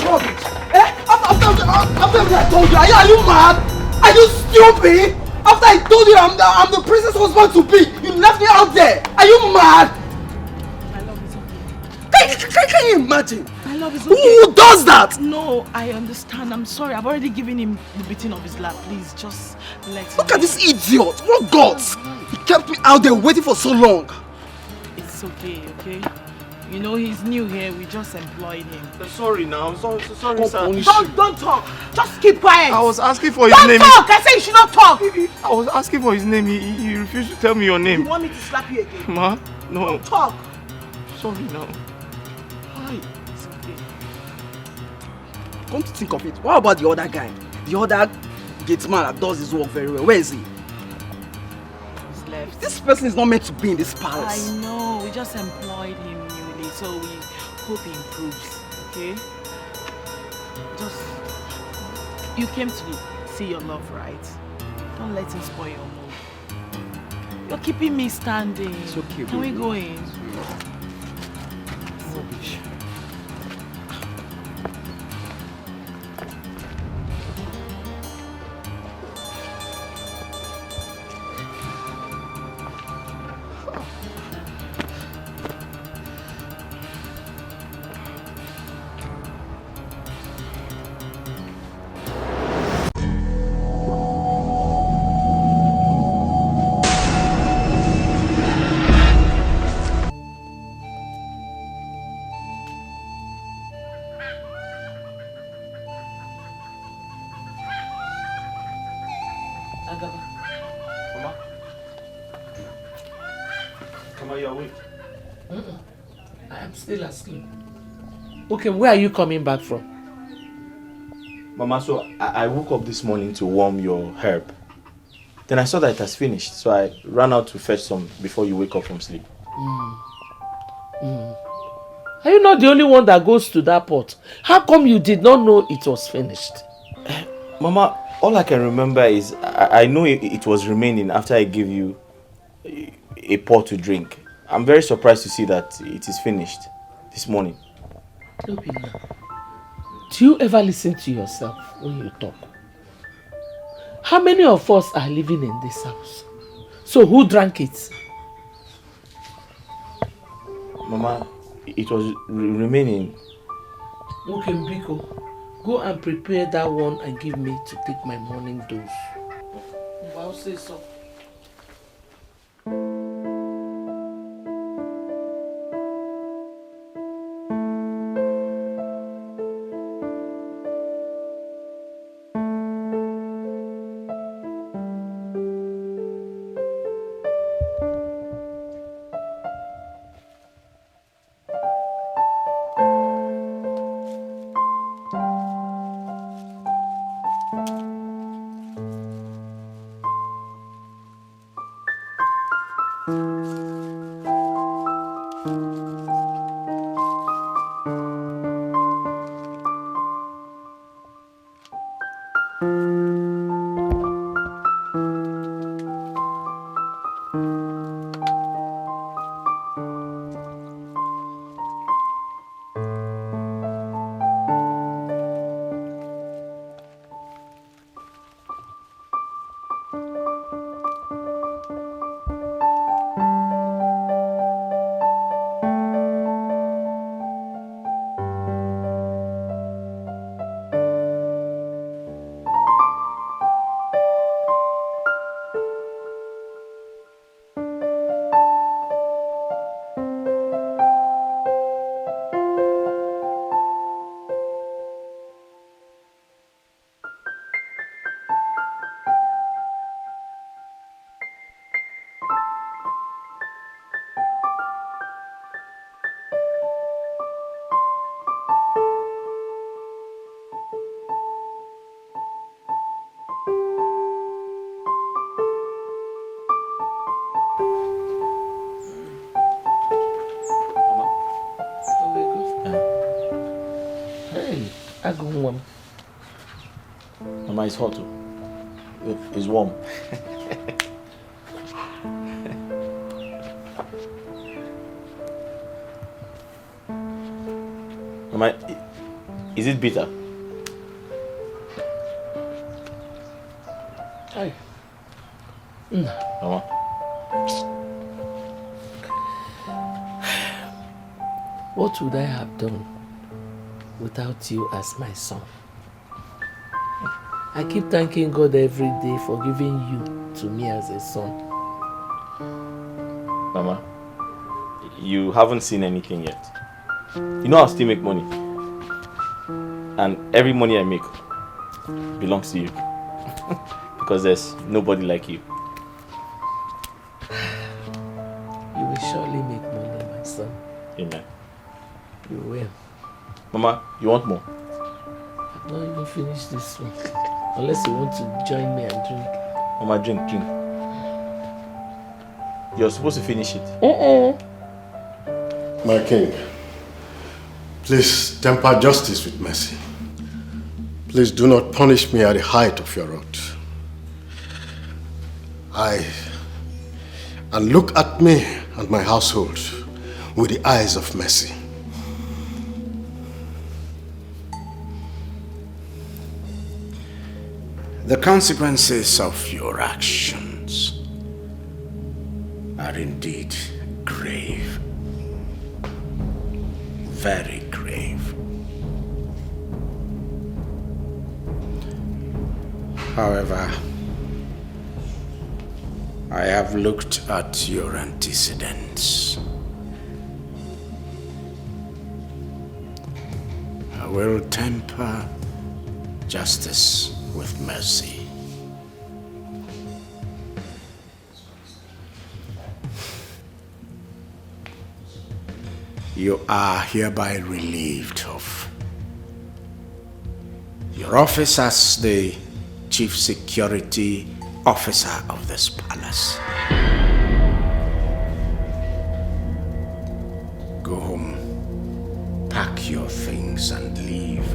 rubbish? After everything I told you, are you mad? Are you stupid? After I told you I'm the princess husband to be, you left me out there. Are you mad? My love is okay. Can you imagine? My love is okay. Who does that? No, I understand. I'm sorry. I've already given him the beating of his lap. Please, just let him. Look at this idiot. What guts? He kept me out there waiting for so long. It's okay, okay? You know, he's new here. We just employed him. Sorry now. Sorry, sir. Don't talk. Just keep quiet. I was asking for his name. Don't talk. I said you should not talk. I was asking for his name. He refused to tell me your name. You want me to slap you again? Ma? No. Don't talk. Sorry now. Hi. It's okay. Come to think of it, what about the other guy? The other gate man that does his work very well. Where is he? He's left. This person is not meant to be in this palace. I know. We just employed him newly, so we hope he improves. Okay? Just... You came to see your love, right? Don't let him spoil your mood. You're keeping me standing. It's okay, Can we go in? Rubbish. Still asleep. Okay, where are you coming back from? Mama, so I woke up this morning to warm your herb. Then I saw that it has finished, so I ran out to fetch some before you wake up from sleep. Are you not the only one that goes to that pot? How come you did not know it was finished? Mama, all I can remember is I know it was remaining after I gave you a pot to drink. I'm very surprised to see that it is finished this morning. Do you ever listen to yourself when you talk? How many of us are living in this house? So who drank it? Mama, it was remaining. Okay, Biko, go and prepare that one and give me to take my morning dose. I'll say so. Mama, it's hot. It's warm. Mama, Is it bitter? Hi. Mama. What would I have done without you as my son? I keep thanking God every day for giving you to me as a son. Mama, you haven't seen anything yet. You know I'll still make money. And every money I make belongs to you. Because there's nobody like you. You will surely make money, my son. Amen. You will. Mama, you want more? I've not even finished this one. Unless you want to join me and drink. Mama, drink. You're supposed to finish it. My king, please temper justice with mercy. Please do not punish me at the height of your wrath. And look at me and my household with the eyes of mercy. The consequences of your actions are indeed grave. Very grave. However, I have looked at your antecedents. I will temper justice with mercy. You are hereby relieved of your office as the Chief Security Officer of this palace. Go home, pack your things and leave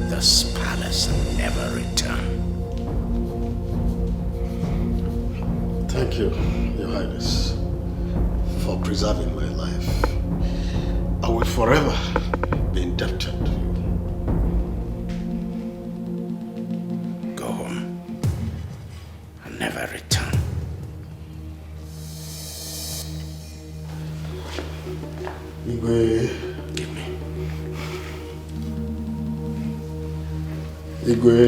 this palace and never return. Thank you, Your Highness, for preserving my life. I will forever be indebted to you. Go home and never return. Igwe. Give me. Igwe.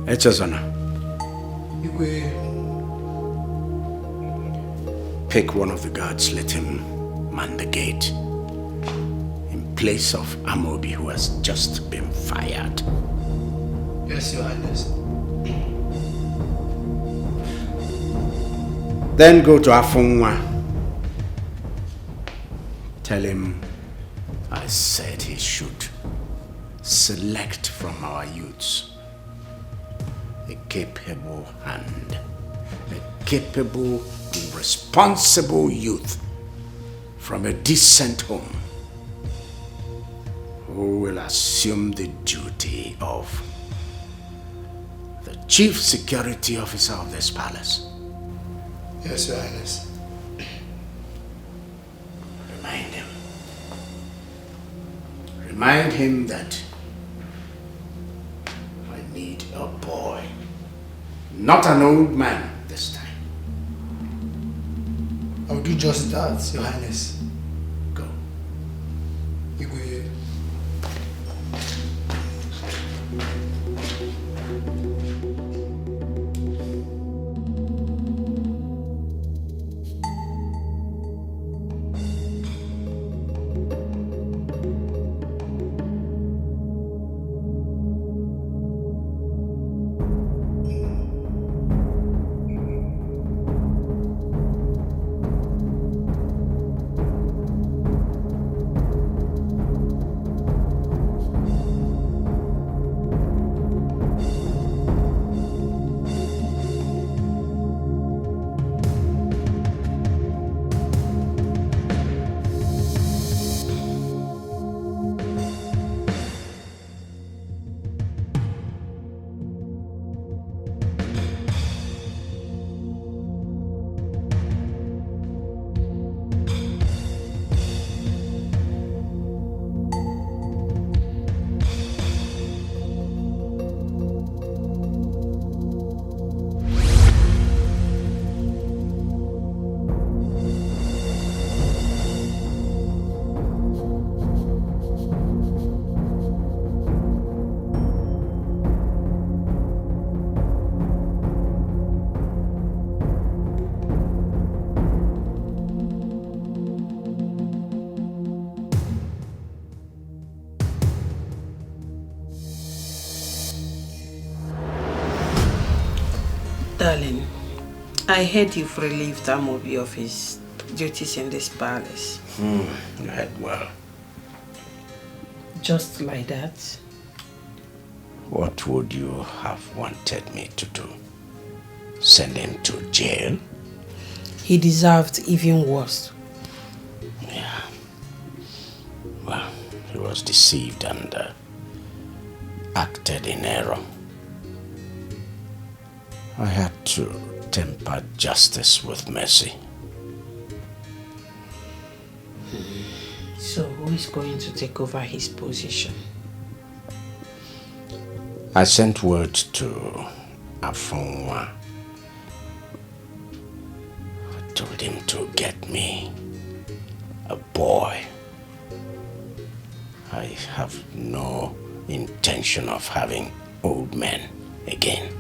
Echezona. Igwe. Pick one of the guards, let him man the gate in place of Amobi, who has just been fired. Yes, Your Highness. Then go to Afunwa. Tell him I said he should select from our youths a capable hand, a capable and responsible youth from a decent home who will assume the duty of the Chief Security Officer of this palace. Yes, Your Highness. Remind him. Remind him that I need a boy, not an old man this time. I'll do just that, Your Highness. Go. Igwe. Darling, I heard you've relieved Amobi of his duties in this palace. You heard well. Just like that? What would you have wanted me to do? Send him to jail? He deserved even worse. Yeah. Well, he was deceived and acted in error. I had to temper justice with mercy. So who is going to take over his position? I sent word to Afonwa. I told him to get me a boy. I have no intention of having old men again.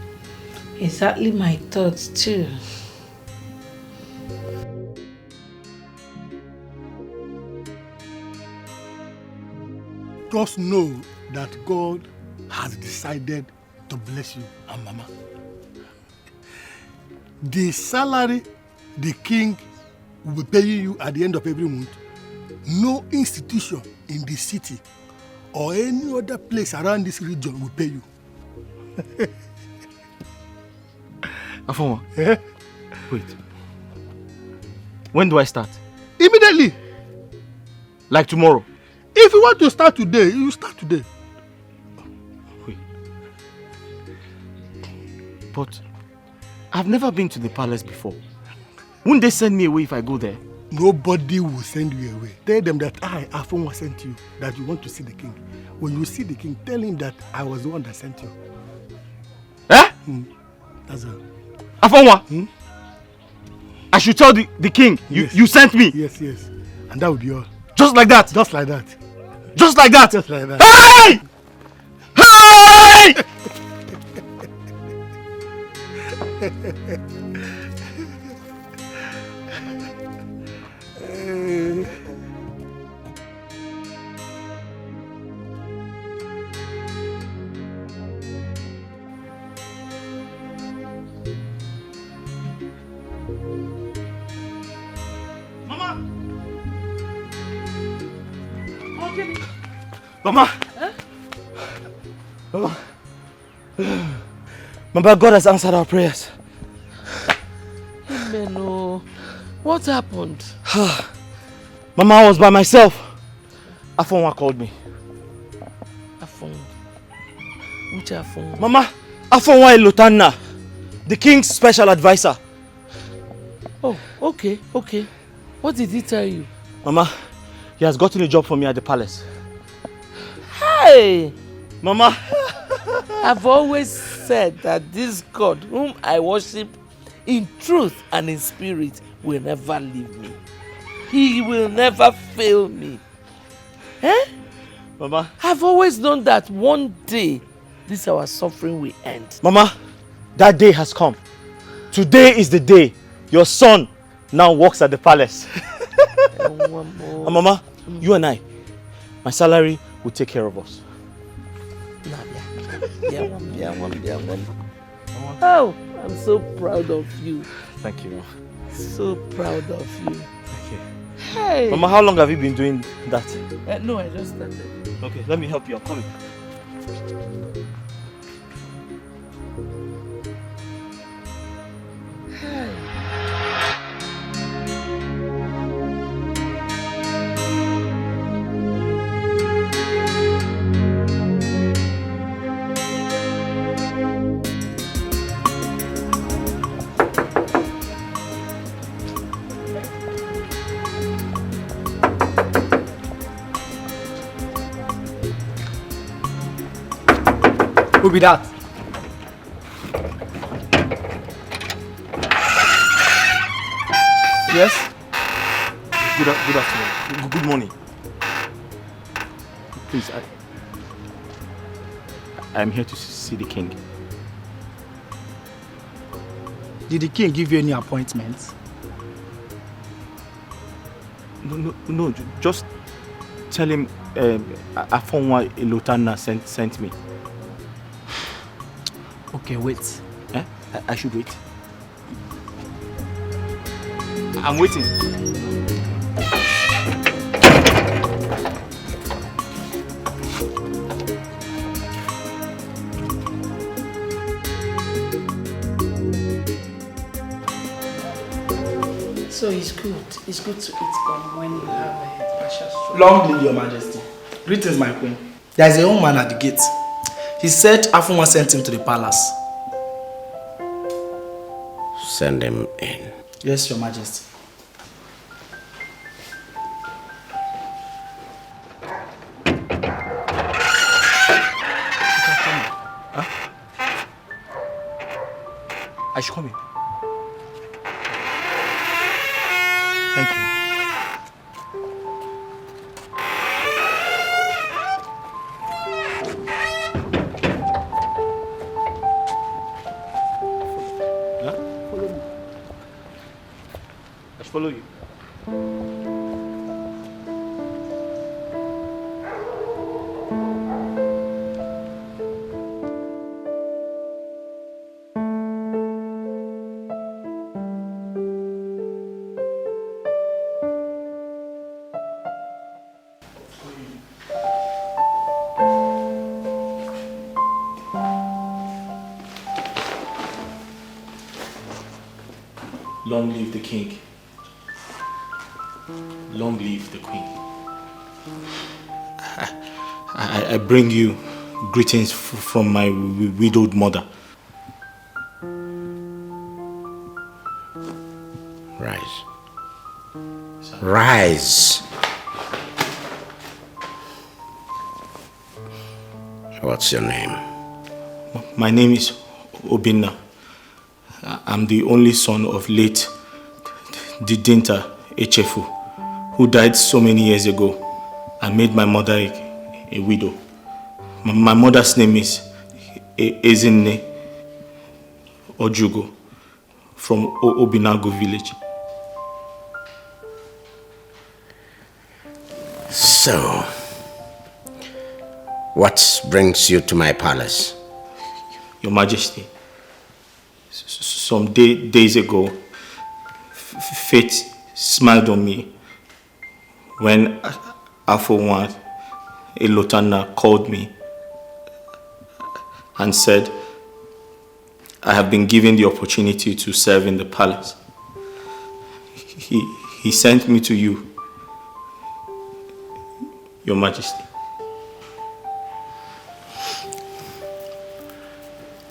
Exactly my thoughts too. Just know that God has decided to bless you and Mama. The salary the king will be paying you at the end of every month, no institution in the city or any other place around this region will pay you. Afonwa, wait. When do I start? Immediately. Like tomorrow? If you want to start today, you start today. Wait. But I've never been to the palace before. Won't they send me away if I go there? Nobody will send you away. Tell them that I, Afonwa, sent you, that you want to see the king. When you see the king, tell him that I was the one that sent you. Eh? That's all. Afonwa? I should tell the king Yes. you sent me? Yes, yes. And that would be all. Just like that? Just like that. Just like that? Just like that. Hey! Hey! Mama! Huh? Mama! Mama, God has answered our prayers. Amen. Oh, what happened? Mama, I was by myself. Afonwa called me. Afonwa? Which Afonwa? Mama, Afonwa Eluke, the king's special advisor. Oh, okay, okay. What did he tell you? Mama, he has gotten a job for me at the palace. Hey! Mama! I've always said that this God, whom I worship in truth and in spirit, will never leave me. He will never fail me. Eh? Mama? I've always known that one day, this our suffering will end. Mama, that day has come. Today is the day your son now works at the palace. And Mama, you and I, my salary will take care of us. Oh, I'm so proud of you. Thank you. So proud of you. Thank you. Hey! Mama, how long have you been doing that? No, I just started. Okay, let me help you. I'm coming. Who be that? Yes? Good afternoon. Good morning. Please, I'm here to see the king. Did the king give you any appointments? No, just tell him Afonwa Eluke sent me. Okay, wait. Eh? I should wait. I'm waiting. So it's good. It's good to eat gum when you have a partial stroke. Long live your majesty. Greetings, my queen. There is a young man at the gate. He said Afunwa sent him to the palace. Send him in. Yes, your majesty. I should come in. Thank you. Huh? Follow me. I should follow you. Long live the king. Long live the queen. I bring you greetings from my widowed mother. Rise. Rise. What's your name? My name is Obinna. I'm the only son of late Didinta Echefu, who died so many years ago and made my mother a widow. My mother's name is Ezinne Ojugo from Obinago village. So, what brings you to my palace? Your Majesty, some days ago, fate smiled on me when Afonwa Elotana called me and said, I have been given the opportunity to serve in the palace. He sent me to you, Your Majesty.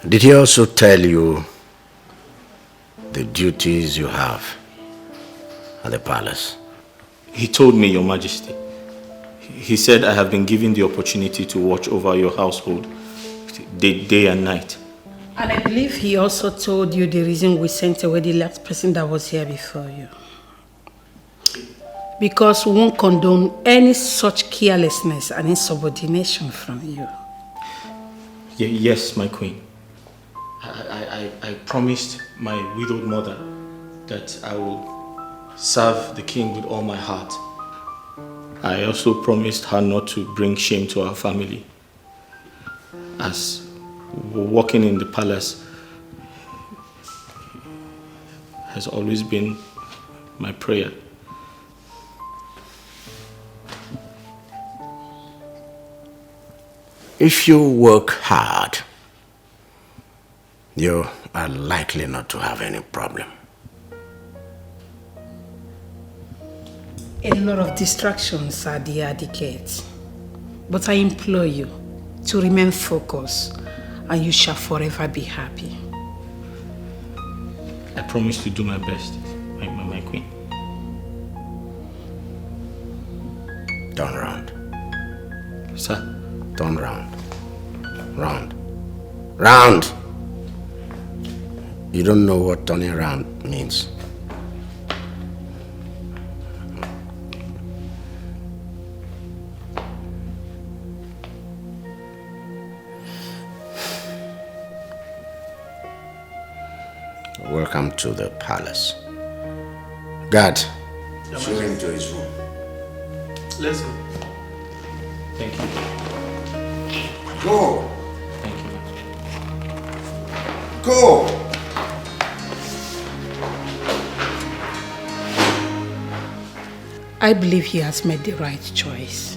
Did he also tell you the duties you have at the palace? He told me, Your Majesty. He said I have been given the opportunity to watch over your household day and night. And I believe he also told you the reason we sent away the last person that was here before you. Because we won't condone any such carelessness and insubordination from you. Yes, my queen. I promised my widowed mother that I will serve the king with all my heart. I also promised her not to bring shame to our family, as walking in the palace has always been my prayer. If you work hard, you are likely not to have any problem. A lot of distractions are the etiquette. But I implore you to remain focused and you shall forever be happy. I promise to do my best, my queen. Turn around. Sir? Turn round. Round. Round! You don't know what turning around means. Welcome to the palace. Guard, show him to his room. Let's go. Thank you. Go! Thank you. Go! I believe he has made the right choice.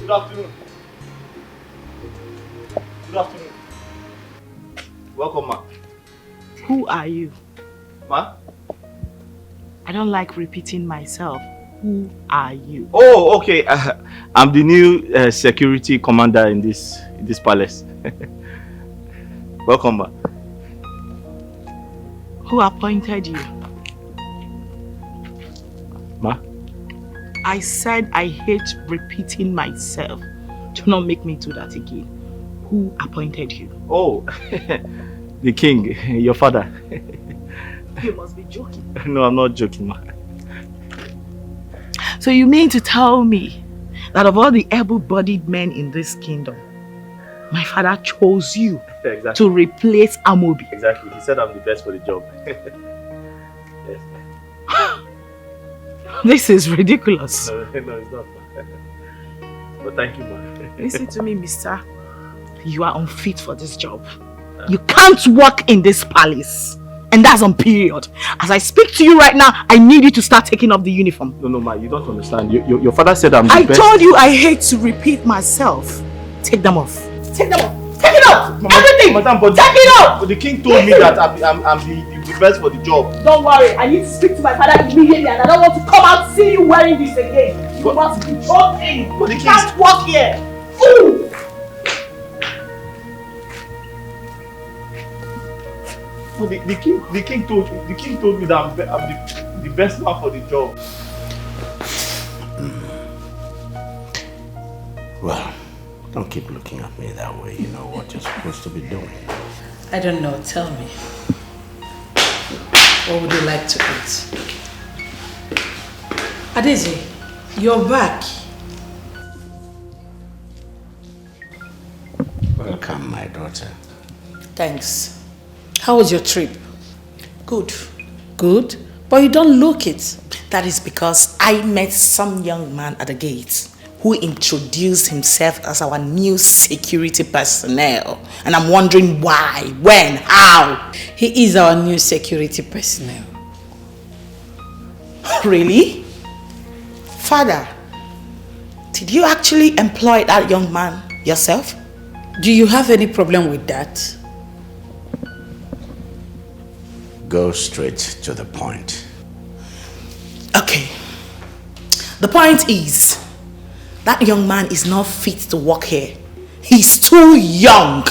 Good afternoon. Good afternoon. Welcome, ma. Who are you? Ma? I don't like repeating myself. Who are you? Oh, okay. I'm the new security commander in this palace. Welcome, ma. Who appointed you? Ma? I said I hate repeating myself. Do not make me do that again. Who appointed you? Oh, the king, your father. You must be joking. No, I'm not joking, ma. So you mean to tell me that of all the able-bodied men in this kingdom, my father chose you Exactly. to replace Amobi? Exactly. He said I'm the best for the job. Yes. This is ridiculous. No, it's not. But thank you, ma. Listen to me, mister. You are unfit for this job. You can't work in this palace. And that's on period. As I speak to you right now, I need you to start taking off the uniform. No, ma, you don't understand. Your father said I'm the best. I told you I hate to repeat myself. Take them off. Take them off. Take it off. Mama, Everything. Madam, but take it off. But the king told me that I'm the best for the job. Don't worry. I need to speak to my father immediately and I don't want to come out see you wearing this again. You must be joking. But the You king can't walk here. Fool. So the king told me that I'm the best man for the job. Well, don't keep looking at me that way. You know what you're supposed to be doing. I don't know. Tell me. What would you like to eat? Adaeze, you're back. Welcome, my daughter. Thanks. How was your trip? Good. Good? But you don't look it. That is because I met some young man at the gate who introduced himself as our new security personnel. And I'm wondering why, when, how. He is our new security personnel. Really? Father, did you actually employ that young man yourself? Do you have any problem with that? Go straight to the point. Okay. The point is, that young man is not fit to work here. He's too young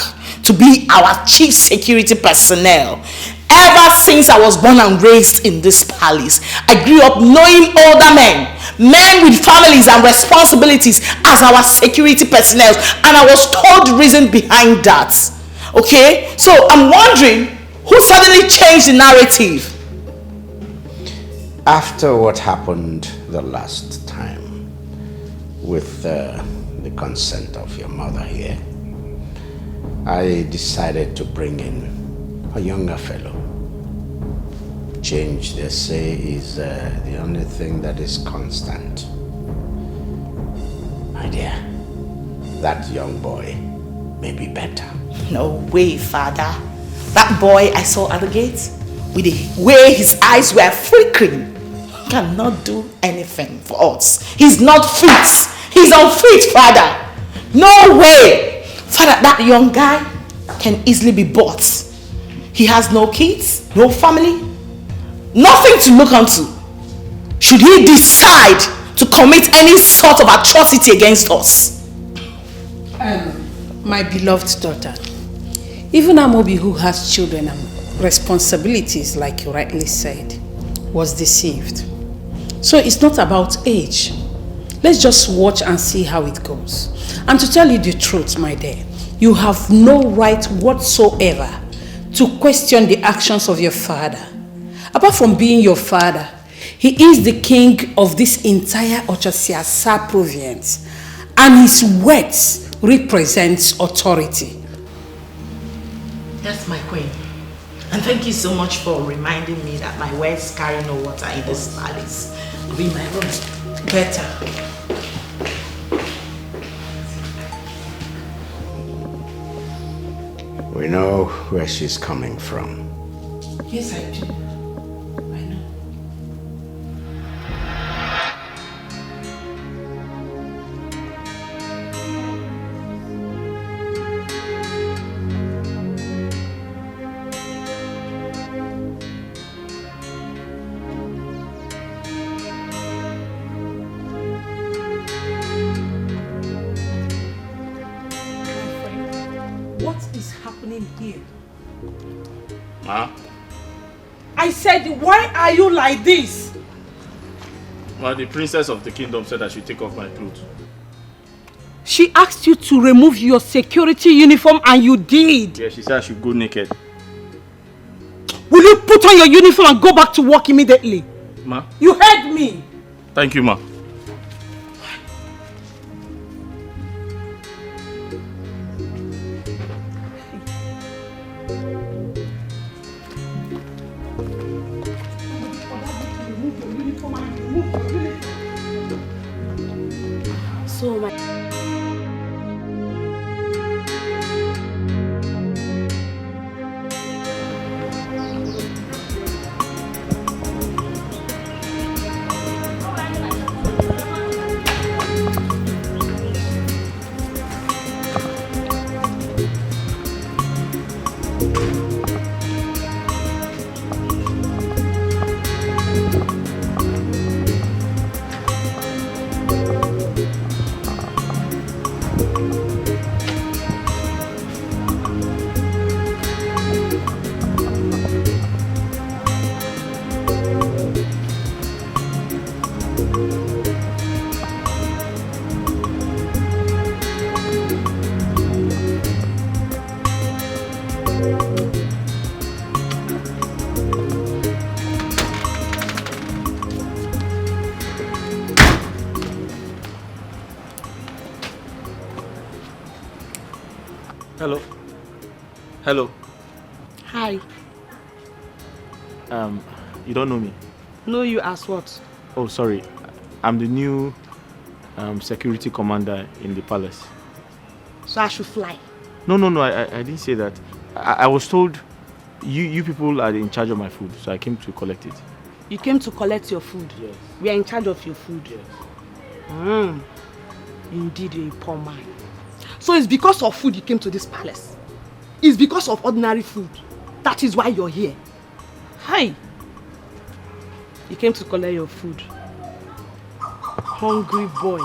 to be our chief security personnel. Ever since I was born and raised in this palace, I grew up knowing older men with families and responsibilities as our security personnel, and I was told the reason behind that. Okay? So I'm wondering, who suddenly changed the narrative? After what happened the last time, with the consent of your mother here, I decided to bring in a younger fellow. Change, they say, is the only thing that is constant. My dear, that young boy may be better. No way, Father. That boy I saw at the gate with the way his eyes were flickering, cannot do anything for us. He's not fit. He's unfit, Father. No way. Father, that young guy can easily be bought. He has no kids, no family, nothing to look onto. Should he decide to commit any sort of atrocity against us? My beloved daughter, even Amobi, who has children and responsibilities, like you rightly said, was deceived. So it's not about age. Let's just watch and see how it goes. And to tell you the truth, my dear, you have no right whatsoever to question the actions of your father. Apart from being your father, he is the king of this entire Ochasiasa province, and his words represents authority. That's my queen. And thank you so much for reminding me that my words carry no water in this palace. I'll be in my room. Better. We know where she's coming from. Yes, I do. I know. What is happening here? Ma? I said, why are you like this? Well, the princess of the kingdom said I should take off my clothes. She asked you to remove your security uniform and you did. Yeah, she said I should go naked. Will you put on your uniform and go back to work immediately? Ma? You heard me. Thank you, ma. So my Hello. Hello. hi. You don't know me? Know you as what? Oh, sorry. I'm the new security commander in the palace. So I should fly. No, I didn't say that. I was told you people are in charge of my food, so I came to collect it. You came to collect your food? Yes. We are in charge of your food? Yes. Indeed, you're a poor man. So it's because of food you came to this palace? It's because of ordinary food? That is why you're here? Hi! You came to collect your food. Hungry boy.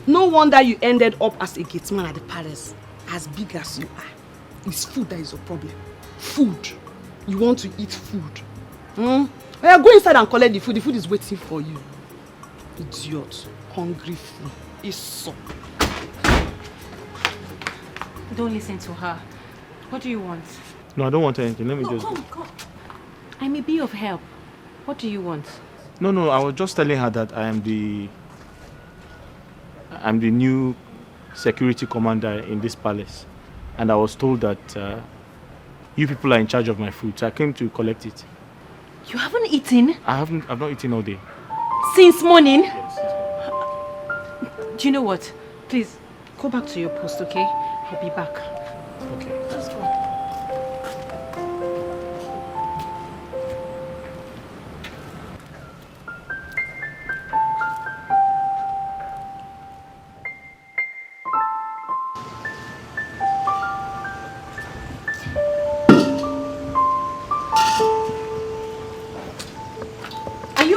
No wonder you ended up as a gateman at the palace. As big as you are. It's food that is your problem. Food. You want to eat food. Well, go inside and collect the food. The food is waiting for you. Idiot. Hungry fool. It's Don't listen to her. What do you want? No, I don't want anything. Let me just... Come. I may be of help. What do you want? No, I was just telling her that I'm the new security commander in this palace. And I was told that you people are in charge of my food, so I came to collect it. You haven't eaten? I've not eaten all day. Since morning? Yes. Do you know what? Please, go back to your post, okay? I'll be back. Okay. Let's go.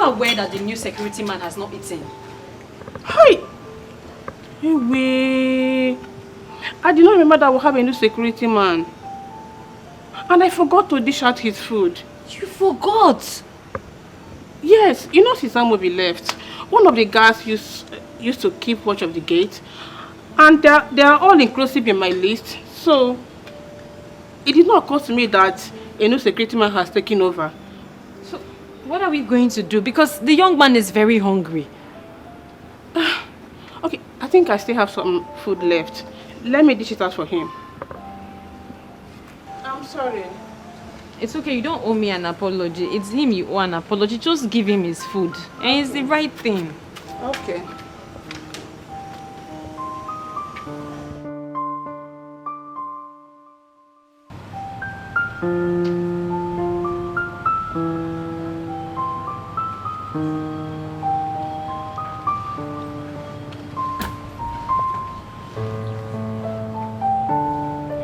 you aware that the new security man has not eaten? Hi! Anyway, I did not remember that we have a new security man. And I forgot to dish out his food. You forgot? Yes, you know since Amobi left, one of the guards used to keep watch of the gate. And they are all inclusive in my list. So, it did not occur to me that a new security man has taken over. So, what are we going to do? Because the young man is very hungry. Okay, I think I still have some food left. Let me dish it out for him. I'm sorry. It's okay, you don't owe me an apology. It's him you owe an apology. Just give him his food. And it's the right thing. Okay.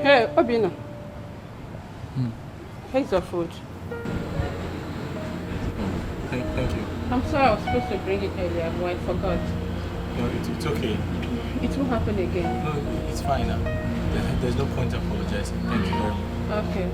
Hey, Obina. Here's your food. Thank you. I'm sorry I was supposed to bring it earlier, but I forgot. No, it's okay. It won't happen again. No, it's fine now. There's no point apologizing. Thank you very much. Okay.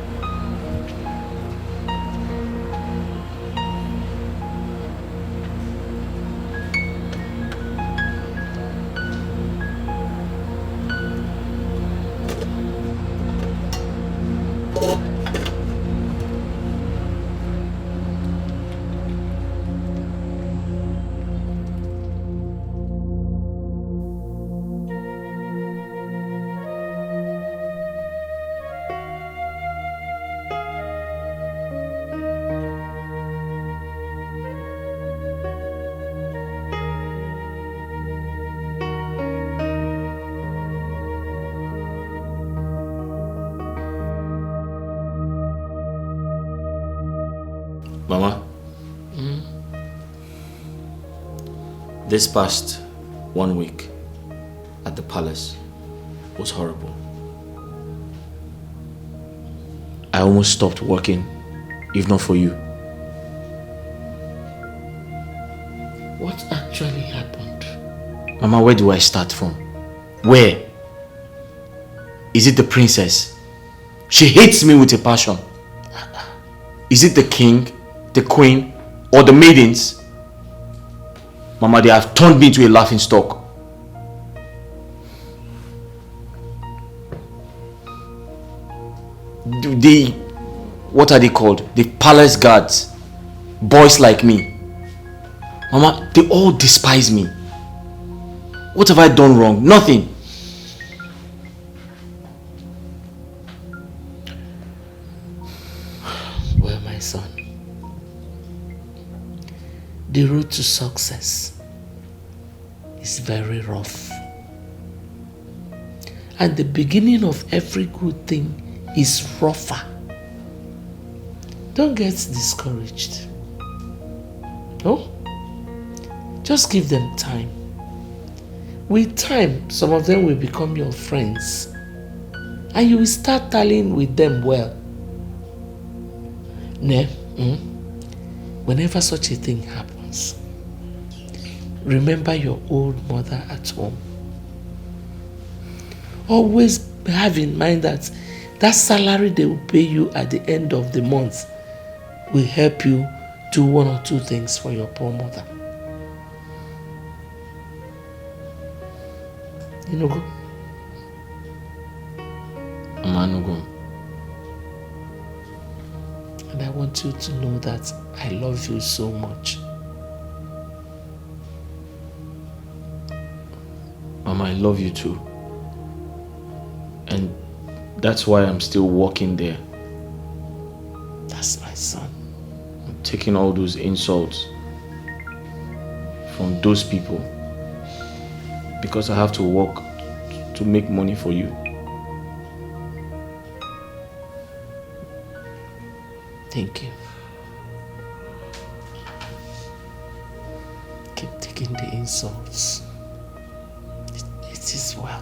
Mama, this past 1 week at the palace was horrible. I almost stopped working, if not for you. What actually happened? Mama, where do I start from? Where? Is it the princess? She hates me with a passion. Is it the king, the queen, or the maidens? Mama, they have turned me into a laughing stock. What are they called? The palace guards. Boys like me. Mama, they all despise me. What have I done wrong? Nothing. Well, my son, the road to success is very rough. And the beginning of every good thing is rougher. Don't get discouraged. No? Just give them time. With time, some of them will become your friends. And you will start tallying with them well. Whenever such a thing happens, remember your old mother at home. Always have in mind that salary they will pay you at the end of the month will help you do one or two things for your poor mother. You know, go. Mama, And I want you to know that I love you so much. Mama, I love you too. And that's why I'm still working there. That's my son. I'm taking all those insults from those people because I have to work to make money for you. Thank you. Keep taking the insults. It is well.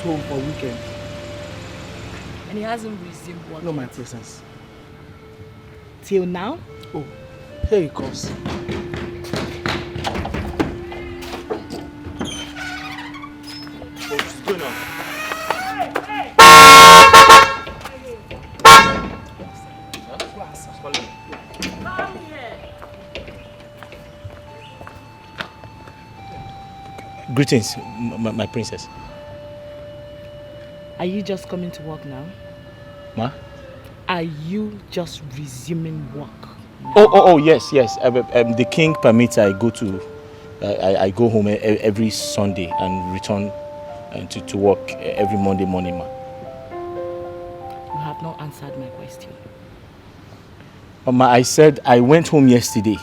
home for weekend. And he hasn't resumed work. No, my presence. Till now? Oh, here he comes. What's going on? Greetings, my princess. Are you just coming to work now? Ma? Are you just resuming work? Oh, yes. The king permits I go home every Sunday and return to work every Monday morning, ma. You have not answered my question. Ma, I said I went home yesterday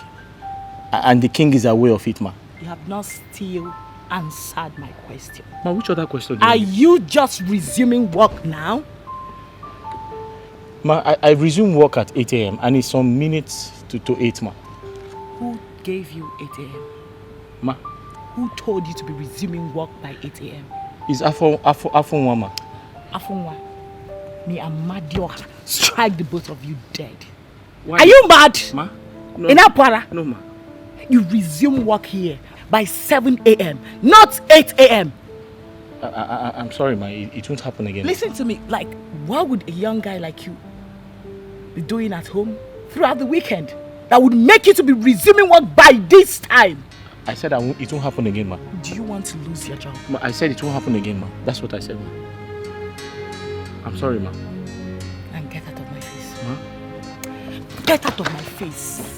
and the king is aware of it, ma. You have not still answered my question. Ma, which other question? Are you just resuming work now? Ma, I resume work at 8 a.m. and it's some minutes to 8, ma. Who gave you 8 a.m.? Ma. Who told you to be resuming work by 8 a.m.? It's Afonwa, ma. Afonwa, may Amadioha strike the both of you dead. Why? Are you mad? Ma? No. In Apara? No, ma. You resume work here by 7 a.m., not 8 a.m. I'm sorry, ma. It won't happen again. Listen to me. Like, what would a young guy like you be doing at home throughout the weekend that would make you to be resuming work by this time? I said it won't happen again, ma. Do you want to lose your job? Ma, I said it won't happen again, ma. That's what I said, ma. I'm sorry, ma. And get out of my face. Ma? Get out of my face.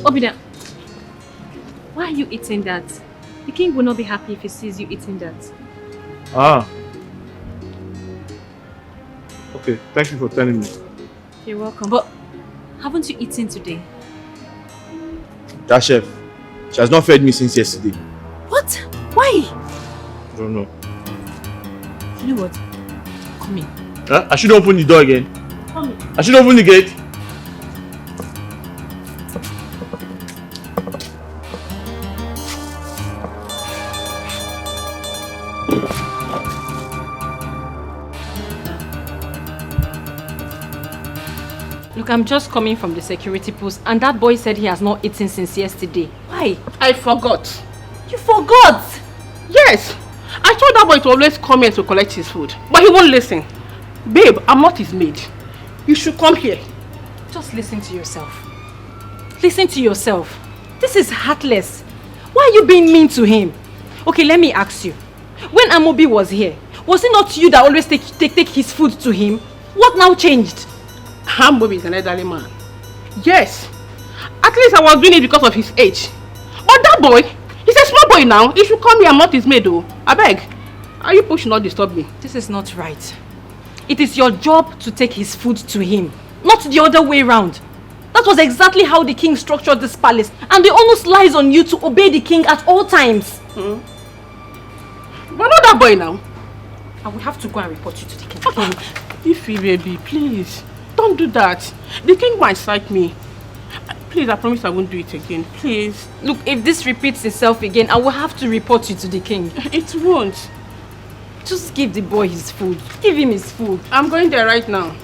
Obida, why are you eating that? The king will not be happy if he sees you eating that. Ah. Okay, thank you for telling me. You're welcome. But haven't you eaten today? That chef, she has not fed me since yesterday. What? Why? I don't know. You know what? Come in. Huh? I should open the door again. Come in. I should open the gate. Look, I'm just coming from the security post and that boy said he has not eaten since yesterday. Why? I forgot. You forgot? Yes. I told that boy to always come here to collect his food. But he won't listen. Babe, I'm not his maid. You should come here. Just listen to yourself. Listen to yourself. This is heartless. Why are you being mean to him? Okay, let me ask you. When Amobi was here, was it not you that always take his food to him? What now changed? Amobi is an elderly man. Yes. At least I was doing it because of his age. But that boy, he's a small boy now. He should come here. I'm not his maid though. I beg. Are you pushing not disturb me? This is not right. It is your job to take his food to him, not the other way around. That was exactly how the king structured this palace, and the onus lies on you to obey the king at all times. But not that boy now. I will have to go and report you to the king. Ify, baby, please. Don't do that. The king might strike me. Please, I promise I won't do it again. Please. Look, if this repeats itself again, I will have to report you to the king. It won't. Just give the boy his food. Give him his food. I'm going there right now.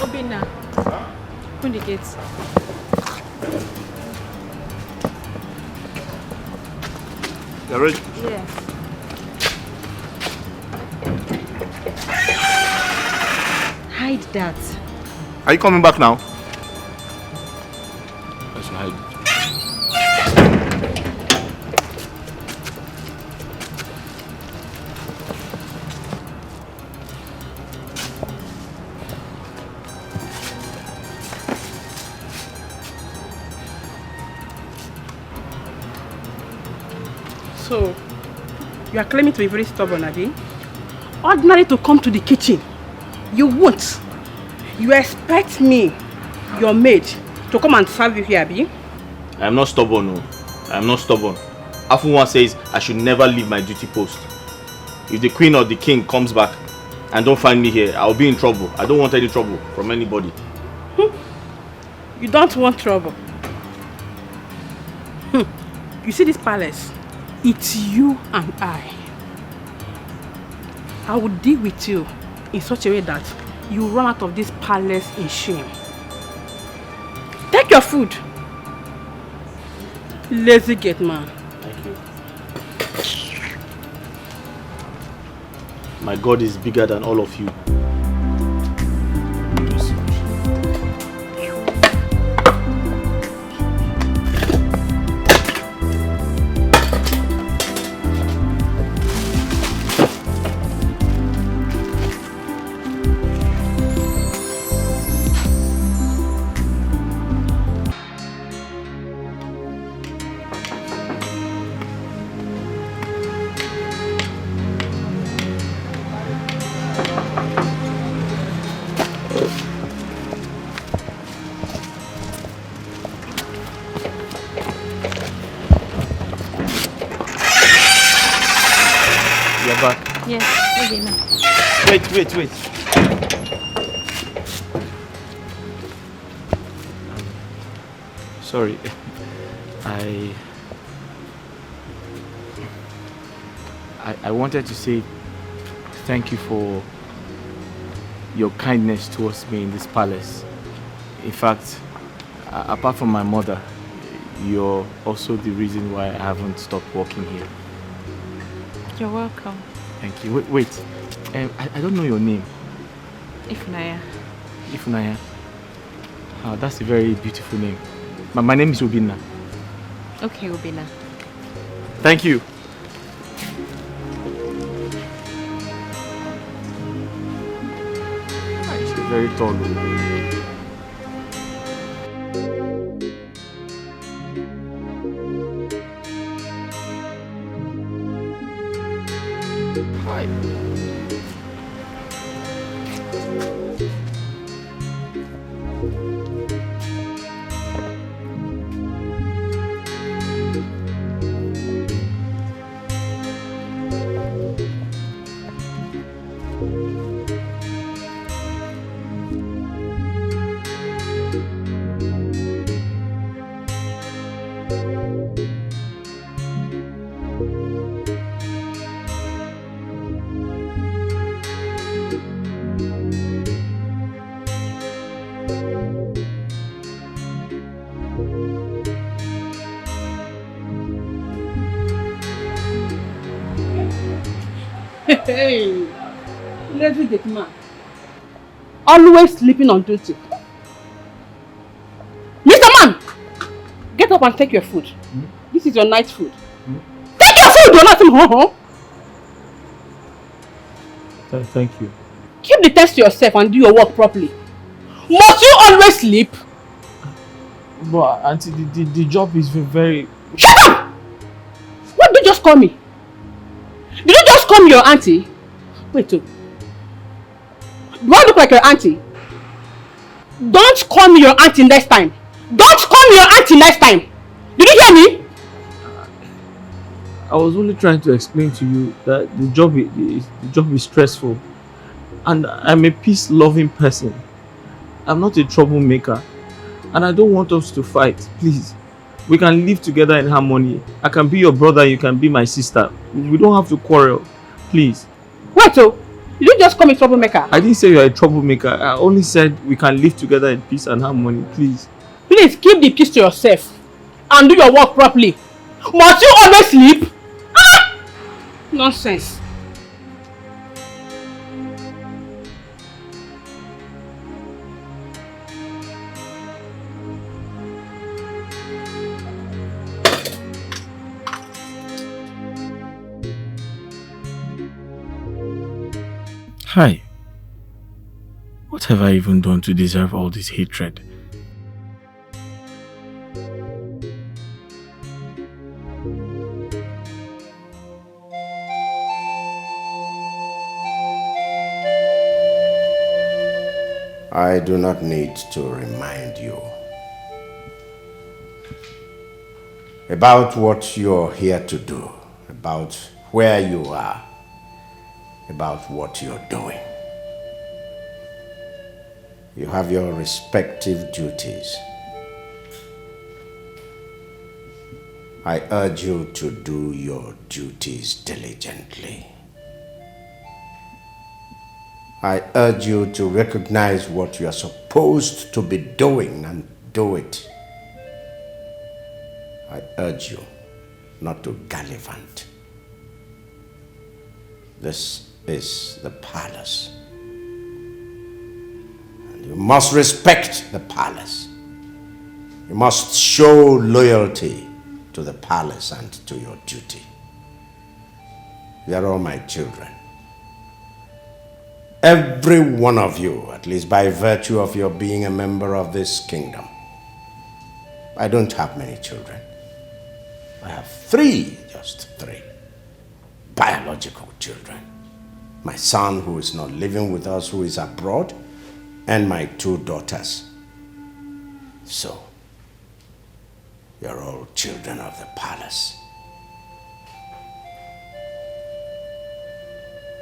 Obina, open the gate. You're ready? Yes. Hide that. Are you coming back now? I should hide. So, you are claiming to be very stubborn, Abi? Ordinary to come to the kitchen. You won't. You expect me, your maid, to come and serve you here, Abi? I am not stubborn, no. I am not stubborn. Afunwa says I should never leave my duty post. If the queen or the king comes back and don't find me here, I'll be in trouble. I don't want any trouble from anybody. You don't want trouble. You see this palace? It's you and I. I will deal with you in such a way that you run out of this palace in shame. Take your food. Lazy gate man. Thank you. My God is bigger than all of you. Yes, Obina. Wait. Sorry. I wanted to say thank you for your kindness towards me in this palace. In fact, apart from my mother, you're also the reason why I haven't stopped working here. You're welcome. Thank you. Wait. I don't know your name. Ifunaya. Ifunaya. Oh, that's a very beautiful name. My name is Obina. Okay, Obina. Thank you. She's very tall. Hi. Hey, lazy gate man. Always sleeping on duty. Mr. Man! Get up and take your food. This is your night food. Take your food! You're not in home. Thank you. Keep the test to yourself and do your work properly. Must you always sleep? But auntie, the job is very... Shut up! What did you just call me? Did you just call me your auntie? Wait, do I look like your auntie? Don't call me your auntie next time. Don't call me your auntie next time. Did you hear me? I was only trying to explain to you that the job is stressful, and I'm a peace-loving person. I'm not a troublemaker, and I don't want us to fight. Please, we can live together in harmony. I can be your brother, you can be my sister. We don't have to quarrel. Please. Wait, you Did you just call me troublemaker? I didn't say you are a troublemaker. I only said we can live together in peace and harmony, please. Please keep the peace to yourself and do your work properly. Must you always sleep? Ah! Nonsense. Hi. What have I even done to deserve all this hatred? I do not need to remind you about what you're here to do, about where you are, about what you're doing. You have your respective duties. I urge you to do your duties diligently. I urge you to recognize what you are supposed to be doing and do it. I urge you not to gallivant. This is the palace. And you must respect the palace. You must show loyalty to the palace and to your duty. They are all my children. Every one of you, at least by virtue of your being a member of this kingdom. I don't have many children. I have just three biological children. My son, who is not living with us, who is abroad, and my 2 daughters. So, you're all children of the palace.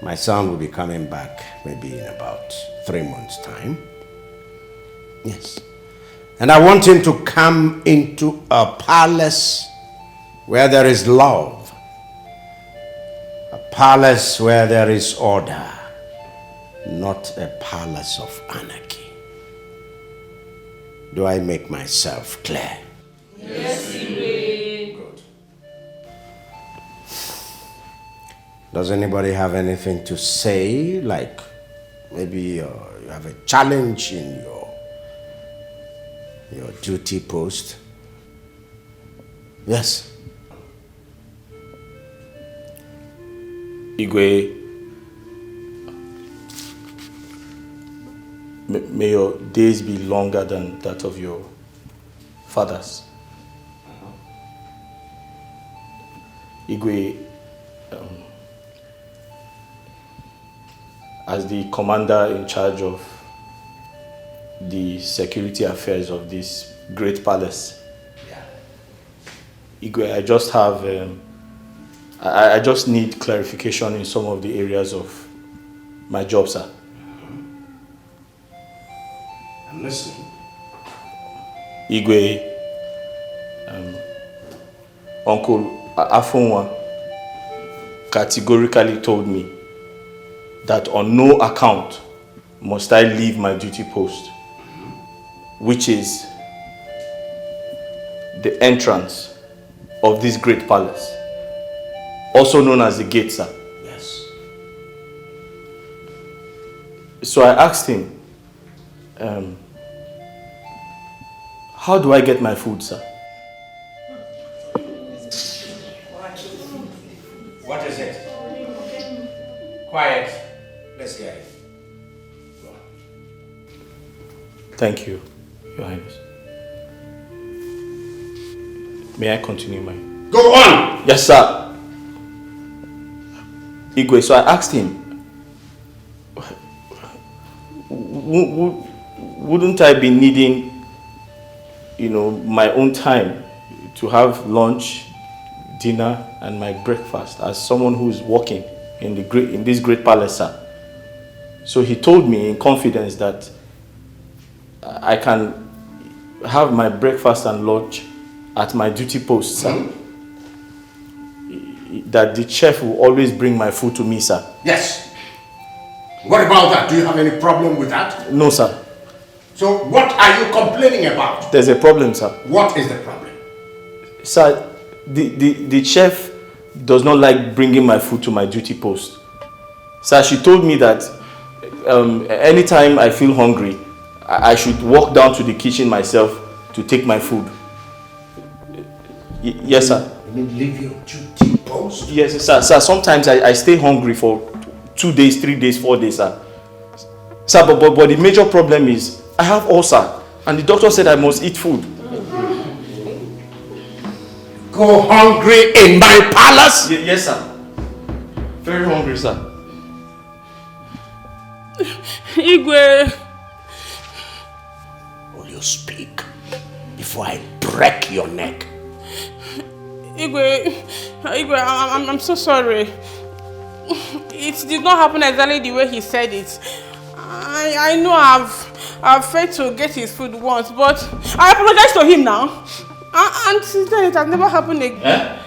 My son will be coming back maybe in about 3 months' time. Yes. And I want him to come into a palace where there is love. A palace where there is order. Not a palace of anarchy. Do I make myself clear? Yes, you will. Good. Does anybody have anything to say? Like maybe you have a challenge in your duty post? Yes. Igwe, may your days be longer than that of your fathers. Igwe, as the commander in charge of the security affairs of this great palace, Igwe, I just have, I just need clarification in some of the areas of my job, sir. I'm listening. Igwe, Uncle Afonwa categorically told me that on no account must I leave my duty post, which is the entrance of this great palace, also known as the gate, sir. Yes. So I asked him, how do I get my food, sir? What is it? Quiet. Let's hear it. Go on. Thank you, Your Highness. May I continue my... Go on! Yes, sir. Igwe, so I asked him, wouldn't I be needing, my own time to have lunch, dinner, and my breakfast as someone who is working in this great palace, sir? So he told me in confidence that I can have my breakfast and lunch at my duty post, sir. That the chef will always bring my food to me, sir. Yes. What about that? Do you have any problem with that? No, sir. So what are you complaining about? There's a problem, sir. What is the problem? Sir, the chef does not like bringing my food to my duty post. Sir, she told me that anytime I feel hungry, I should walk down to the kitchen myself to take my food. Yes, sir. You mean leave your duty post? Yes, sir. Sir, sometimes I stay hungry for 2 days, 3 days, 4 days, sir. Sir, but the major problem is I have ulcer, and the doctor said I must eat food. Go hungry in my palace? Yes, sir. Very hungry, sir. Igwe. Will you speak before I break your neck? Igwe, I'm so sorry. It did not happen exactly the way he said it. I know I've failed to get his food once, but I apologize to him now. And since then it has never happened again. Eh?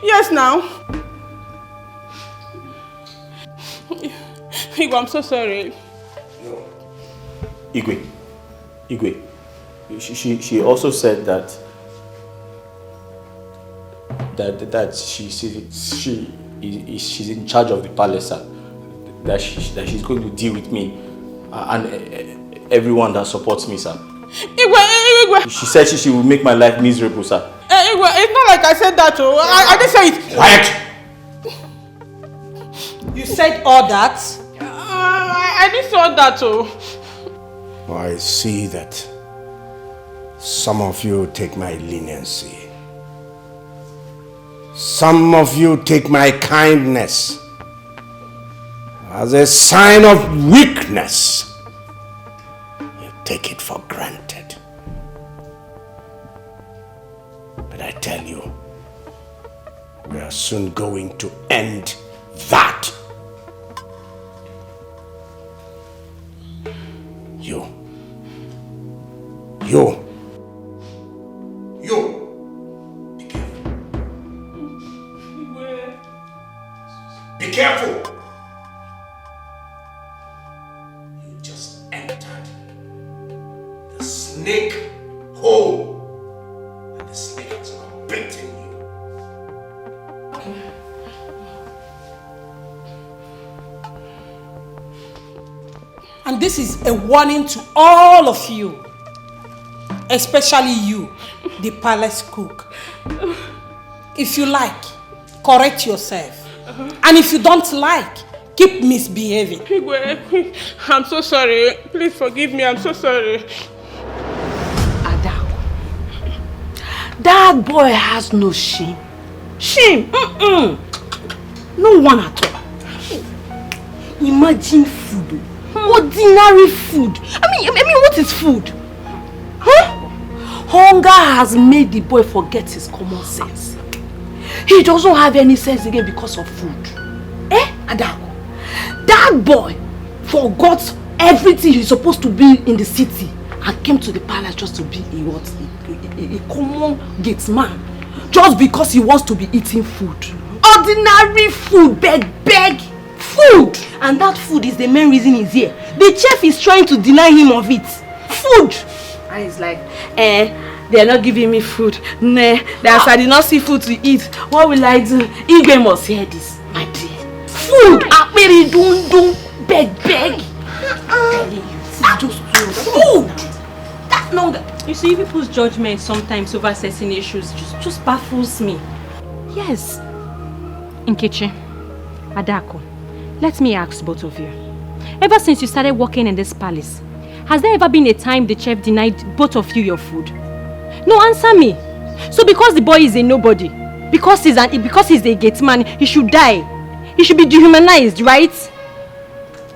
Yes, now. Igwe, I'm so sorry. Igwe. She also said that she's in charge of the palace, sir. That she's going to deal with me and everyone that supports me, sir. Igwe. She said she will make my life miserable, sir. Igwe, it's not like I said that, oh. I didn't say it. Quiet! You said all that? I didn't say all that, oh. I see that some of you take my leniency. Some of you take my kindness as a sign of weakness. You take it for granted. But I tell you, we are soon going to end that. You. Be careful. You just entered the snake hole, and the snake has now bitten you. And this is a warning to all of you, especially you, the palace cook. If you like, correct yourself. And if you don't like, keep misbehaving. Igwe, I'm so sorry. Please forgive me. I'm so sorry. Adaku, that boy has no shame. Shame? No one at all. Imagine food. Ordinary food. I mean, what is food? Huh? Hunger has made the boy forget his common sense. He doesn't have any sense again because of food. Adaku? That boy forgot everything he's supposed to be in the city and came to the palace just to be a common gate man. Just because he wants to be eating food. Ordinary food, beg food. And that food is the main reason he's here. The chef is trying to deny him of it. Food. And he's like, they are not giving me food. Nah, I did not see food to eat. What will I do? Igwe must hear this, my dear. Food! Akperi don't beg. Food! That longer. You see, people's judgment sometimes over certain issues just baffles me. Yes. Nkechi, Adako, let me ask both of you. Ever since you started working in this palace, has there ever been a time the chef denied both of you your food? No, answer me. So because the boy is a nobody, because he's a gate man, he should die. He should be dehumanized, right?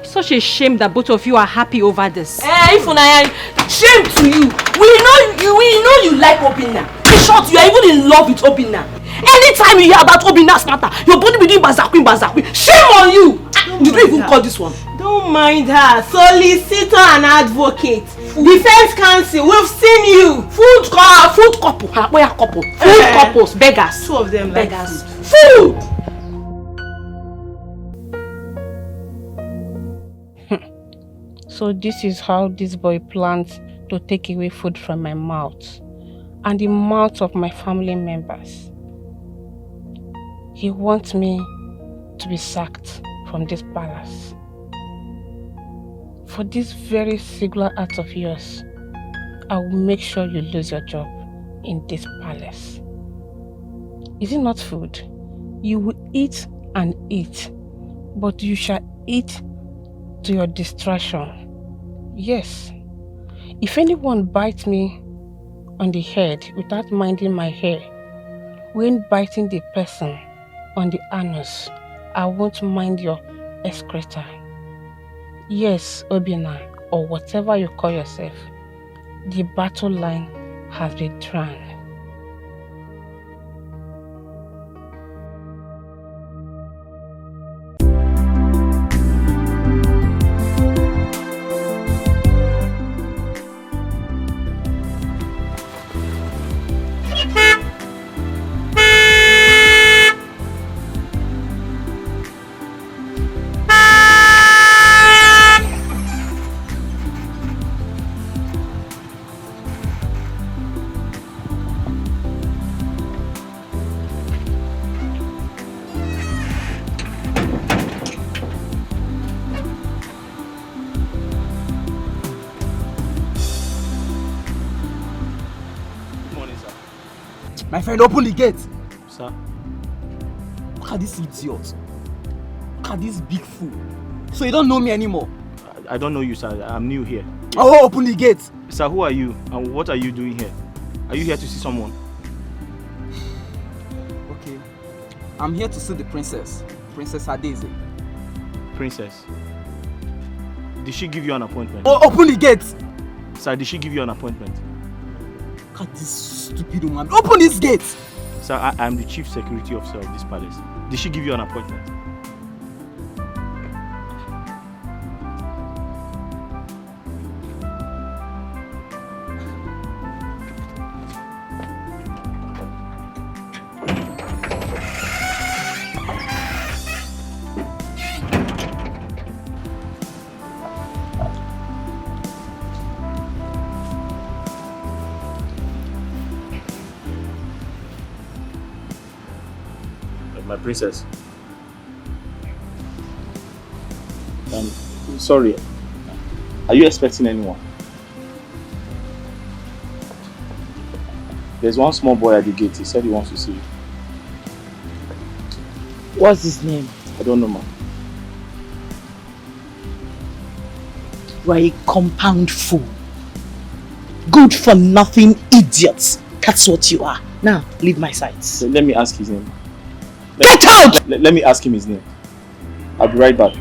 Such a shame that both of you are happy over this. Shame to you. We know you like Obinna. In short, you are even in love with Obinna. Anytime you hear about Obinna's matter, your body be doing bazakwi. Shame on you. Did you even call this one? Don't mind her. Solicitor and advocate. Defense counsel, we've seen you. Food couple. Where couple? Food couples, beggars. Two of them beggars. Like food. So this is how this boy plans to take away food from my mouth and the mouth of my family members. He wants me to be sacked from this palace. For this very singular act of yours, I will make sure you lose your job in this palace. Is it not food? You will eat and eat, but you shall eat to your distraction. Yes. If anyone bites me on the head without minding my hair, when biting the person on the anus, I won't mind your excreta. Yes, Obina, or whatever you call yourself, the battle line has been drawn. My friend, open the gate. Sir? Look at this idiot. Look at this big fool. So you don't know me anymore? I don't know you, sir. I'm new here. Oh, open the gate. Sir, who are you? And what are you doing here? Are you here to see someone? Okay. I'm here to see the princess. Princess Adaeze. Princess? Did she give you an appointment? Oh, open the gate. Sir, did she give you an appointment? Look at this stupid woman. Open this gate! Sir, I am the chief security officer of this palace. Did she give you an appointment? My princess. Sorry. Are you expecting anyone? There's one small boy at the gate. He said he wants to see you. What's his name? I don't know, ma'am. You are a compound fool. Good for nothing idiots. That's what you are. Now, leave my sight. Let me ask his name. Get out! Let me ask him his name. I'll be right back.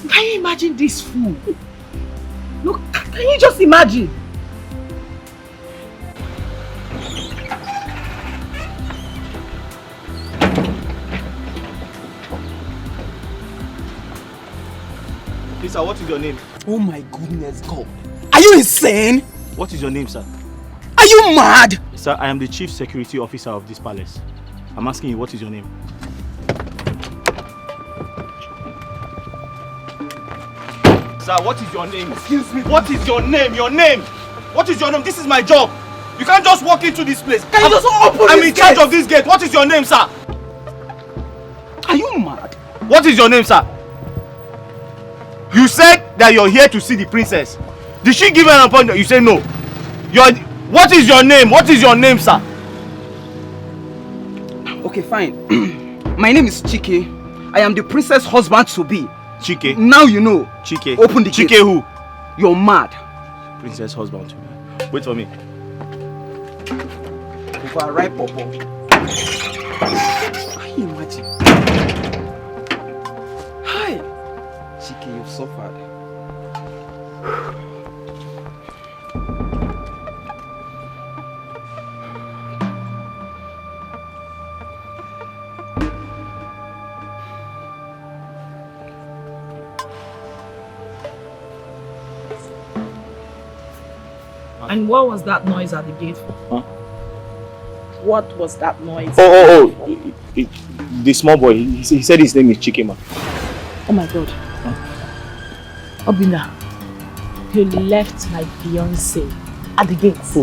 Can you imagine this fool? Look, can you just imagine? Lisa, what is your name? Oh my goodness, God. Are you insane? What is your name, sir? Are you mad? Sir, I am the chief security officer of this palace. I'm asking you, what is your name? Sir, what is your name? Excuse me. What is your name? Your name? What is your name? This is my job. You can't just walk into this place. Can you just open I'm this in charge gate? of this gate. What is your name, sir? Are you mad? What is your name, sir? You said that you're here to see the princess. Did she give you an appointment? You say no. What is your name? What is your name, sir? Okay, fine. My name is Chike. I am the princess husband to be. Chike? Now you know. Chike. Open the gate. Chike who? You're mad. Princess husband to be. Wait for me. Overripe Popo. Can you imagine? Hi. Chike, you've suffered. And what was that noise at the gate for? Huh? What was that noise? Oh. The small boy. He said his name is Chikema. Oh my God. Huh? Obina, you left my fiancé at the gates.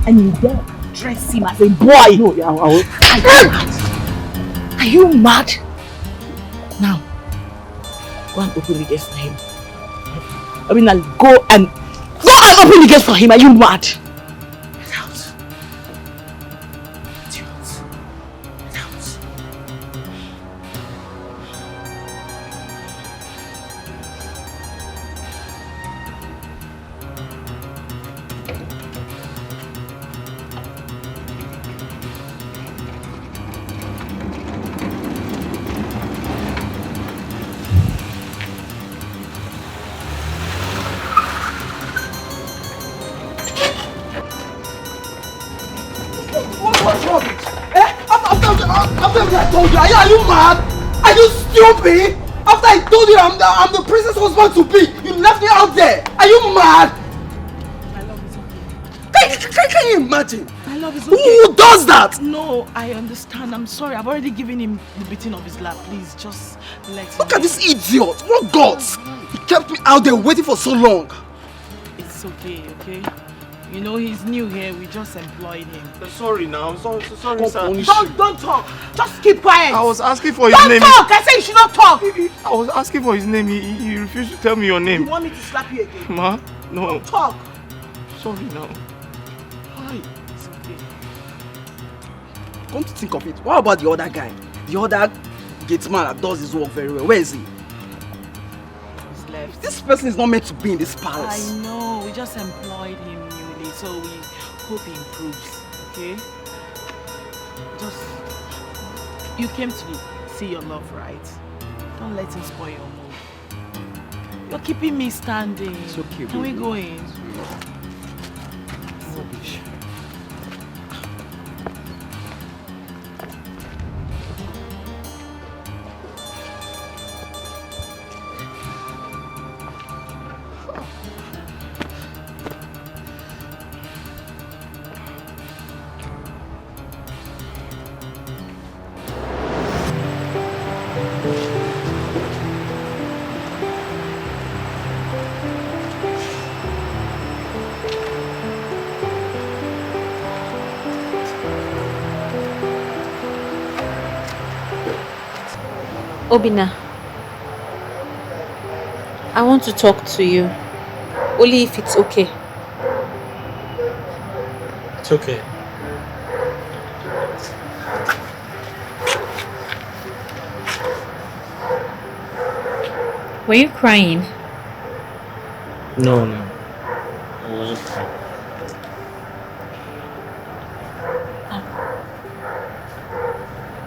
And you dare dress him as a boy. No, I will. Are you mad? Now, go and open the gate for him. Obina, go and open the gate for him. Are you mad? Get out. Get out. Get out. After everything I told you, are you mad? Are you stupid? After I told you I'm the princess husband to be, you left me out there. Are you mad? My love is okay. Can you imagine? My love is okay. Who does that? No, I understand. I'm sorry. I've already given him the beating of his lap. Please, just let him. Look at this idiot. What guts? He kept me out there waiting for so long. It's okay, okay? You know, he's new here. We just employed him. Sorry now. Sorry, Don't sir. don't talk. Just keep quiet. I was asking for his name. Don't talk. I said you should not talk. I was asking for his name. He refused to tell me your name. You want me to slap you again? Ma? No. Don't talk. Sorry now. Why? It's okay. Come to think of it, what about the other guy? The other gate man that does his work very well. Where is he? He's left. This person is not meant to be in this palace. I know. We just employed him newly, so we hope he improves. Okay? Just you came to see your love, right? Don't let him spoil your mood. You're keeping me standing. It's okay. Can we go in? Rubbish. Obina, I want to talk to you, only if it's okay. It's okay. Were you crying? No. I wasn't crying.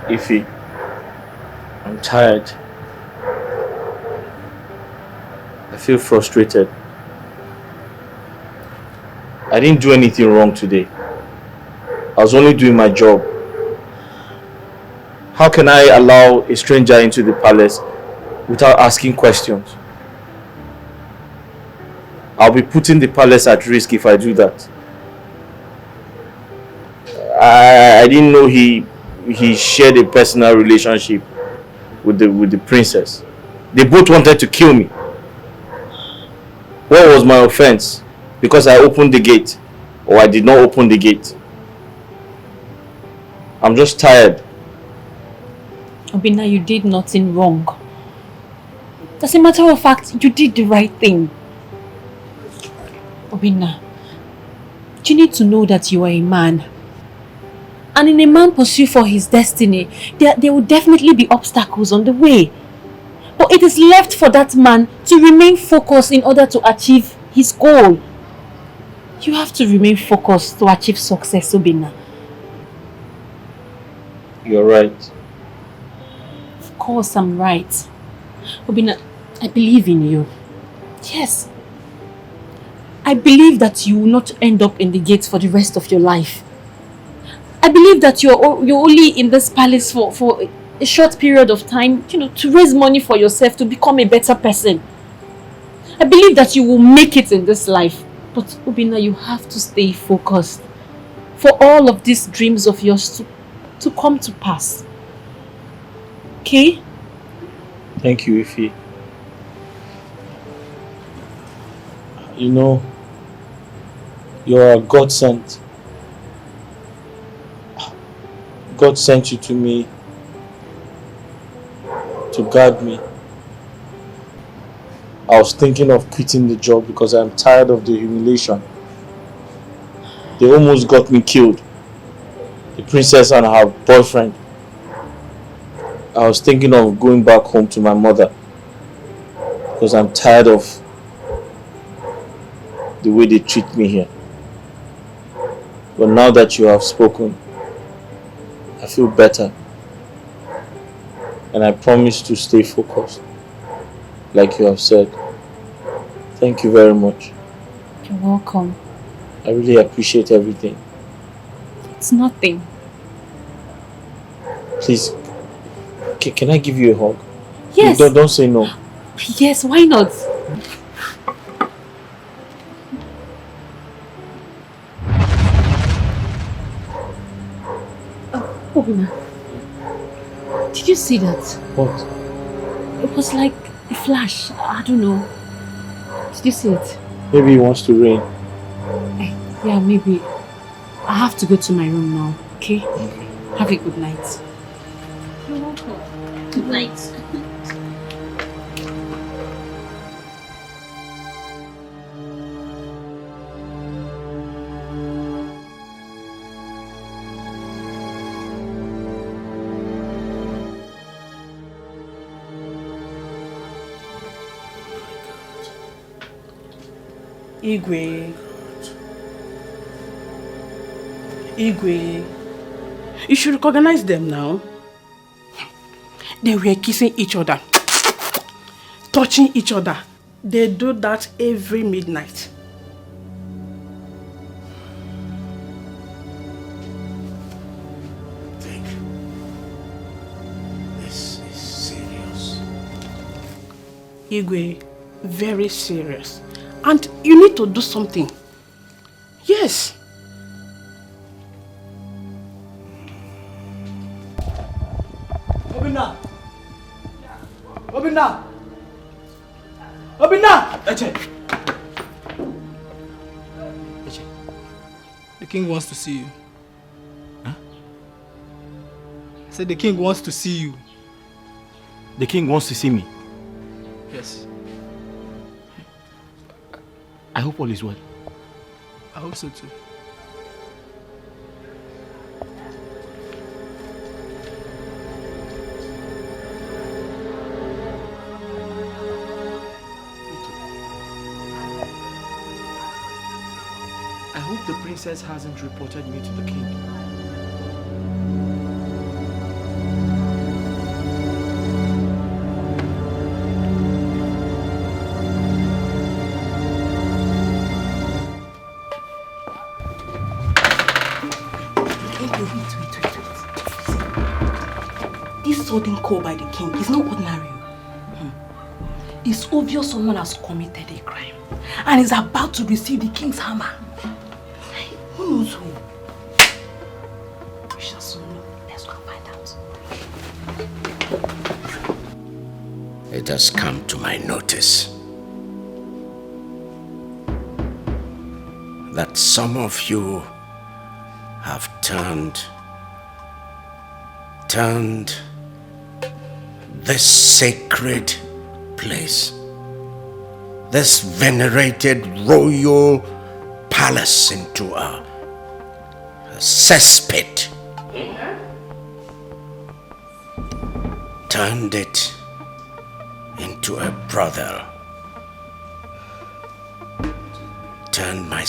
Ify, I'm tired. I feel frustrated. I didn't do anything wrong today. I was only doing my job. How can I allow a stranger into the palace without asking questions? I'll be putting the palace at risk if I do that. I didn't know he shared a personal relationship with the princess. They both wanted to kill me. What was my offense? Because I opened the gate, or I did not open the gate? I'm just tired. Obina, you did nothing wrong. As a matter of fact, you did the right thing. Obina, you need to know that you are a man. And in a man pursuit for his destiny, there will definitely be obstacles on the way. But it is left for that man to remain focused in order to achieve his goal. You have to remain focused to achieve success, Obina. You're right. Of course I'm right. Obina, I believe in you. Yes. I believe that you will not end up in the gates for the rest of your life. I believe that you're only in this palace for a short period of time, to raise money for yourself, to become a better person. I believe that you will make it in this life. But Obina, you have to stay focused for all of these dreams of yours to come to pass. Okay? Thank you, Ify. You know, you're a God sent. God sent you to me to guard me. I was thinking of quitting the job because I'm tired of the humiliation. They almost got me killed. The princess and her boyfriend. I was thinking of going back home to my mother because I'm tired of the way they treat me here. But now that you have spoken, I feel better. And I promise to stay focused, like you have said. Thank you very much. You're welcome. I really appreciate everything. It's nothing. Please, can I give you a hug? Yes. Don't say no. Yes, why not? Oh, Obina. Did you see that? What? It was like a flash. I don't know. Did you see it? Maybe he wants to rain. Yeah, maybe. I have to go to my room now, okay? Have a good night. You're welcome. Good night. Igwe. Igwe. You should recognize them now. They were kissing each other, touching each other. They do that every midnight. Think this is serious. Igwe, very serious. And you need to do something. Yes. Obina! Obina! Obina! Eche! Eche. The king wants to see you. Huh? I said the king wants to see you. The king wants to see me. Yes. I hope all is well. I hope so too. I hope the princess hasn't reported me to the king. This sudden call by the king is not ordinary. It's obvious someone has committed a crime and is about to receive the king's hammer. Who knows who? We shall soon know. Let's go find out. It has come to my notice that some of you have turned this sacred place, this venerated royal palace into a cesspit. Turned it into a brothel. Turned my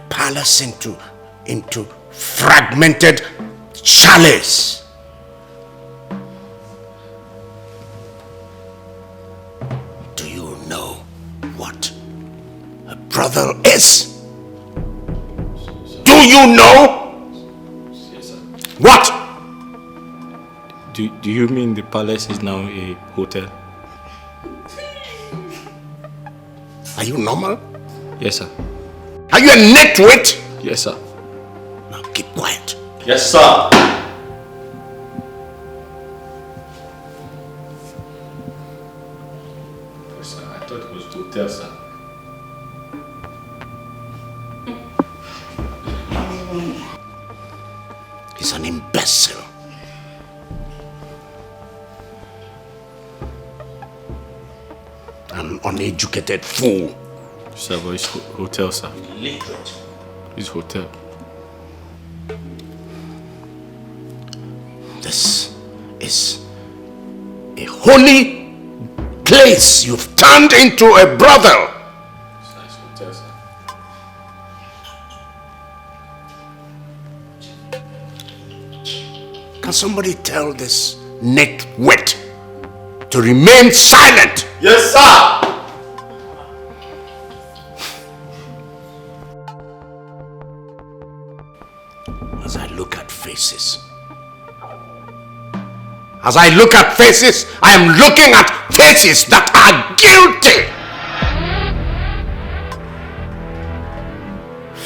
palace into fragmented chalice. Do you know what a brothel is? Do you know? Yes, sir. What? Do you mean the palace is now a hotel? Are you normal? Yes, sir. Are you a nitwit? Yes, sir. Now keep quiet. Yes, sir. Yes, sir. I thought it was the hotel, sir. is an imbecile. An uneducated fool. Sir, but it's hotel, sir. Illiterate. It's hotel. This is a holy place you've turned into a brothel. Sir, it's hotel, sir. Can somebody tell this nitwit to remain silent? Yes, sir! As I look at faces, I am looking at faces that are guilty.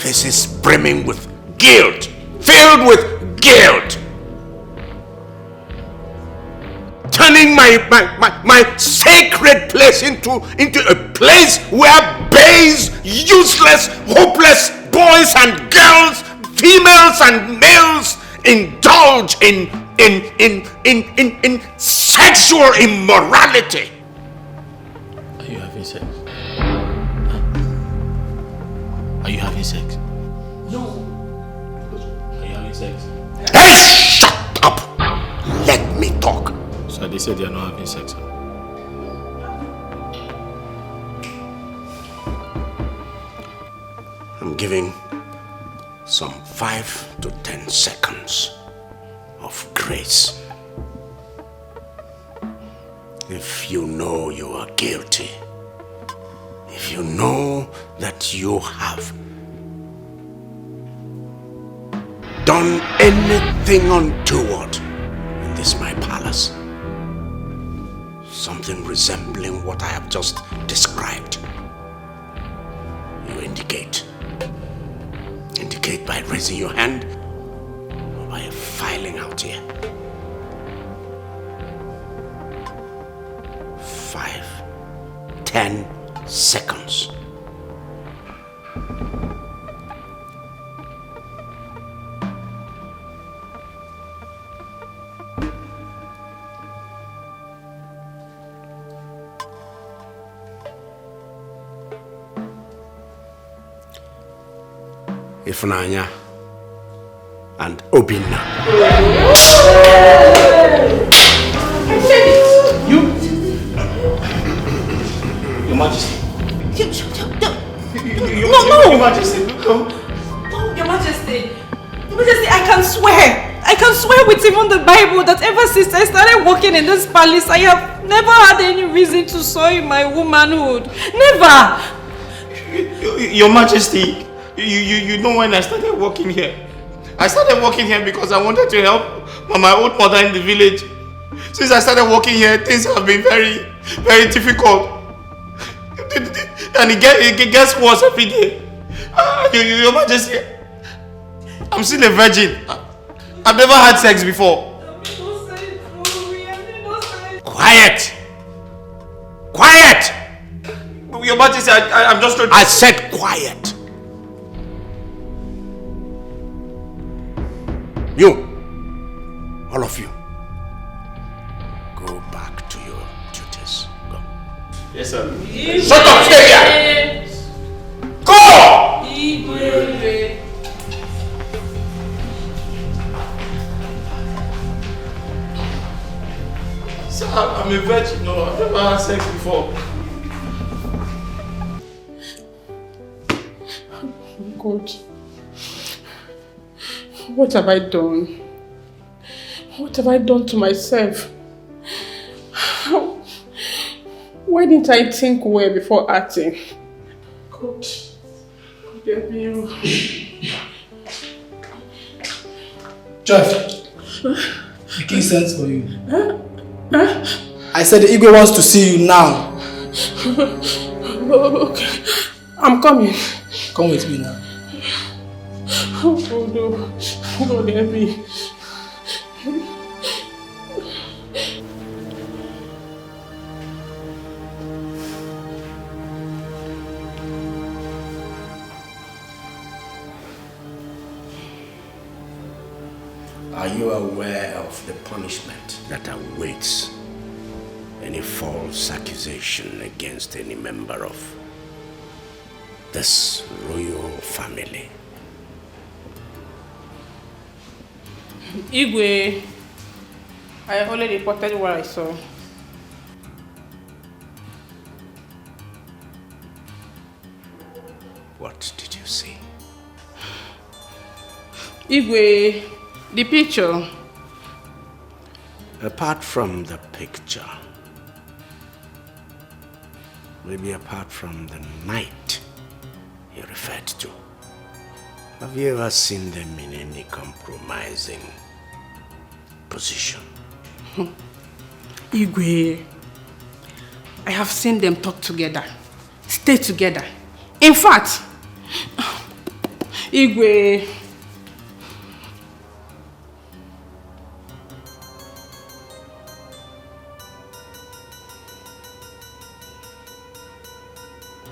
Faces brimming with guilt, filled with guilt. Turning my sacred place into a place where base, useless, hopeless boys and girls, females and males indulge in sexual immorality. Are you having sex? Are you having sex? No. Are you having sex? Hey, shut up! Let me talk. So they said they are not having sex. Sir. I'm giving some 5 to 10 seconds of grace. If you know you are guilty, if you know that you have done anything untoward in this my palace, something resembling what I have just described, you indicate. Indicate by raising your hand or by filing out here. 5, 10 seconds. Ifunanya and Obinna. Your Majesty. No. Your Majesty, no. No, Your Majesty. Your Majesty, I can swear with even the Bible that ever since I started working in this palace, I have never had any reason to soil my womanhood. Never. Your Majesty, you know when I started working here? I started working here because I wanted to help my old mother in the village. Since I started working here, things have been very, very difficult. And it gets worse every day. Your Majesty, I'm still a virgin. I've never had sex before. Quiet! Quiet! Your Majesty, I'm just trying to... I said quiet. You, all of you, go back to your duties. Go. Yes, sir. Shut up, stay here! Go! Sir, I'm a virgin. No, I've never had sex before. God, what have I done? What have I done to myself? Why didn't I think well before acting? God, forgive me. Jeff, the king sends for you. I said the Igwe wants to see you now. Okay, I'm coming. Come with me now. Oh no, God help me. Are you aware of the punishment that awaits any false accusation against any member of this royal family? Igwe, I already reported what I saw. What did you see? Igwe, the picture. Apart from the picture, maybe apart from the night you referred to, have you ever seen them in any compromising position? Igwe, I have seen them talk together, stay together. In fact, Igwe,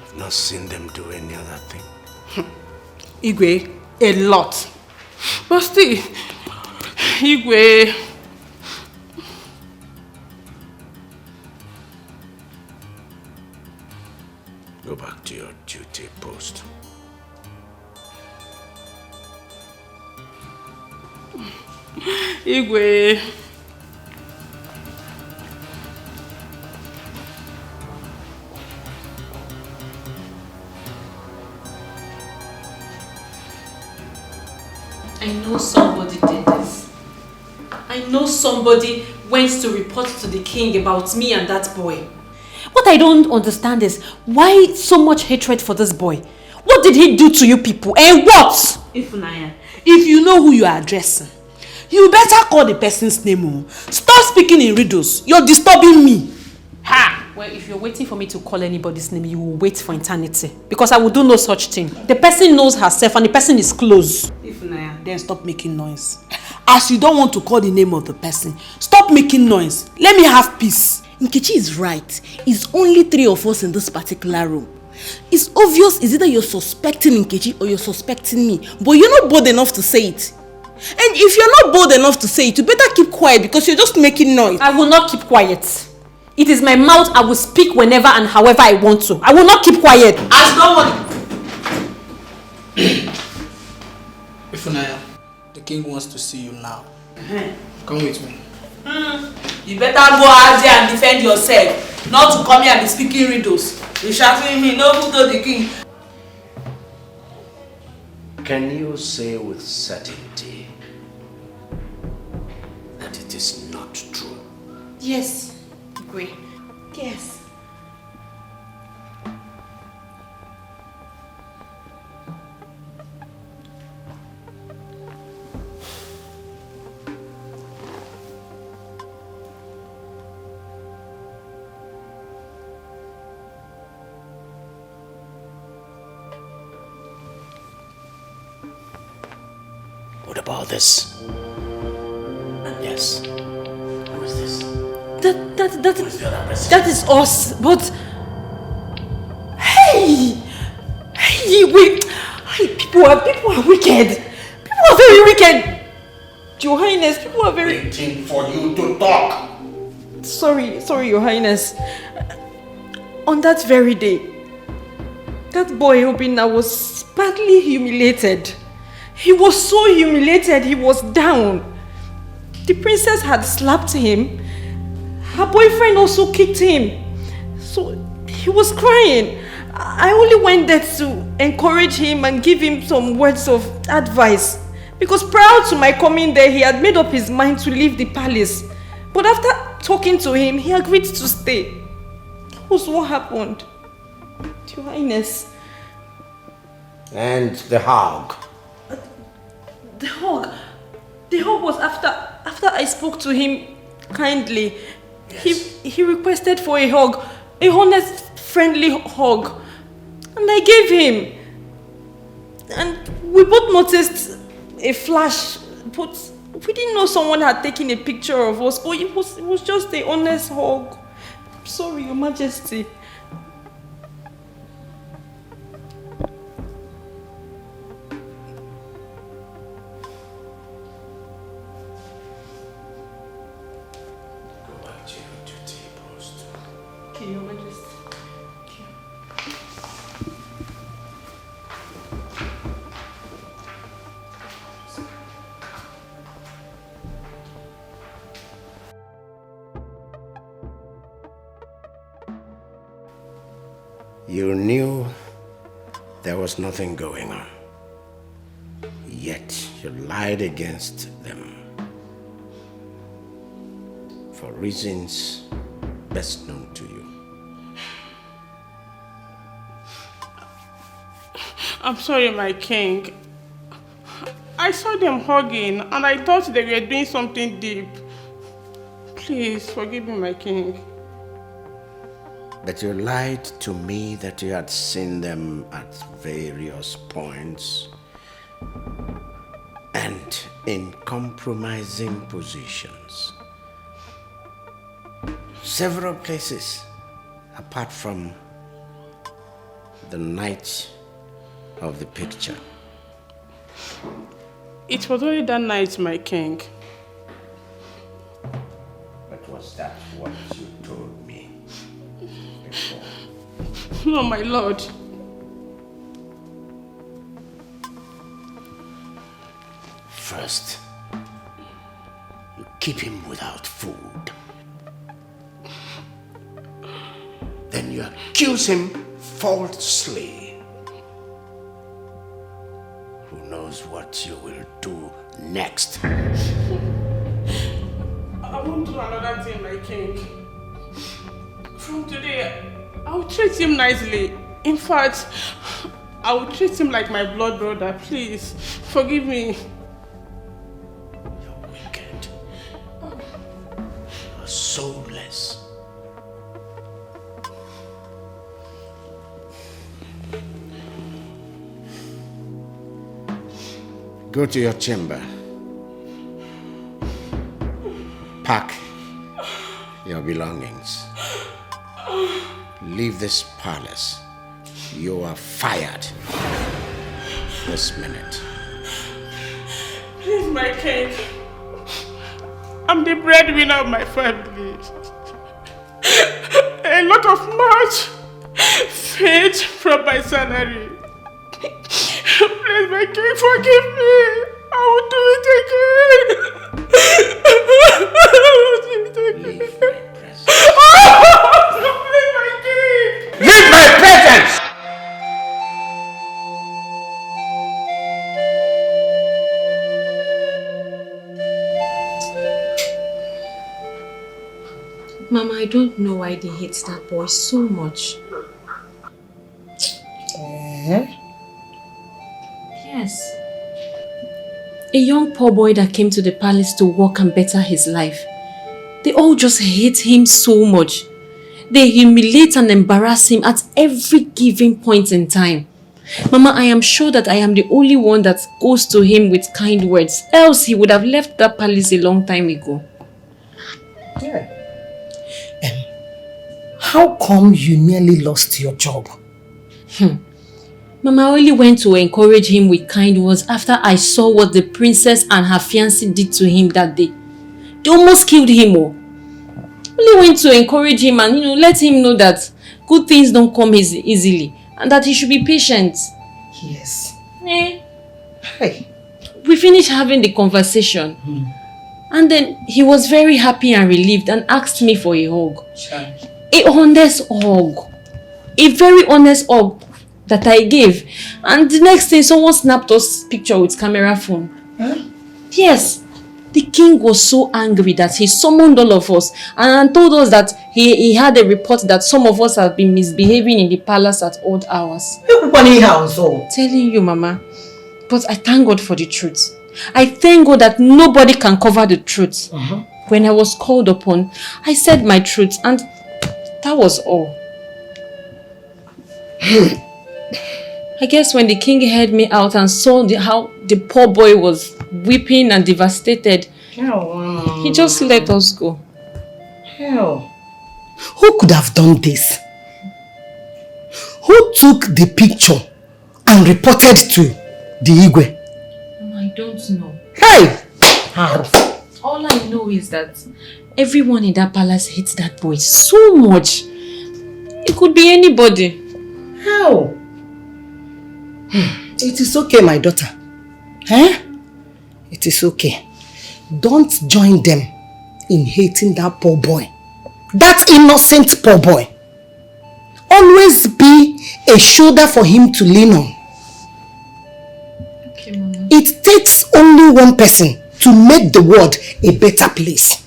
I've not seen them do any other thing. Igwe, a lot. But still, Igwe, go back to your duty post. Igwe. I know somebody did this. I know somebody went to report to the king about me and that boy. What I don't understand is why so much hatred for this boy? What did he do to you people? And what? Ifunanya, if you know who you are addressing, you better call the person's name. Stop speaking in riddles. You're disturbing me. Ha! Well, if you're waiting for me to call anybody's name, you will wait for eternity. Because I will do no such thing. The person knows herself and the person is close. Ifunanya, then stop making noise. As you don't want to call the name of the person, stop making noise. Let me have peace. Nkechi is right. It's only 3 of us in this particular room. It's obvious it's either you're suspecting Nkechi or you're suspecting me. But you're not bold enough to say it. And if you're not bold enough to say it, you better keep quiet because you're just making noise. I will not keep quiet. It is my mouth. I will speak whenever and however I want to. I will not keep quiet. As no one. Ifunanya, the king wants to see you now. Come with me. You better go out there and defend yourself. Not to come here and be speaking riddles. You're shouting him, no who told the king. Can you say with certainty that it is not true? Yes, Igwe. Yes. What about this? Yes. Who is this? That is us. But hey, wait. Hey, people are wicked. People are very wicked. Your Highness, people are very. Waiting for you to talk. Sorry, Your Highness. On that very day, that boy Obinna was badly humiliated. He was so humiliated, he was down. The princess had slapped him. Her boyfriend also kicked him. So he was crying. I only went there to encourage him and give him some words of advice. Because prior to my coming there, he had made up his mind to leave the palace. But after talking to him, he agreed to stay. That was what happened. Your Highness. And the hug. The hug was after I spoke to him kindly. Yes. He requested for a hug, a honest, friendly hug. And I gave him. And we both noticed a flash, but we didn't know someone had taken a picture of us, but it was just a honest hug. I'm sorry, Your Majesty. You knew there was nothing going on, yet you lied against them for reasons best known to you. I'm sorry, my king. I saw them hugging and I thought they were doing something deep. Please forgive me, my king. But you lied to me that you had seen them at various points and in compromising positions. Several places apart from the night of the picture. It was only that night, my king. But was that what you told me before? No, my lord. First, you keep him without food. Then you accuse him falsely. Who knows what you will do next? I won't do another thing, my king. From today, I'll treat him nicely. In fact, I will treat him like my blood brother. Please, forgive me. You're wicked. You're soulless. Go to your chamber. Pack your belongings. Leave this palace. You are fired this minute. Please, my king. I'm the breadwinner of my family. A lot of much fed from my salary. Please, my king, forgive me. I will do it again. Leave my presence. Please, my king. Leave my presence! Mama, I don't know why they hate that boy so much. Yes. A young poor boy that came to the palace to work and better his life. They all just hate him so much. They humiliate and embarrass him at every given point in time. Mama, I am sure that I am the only one that goes to him with kind words. Else he would have left that palace a long time ago. Yeah. How come you nearly lost your job? Mama, I only went to encourage him with kind words after I saw what the princess and her fiancé did to him that day. They almost killed him. Only went to encourage him and let him know that good things don't come easily and that he should be patient. Yes. Hey. We finished having the conversation. And then he was very happy and relieved and asked me for a hug. A honest hug. A very honest hug that I gave. And the next day, someone snapped us picture with camera phone. Yes. The king was so angry that he summoned all of us and told us that he had a report that some of us have been misbehaving in the palace at odd hours. Telling you, Mama. But I thank God for the truth. I thank God that nobody can cover the truth. When I was called upon, I said my truth and that was all. I guess when the king heard me out and saw how the poor boy was weeping and devastated, he just let us go. Hell. Who could have done this? Who took the picture and reported to the Igwe? I don't know. Hey! All I know is that everyone in that palace hates that boy so much. It could be anybody. How? It is okay, my daughter. It is okay. Don't join them in hating that poor boy. That innocent poor boy. Always be a shoulder for him to lean on. Okay, Mama. It takes only one person to make the world a better place.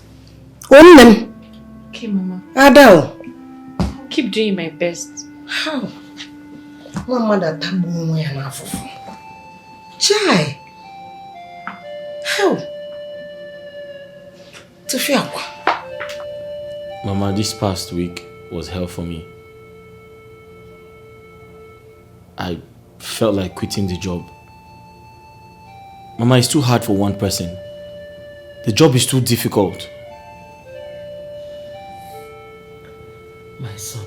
Only. Okay, Mama. Adao. I'll keep doing my best. How? Mama that tabu Chai. How? Mama, this past week was hell for me. I felt like quitting the job. Mama, it's too hard for one person. The job is too difficult. My son,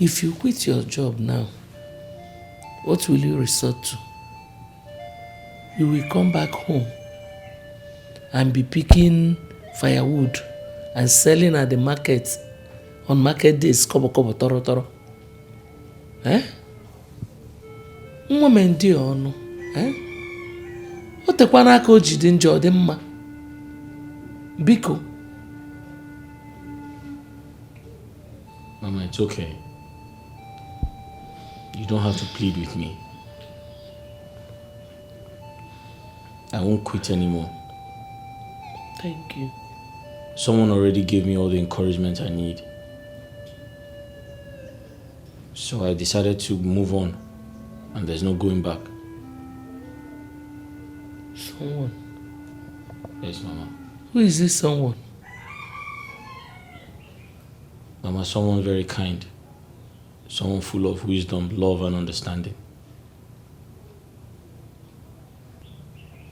if you quit your job now, what will you resort to? You will come back home and be picking firewood and selling at the market on market days. Kobo toro toro. Eh? Nwa mendi onu. Eh? O tekwana aka o jide nje ọ dị mma. Biko. Mama, it's okay. You don't have to plead with me. I won't quit anymore. Thank you. Someone already gave me all the encouragement I need. So I decided to move on, and there's no going back. Someone? Yes, Mama. Who is this someone? Mama, someone very kind. Someone full of wisdom, love, and understanding.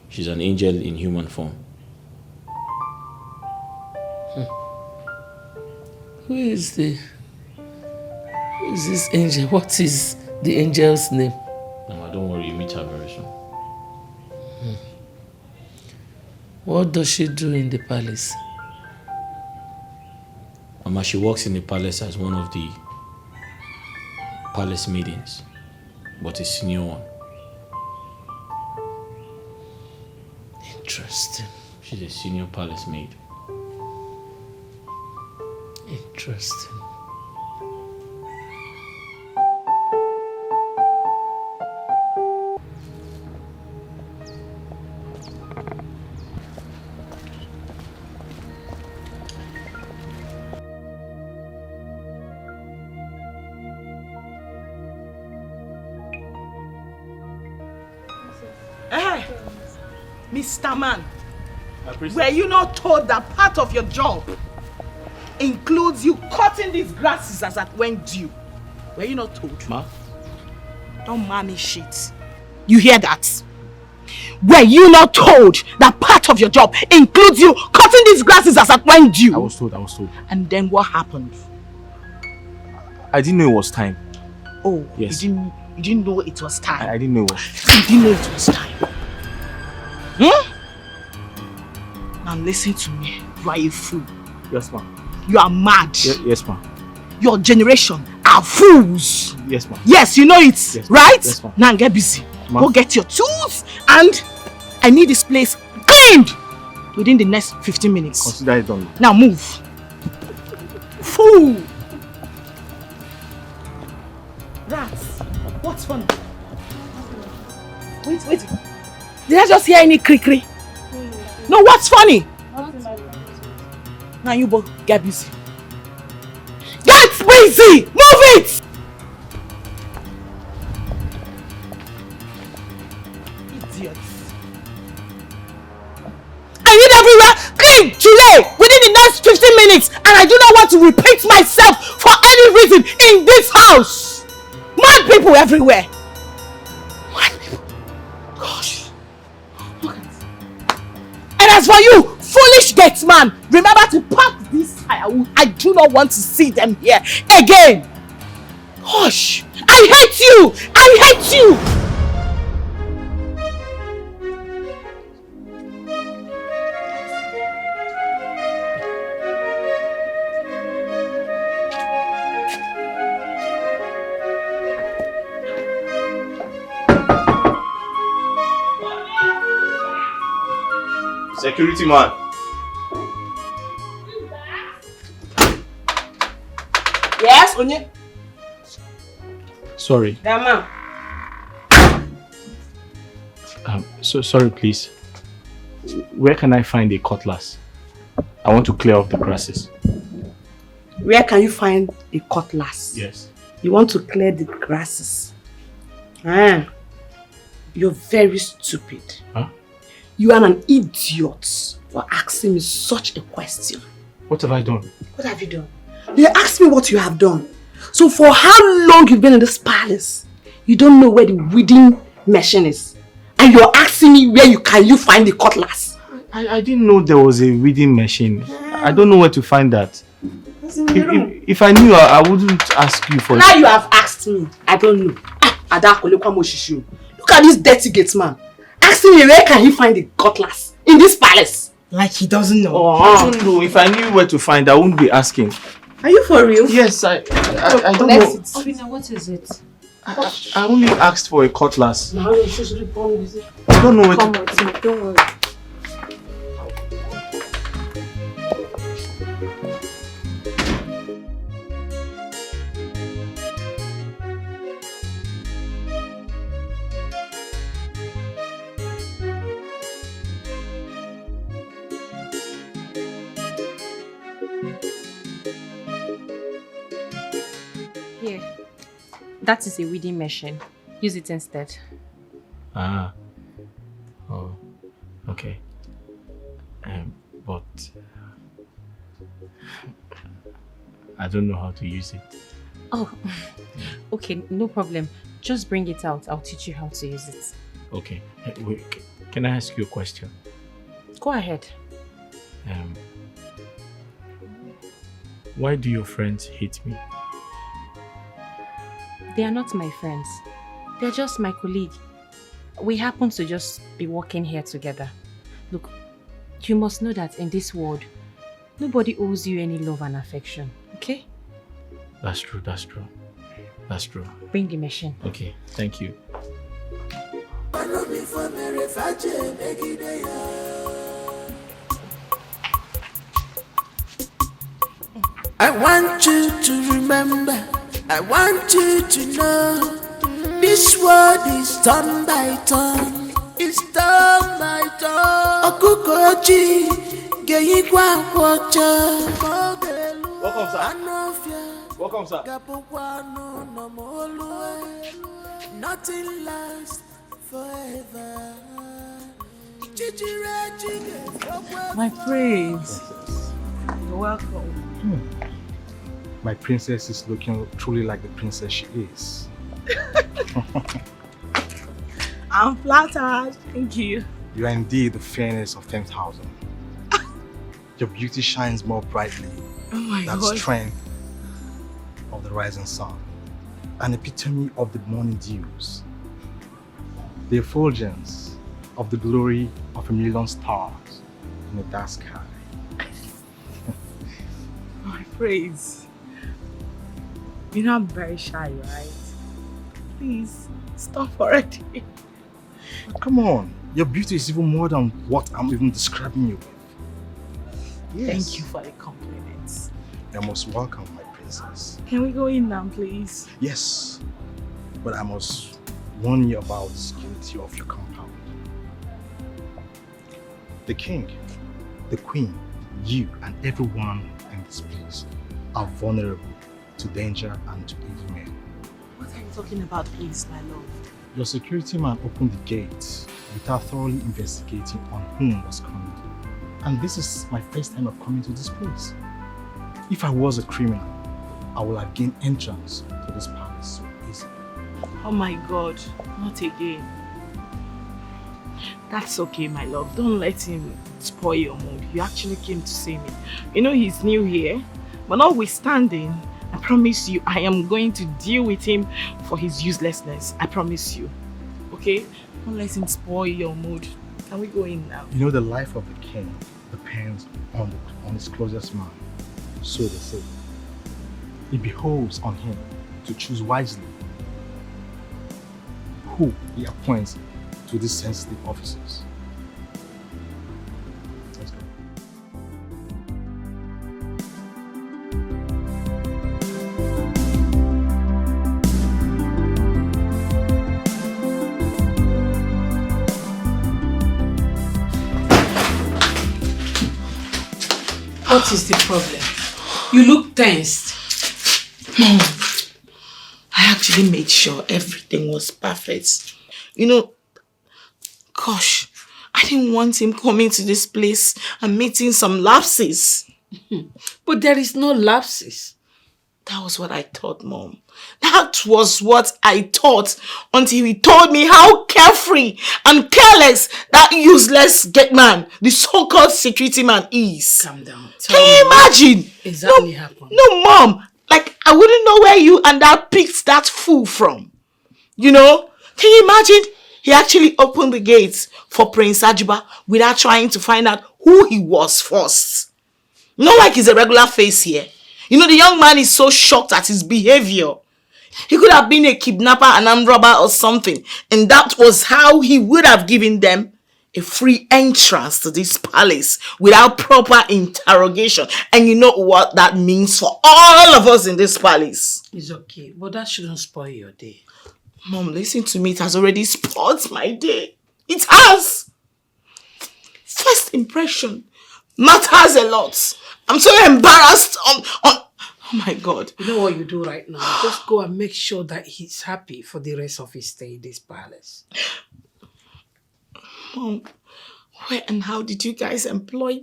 She's an angel in human form. Who is this angel? What is the angel's name? Mama, don't worry, you meet her very soon. What does she do in the palace? Mama, she works in the palace as one of the palace maidens, but a senior one. Interesting. She's a senior palace maid. Interesting. Mr. Man, were you not told that part of your job includes you cutting these grasses as at when due? Were you not told? Ma? Don't mommy shit. You hear that? Were you not told that part of your job includes you cutting these grasses as at when due? I was told. And then what happened? I didn't know it was time. Oh, yes. You didn't know it was time? I didn't know it was. You didn't know it was time? Now listen to me. You are a fool. Yes, ma'am. You are mad. Yes, ma'am. Your generation are fools. Yes, ma'am. Yes, you know it, yes, right? Yes, ma'am. Now get busy. Go get your tools and I need this place cleaned within the next 15 minutes. Consider it done. Now move. Fool. Rats. What's funny? Wait. Did I just hear any cri-cri? No, what's funny? Now you both get busy. Get busy! Move it! Idiots. I need everywhere clean today within the next 15 minutes and I do not want to repeat myself for any reason in this house. Mad people everywhere. Mad people. Gosh. And as for you, foolish gatesman, remember to pack this firewood. I do not want to see them here again. Hush! I hate you! I hate you! Security man. Onye. Sorry. Dama. So sorry, please. Where can I find a cutlass? I want to clear off the grasses. Where can you find a cutlass? Yes. You want to clear the grasses? Ah, you're very stupid. Huh? You are an idiot for asking me such a question. What have I done? What have you done? You asked me what you have done. So for how long you've been in this palace, you don't know where the weeding machine is. And you're asking me where can you find the cutlass? I didn't know there was a weeding machine. I don't know where to find that. If I knew, I wouldn't ask you for it. Now you have asked me. I don't know. Look at this dirty gate man. Asking me where can he find the cutlass in this palace? Like he doesn't know. I don't know. If I knew where to find, I wouldn't be asking. Are you for real? Yes, I don't know. Obina, what is it? I only asked for a cutlass. Now you're supposed to be I don't know where Come to... with me, don't worry. Here. That is a weeding machine. Use it instead. Ah. Oh. Okay. But... I don't know how to use it. Oh. Okay, no problem. Just bring it out. I'll teach you how to use it. Okay. Wait, can I ask you a question? Go ahead. Why do your friends hate me? They are not my friends. They're just my colleague. We happen to just be working here together. Look, you must know that in this world, nobody owes you any love and affection, okay? That's true, that's true. That's true. Bring the machine. Okay, thank you. I want you to remember, I want you to know, this world is turn by turn, it's turn by turn. Okukochi, Geyigwa Wacha. Welcome, sir. Welcome, sir. Nothing lasts forever. My prince. You're welcome. My princess is looking truly like the princess she is. I'm flattered. Thank you. You are indeed the fairness of 10,000. Your beauty shines more brightly Oh than God. strength of the rising sun, an epitome of the morning dews, the effulgence of the glory of a million stars in the dark sky. My praise. You know I'm very shy, right? Please, stop already. Come on, your beauty is even more than what I'm even describing you with. Yes. Thank you for the compliments. You're most welcome, my princess. Can we go in now, please? Yes, but I must warn you about the security of your compound. The king, the queen, you and everyone in this place are vulnerable to danger and to evil men. What are you talking about, please, my love? Your security man opened the gate without thoroughly investigating on whom was coming. And this is my first time of coming to this place. If I was a criminal, I would have gained entrance to this palace so easily. Oh my God, not again. That's okay, my love. Don't let him spoil your mood. You actually came to see me. You know he's new here, but notwithstanding, I promise you I am going to deal with him for his uselessness. I promise you. Okay? Don't let him spoil your mood. Can we go in now? You know the life of the king depends on his closest man. So they say. It behoves on him to choose wisely who he appoints to these sensitive offices. Let's go. What is the problem? You look tensed. Mom, I actually made sure everything was perfect. You know, gosh, I didn't want him coming to this place and meeting some lapses. But there is no lapses. That was what I thought, Mom. That was what I thought until he told me how carefree and careless that useless man, the so-called security man, is. Calm down. Can you imagine? Exactly happened. No, Mom. Like, I wouldn't know where you and that picked that fool from. You know? Can you imagine? He actually opened the gates for Prince Ajiba without trying to find out who he was first. Not like he's a regular face here. You know, the young man is so shocked at his behavior. He could have been a kidnapper, an armed robber or something. And that was how he would have given them a free entrance to this palace without proper interrogation. And you know what that means for all of us in this palace. It's okay, but that shouldn't spoil your day. Mom, listen to me. It has already spoiled my day. It has. First impression matters a lot. I'm so embarrassed on oh my God. You know what you do right now? Just go and make sure that he's happy for the rest of his stay in this palace. Mom, where and how did you guys employ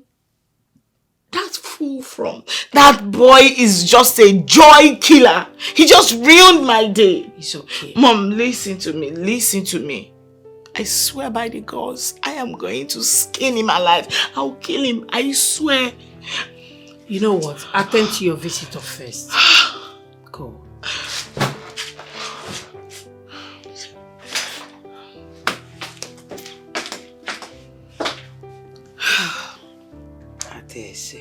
that fool from? That boy is just a joy killer. He just ruined my day. It's okay. Mom, listen to me. Listen to me. I swear by the gods, I am going to skin him alive. I'll kill him. I swear. You know what? Attend to your visitor first. Go. Adaeze.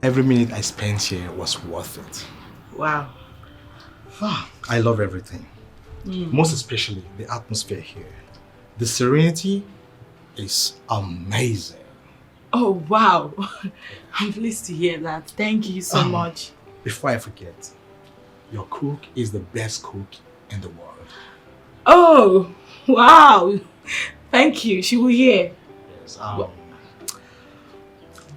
Every minute I spent here was worth it. Wow. I love everything. Most especially the atmosphere here. The serenity is amazing. Oh, wow. I'm pleased to hear that. Thank you so much. Before I forget, your cook is the best cook in the world. Oh, wow. Thank you. She will hear. Yes,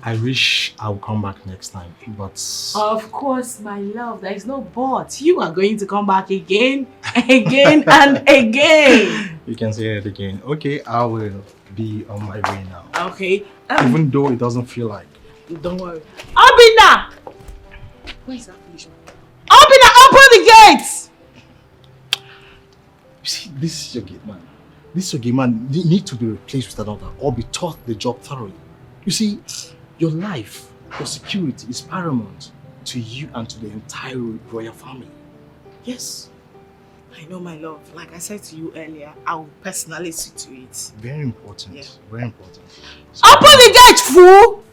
I wish I would come back next time, but... Of course, my love. There is no but. You are going to come back again, again, and again. You can say it again. Okay, I will be on my way now. Okay. Even though it doesn't feel like. Don't worry. Obina! Where is that policeman? Obina, open the gates! You see, this is your gate man. This is your gate man. You need to be replaced with another or be taught the job thoroughly. You see, your life, your security is paramount to you and to the entire royal family. Yes. I know, my love. Like I said to you earlier, I will personally see to it. Very important. Yeah. Very important. So, open the gate, fool!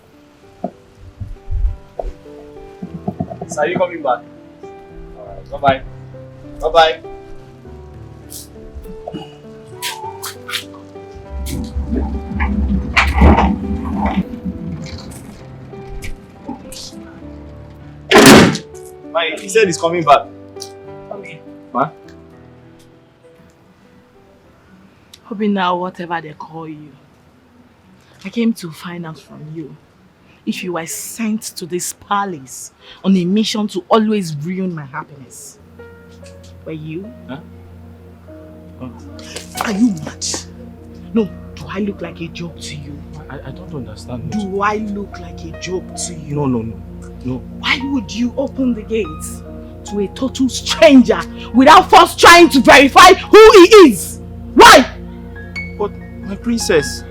So are you coming back? Alright, bye-bye. Bye-bye. He said he's coming back. Okay. What? Hoping now, whatever they call you, I came to find out from you if you were sent to this palace on a mission to always ruin my happiness. Were you? Huh? Oh. Are you mad? No, do I look like a joke to you? I don't understand. Do I look like a joke to you? No. Why would you open the gates to a total stranger without first trying to verify who he is? Why? But my princess,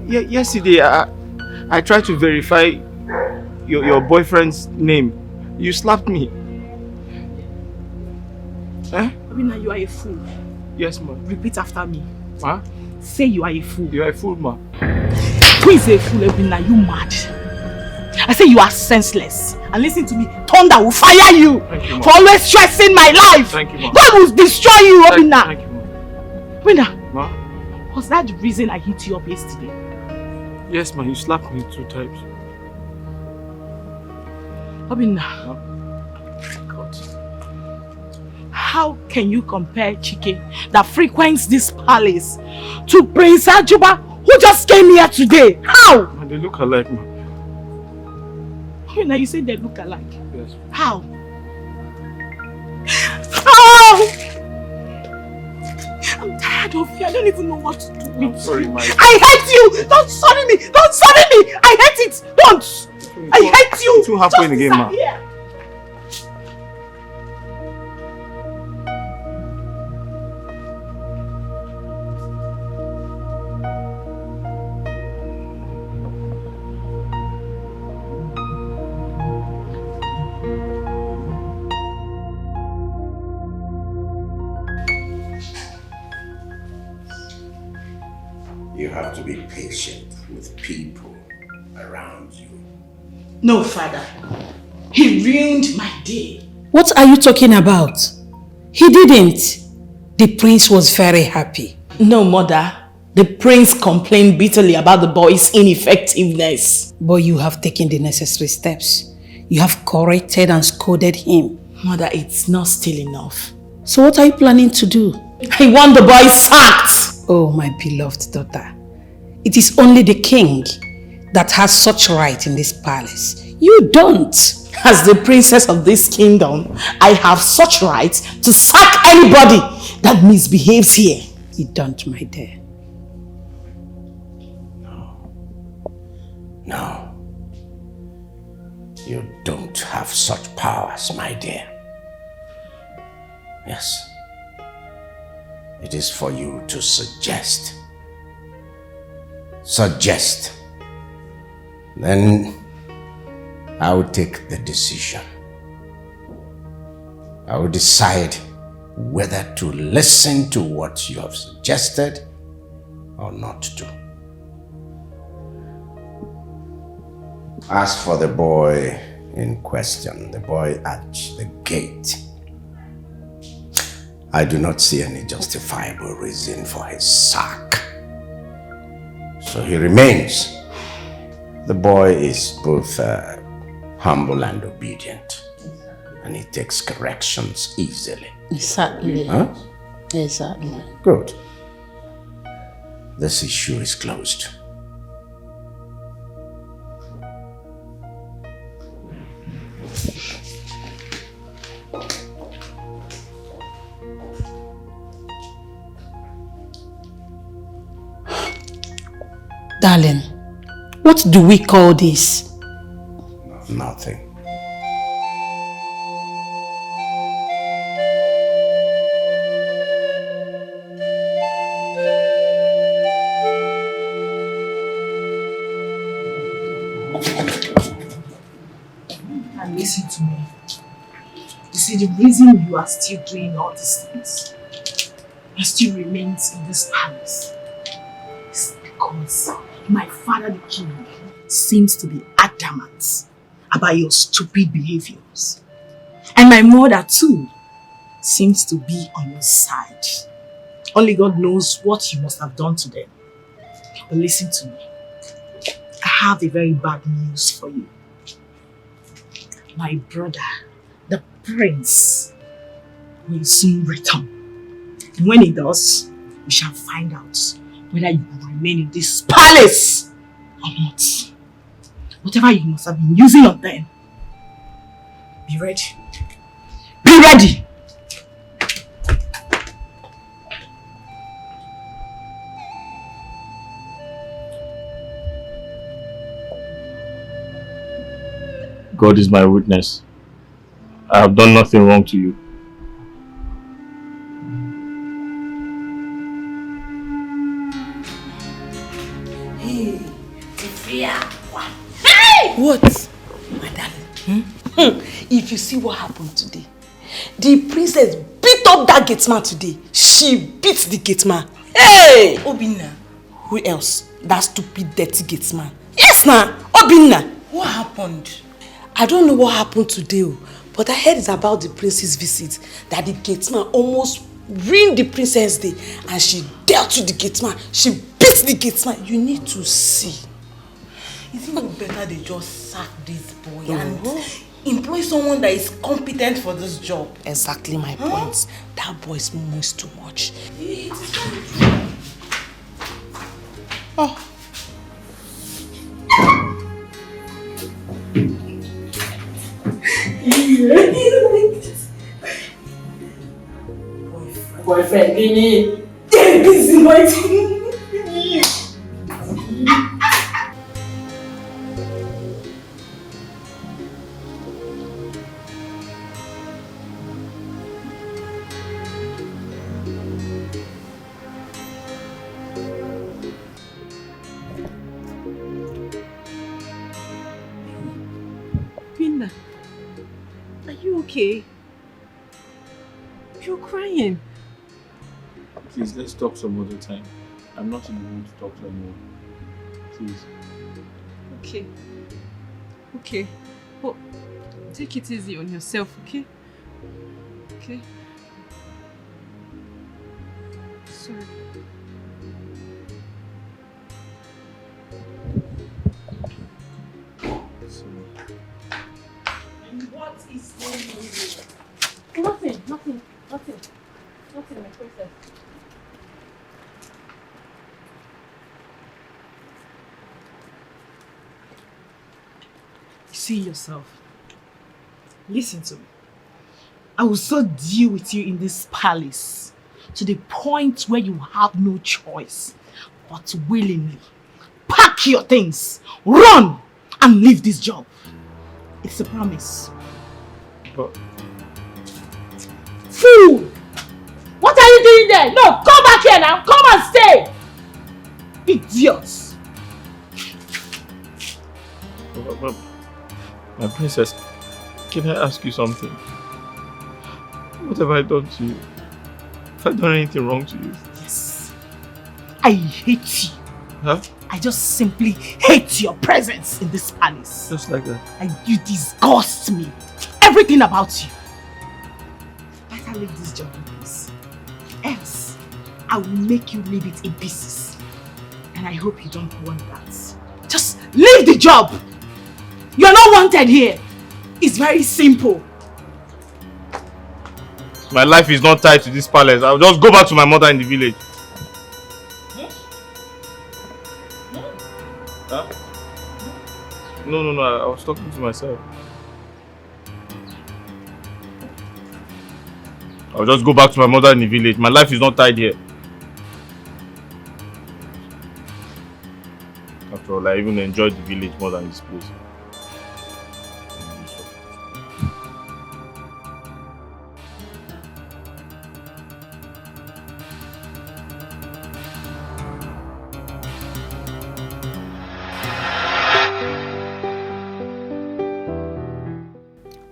yesterday I tried to verify your boyfriend's name. You slapped me. Eh? Obina, you are a fool. Yes, ma. Repeat after me. Huh? Say you are a fool. You are a fool, ma. Who is a fool, Obina? You mad? I say you are senseless. And listen to me, thunder will fire you, Thank you, for always stressing my life. Thank you, ma. God will destroy you, Obina. Thank you, ma. Winner, Ma? was that the reason I hit you up yesterday? Yes, ma, you slapped me 2 times. Obinna, God, how can you compare Chike that frequents this palace to Prince Ajuba who just came here today? How? Ma, they look alike, ma. Obinna, you said they look alike. Yes. How? How? I'm tired of you. I don't even know what to do with you. Sorry, my... I hate you! Don't sorry me! Don't sorry me! I hate it! Don't! I hate you! It's too happening again, ma. Here. You have to be patient with people around you. No, father. He ruined my day. What are you talking about? He didn't. The prince was very happy. No, mother. The prince complained bitterly about the boy's ineffectiveness. But you have taken the necessary steps. You have corrected and scolded him. Mother, it's not still enough. So what are you planning to do? I want the boy sacked. Oh, my beloved daughter. It is only the king that has such right in this palace. You don't. As the princess of this kingdom, I have such right to sack anybody that misbehaves here. You don't, my dear. No. You don't have such powers, my dear. Yes. It is for you to suggest. Suggest. Then I will take the decision. I will decide whether to listen to what you have suggested or not to. As for the boy in question, the boy at the gate, I do not see any justifiable reason for his sack. So he remains. The boy is both humble and obedient, and he takes corrections easily. Exactly. Huh? Exactly. Good. This issue is closed. Darling, what do we call this? Nothing. And listen to me. You see, the reason you are still doing all these things and still remains in this palace is because my father the king seems to be adamant about your stupid behaviors. And my mother too seems to be on your side. Only God knows what you must have done to them. But listen to me. I have a very bad news for you. My brother, the prince, will soon return. And when he does, we shall find out whether you will remain in this palace or not. Whatever you must have been using on them, be ready. Be ready! God is my witness. I have done nothing wrong to you. Hey, Sophia. Hey! What? My darling. If you see what happened today, the princess beat up that gate man today. She beat the gate man. Hey! Obinna. Who else? That stupid dirty gate man. Yes, na. Obinna. What happened? I don't know what happened today, but I heard it's about the prince's visit that the gate man almost ruined the princess day and she dealt with the gate man. She beat the gate man. You need to see. It's even better they just sack this boy and employ someone that is competent for this job. Exactly my point. That boy is almost too much. Oh. Boyfriend, Nini. Get busy, my team. Pinna, are you okay? You're crying. Please, let's talk some other time. I'm not in the mood to talk to anyone. Please. Okay. Okay. But take it easy on yourself, okay? Okay? Sorry. What is going on? Nothing, nothing, nothing. Nothing, my princess. See yourself. Listen to me. I will so deal with you in this palace to the point where you have no choice but willingly pack your things, run and leave this job. It's a promise. But Fool! What are you doing there? No, come back here now. Come and stay. Idiots. But, my princess, can I ask you something? What have I done to you? Have I done anything wrong to you? Yes. I hate you. Huh? I just simply hate your presence in this palace. Just like that? You disgust me. Everything about you. Better leave this job in peace. Else, I will make you leave it in pieces. And I hope you don't want that. Just leave the job. You're not wanted here. It's very simple. My life is not tied to this palace. I'll just go back to my mother in the village. Huh? No, I was talking to myself. I'll just go back to my mother in the village. My life is not tied here. After all, I even enjoyed the village more than this place.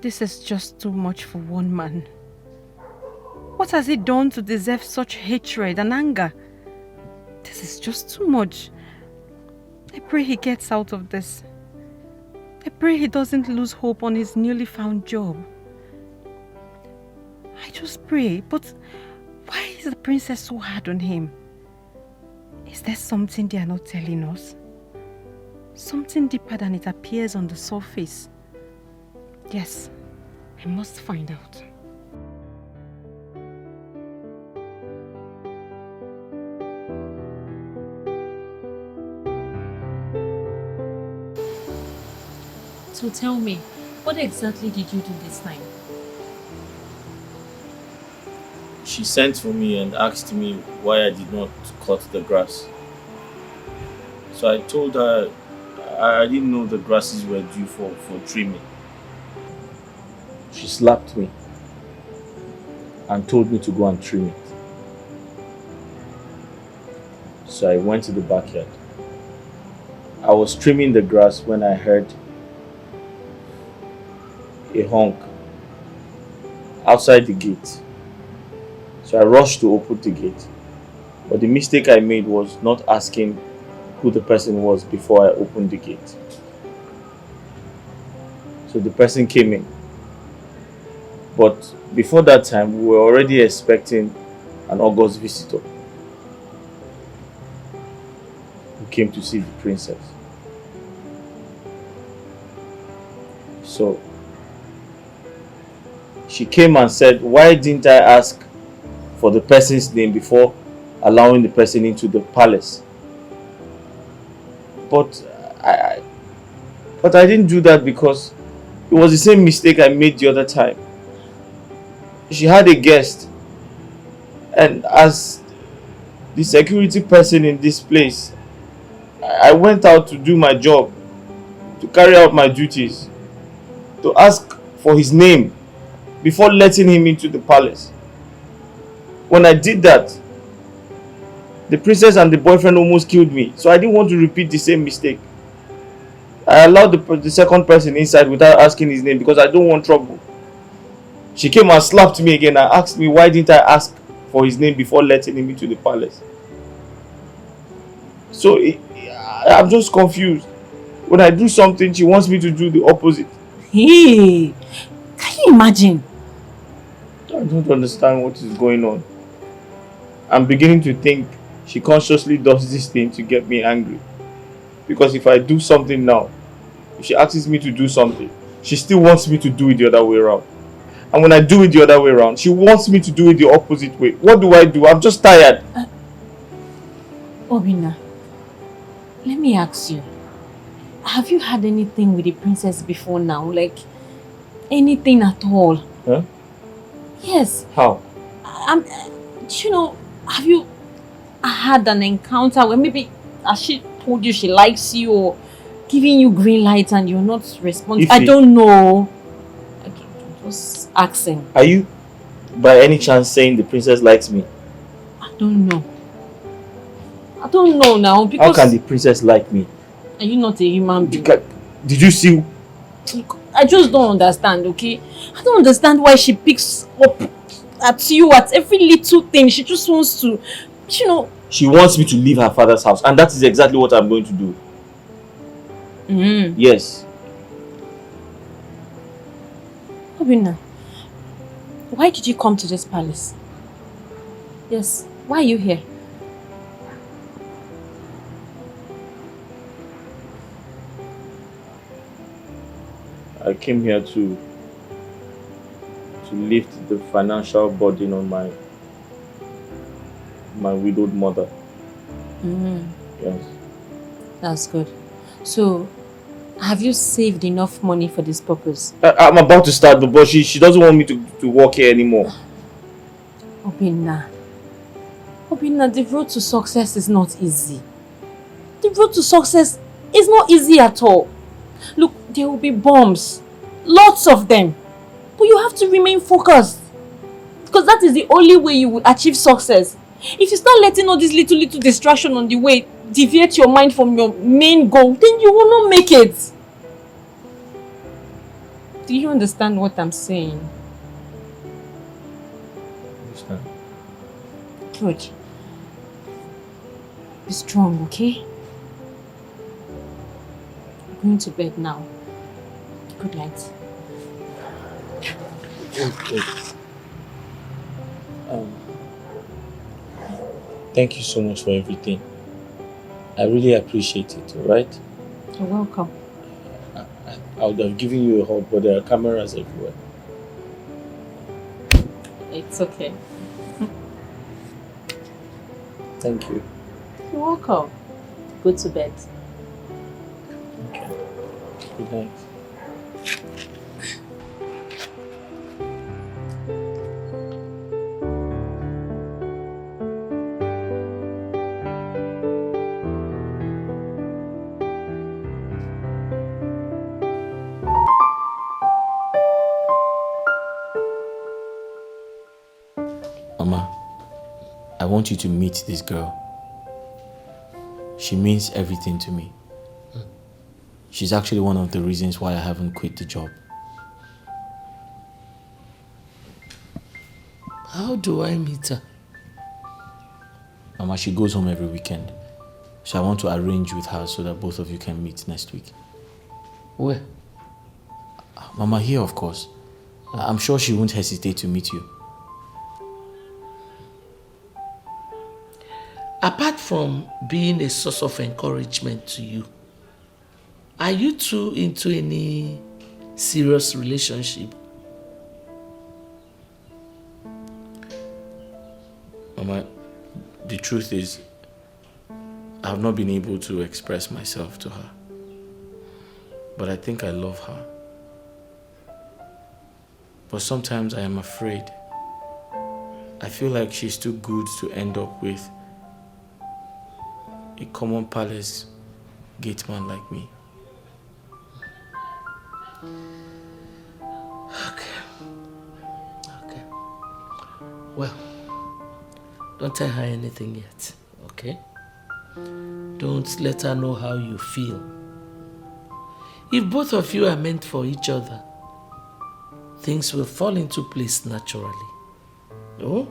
This is just too much for one man. What has he done to deserve such hatred and anger? This is just too much. I pray he gets out of this. I pray he doesn't lose hope on his newly found job. I just pray, but why is the princess so hard on him? Is there something they are not telling us? Something deeper than it appears on the surface? Yes, I must find out. So tell me, what exactly did you do this time? She sent for me and asked me why I did not cut the grass. So I told her I didn't know the grasses were due for trimming. She slapped me and told me to go and trim it. So I went to the backyard. I was trimming the grass when I heard a honk outside the gate. So I rushed to open the gate. But the mistake I made was not asking who the person was before I opened the gate. So the person came in. But before that time, we were already expecting an August visitor who came to see the princess. So she came and said, why didn't I ask for the person's name before allowing the person into the palace? But I didn't do that because it was the same mistake I made the other time. She had a guest, and as the security person in this place, I went out to do my job, to carry out my duties, to ask for his name before letting him into the palace. When I did that, the princess and the boyfriend almost killed me, so I didn't want to repeat the same mistake. I allowed the second person inside without asking his name because I don't want trouble. She came and slapped me again and asked me why didn't I ask for his name before letting him into the palace. So I'm just confused. When I do something, she wants me to do the opposite. Hey, can you imagine? I don't understand what is going on. I'm beginning to think she consciously does this thing to get me angry. Because if I do something now, if she asks me to do something, she still wants me to do it the other way around. And when I do it the other way around, she wants me to do it the opposite way. What do I do? I'm just tired. Obina, let me ask you. Have you had anything with the princess before now? Like, anything at all? Huh? Yes. How? You know, have you had an encounter where maybe has she told you she likes you or giving you green lights and you're not responding? I don't know. Okay, just asking. Are you by any chance saying the princess likes me? I don't know. I don't know now because... How can the princess like me? Are you not a human being? Did you see? I just don't understand, okay? I don't understand why she picks up at you at every little thing. She just wants to, you know... She wants me to leave her father's house, and that is exactly what I'm going to do. Yes. Obina, why did you come to this palace? Yes, why are you here? I came here to lift the financial burden on my widowed mother. Yes. That's good. So, have you saved enough money for this purpose? I'm about to start, but she doesn't want me to work here anymore. Obina, the road to success is not easy. The road to success is not easy at all. Look, there will be bombs. Lots of them. But you have to remain focused. Because that is the only way you will achieve success. If you start letting all these little distractions on the way deviate your mind from your main goal, then you will not make it. Do you understand what I'm saying? Understand. Good. Be strong, okay? I'm going to bed now. Good night. Okay. Thank you so much for everything. I really appreciate it, alright? You're welcome. I would have given you a hug, but there are cameras everywhere. It's okay. Thank you. You're welcome. Go to bed. Okay. Good night. Mama, I want you to meet this girl. She means everything to me. She's actually one of the reasons why I haven't quit the job. How do I meet her? Mama, she goes home every weekend. So I want to arrange with her so that both of you can meet next week. Where? Mama, here of course. I'm sure she won't hesitate to meet you. apart from being a source of encouragement to you, are you two into any serious relationship? Mama, the truth is, I have not been able to express myself to her. But I think I love her. But sometimes I am afraid. I feel like she's too good to end up with a common palace gateman like me. Okay. Well, don't tell her anything yet, okay? Don't let her know how you feel. If both of you are meant for each other, things will fall into place naturally. Oh?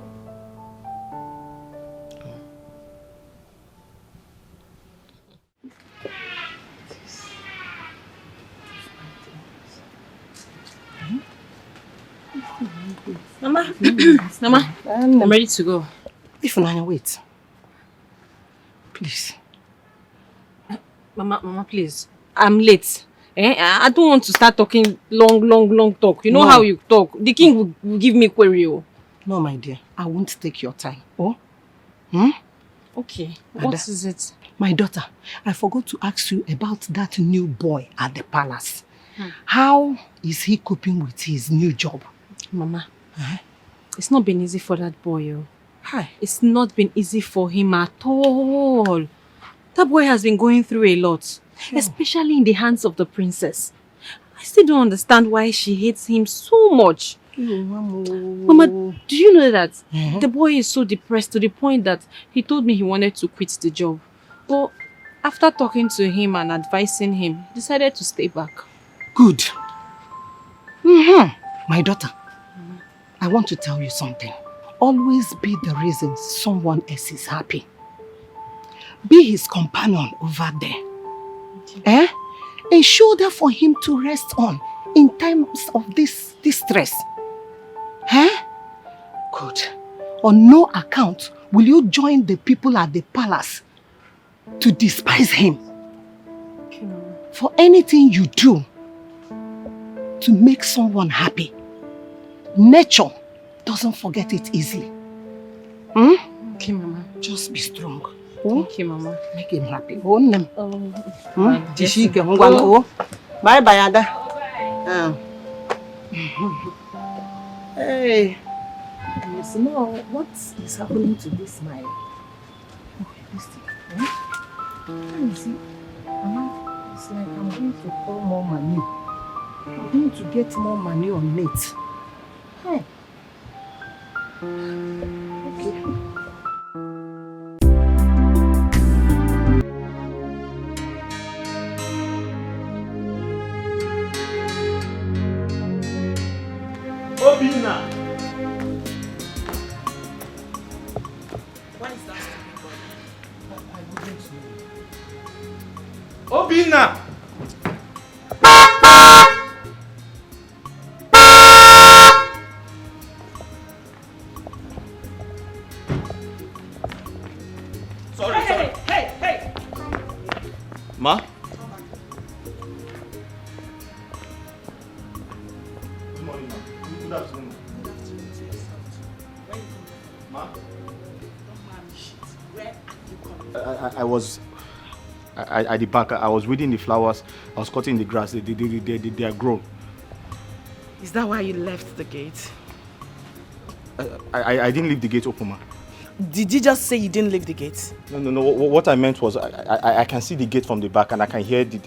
Mama, Mama, I'm ready to go. If Nanya, wait. Please. Mama, please. I'm late. I don't want to start talking long talk. You know how you talk. The king will give me query. No, my dear. I won't take your time. Oh? Okay. What is it? My daughter, I forgot to ask you about that new boy at the palace. How is he coping with his new job? Mama, it's not been easy for that boy. It's not been easy for him at all. That boy has been going through a lot, especially in the hands of the princess. I still don't understand why she hates him so much. Mama, do you know that the boy is so depressed to the point that he told me he wanted to quit the job. But after talking to him and advising him, decided to stay back. Good. My daughter, I want to tell you something. Always be the reason someone else is happy. Be his companion over there. A shoulder for him to rest on in times of this distress. Good. On no account will you join the people at the palace to despise him. For anything you do to make someone happy, nature doesn't forget it easily. Okay, Mama. Just be strong. Okay, Mama. Make him happy. Bye bye, Ada. Hey. You know what is happening to this smile? Listen. You see, Mama, it's like I'm going to pour more money. I'm going to get more money on it. Hey. Okay. Obina! What is that? Obina! Sorry. Hey! Ma? Good morning, ma. Good afternoon. Ma? I was at the back. I was weeding the flowers. I was cutting the grass. They are grown. Is that why you left the gate? I didn't leave the gate open, ma. Did you just say you didn't leave the gate? No. What I meant was I can see the gate from the back and I can hear the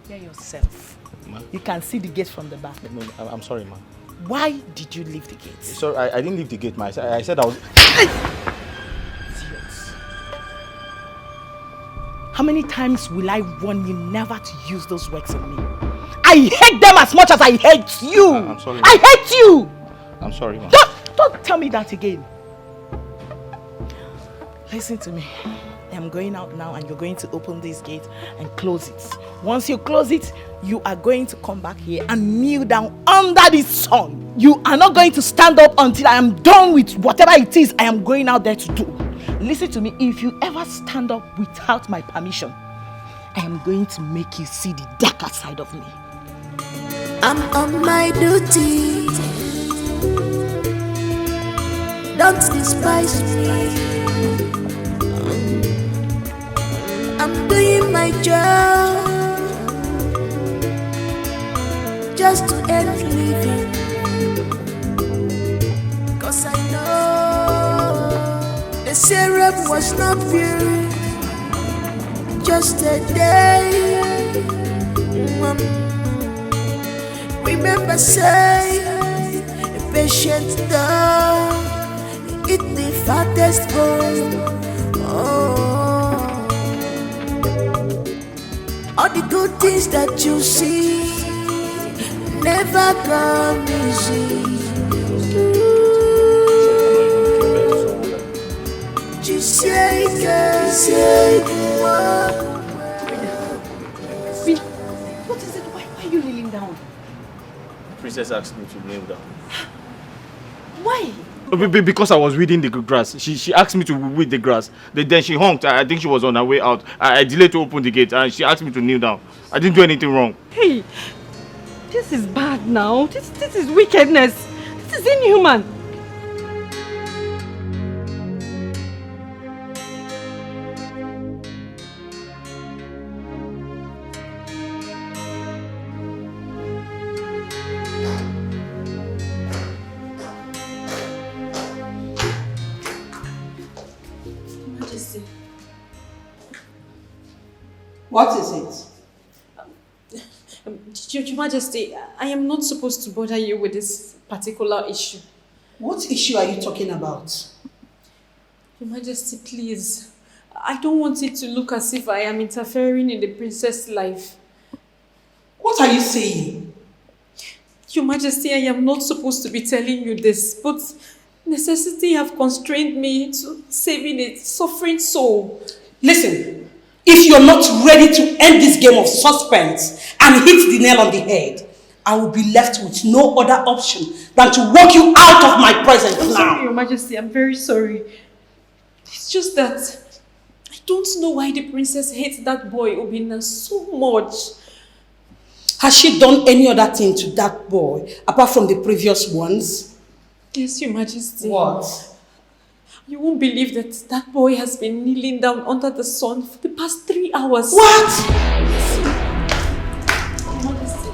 Hear yourself. Ma? You can see the gate from the back. No, I'm sorry, ma. Why did you leave the gate? Sorry, I didn't leave the gate, ma. I said I was... Idiots. How many times will I warn you never to use those words on me? I hate them as much as I hate you! I'm sorry, ma. I hate you! I'm sorry, ma. Don't tell me that again. Listen to me. I'm going out now and you're going to open this gate and close it. Once you close it, you are going to come back here and kneel down under this sun. You are not going to stand up until I am done with whatever it is I am going out there to do. Listen to me. If you ever stand up without my permission, I am going to make you see the darker side of me. I'm on my duty. Don't despise me. I'm doing my job just to earn a living. 'Cause I know the syrup was not pure, just a day. Remember, say, a patient dog eat the fattest bone. Oh, all the good things that you see never come easy. What is it? Why are you kneeling down? The princess asked me to kneel down. Why? Because I was weeding the grass. She asked me to weed the grass. Then she honked. I think she was on her way out. I delayed to open the gate and she asked me to kneel down. I didn't do anything wrong. Hey, this is bad now. This is wickedness. This is inhuman. What is it? Your Majesty, I am not supposed to bother you with this particular issue. What issue are you talking about? Your Majesty, please. I don't want it to look as if I am interfering in the princess' life. What are you saying? Your Majesty, I am not supposed to be telling you this, but necessity have constrained me to saving a suffering soul. Listen, if you're not ready to end this game of suspense and hit the nail on the head, I will be left with no other option than to walk you out of my presence now. Sorry, Your Majesty, I'm very sorry. It's just that I don't know why the princess hates that boy Obinna so much. Has she done any other thing to that boy apart from the previous ones? Yes, Your Majesty. What? You won't believe that boy has been kneeling down under the sun for the past 3 hours. What? Your Majesty.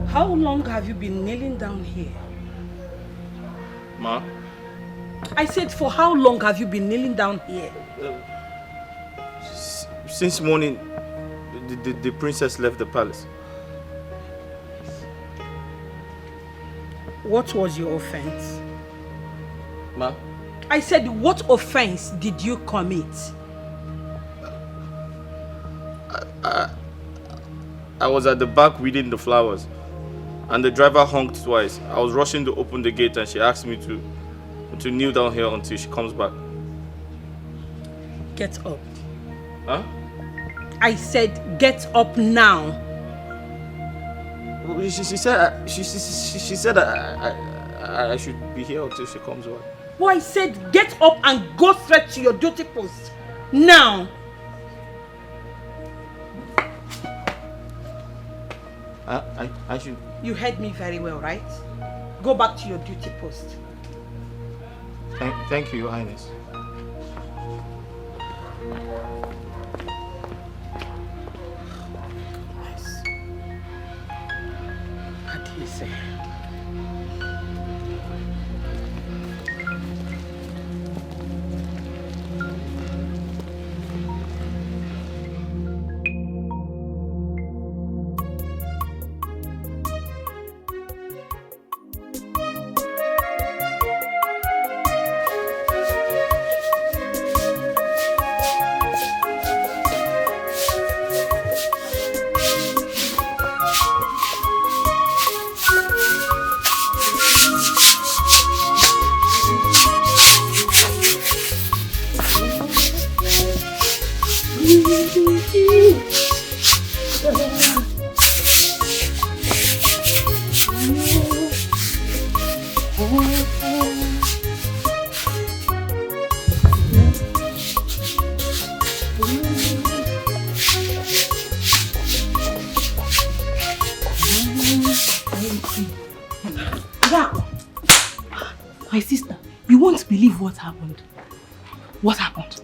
How long have you been kneeling down here? Ma? I said, for how long have you been kneeling down here? Since morning, the princess left the palace. What was your offense? Ma? I said, what offense did you commit? I was at the back weeding the flowers and the driver honked twice. I was rushing to open the gate and she asked me to kneel down here until she comes back. Get up. Huh? I said, get up now. She said I should be here until she comes back. Well, I said, get up and go straight to your duty post. Now. I should... You heard me very well, right? Go back to your duty post. Thank you, Your Highness. Adaeze. My sister, you won't believe what happened. What happened?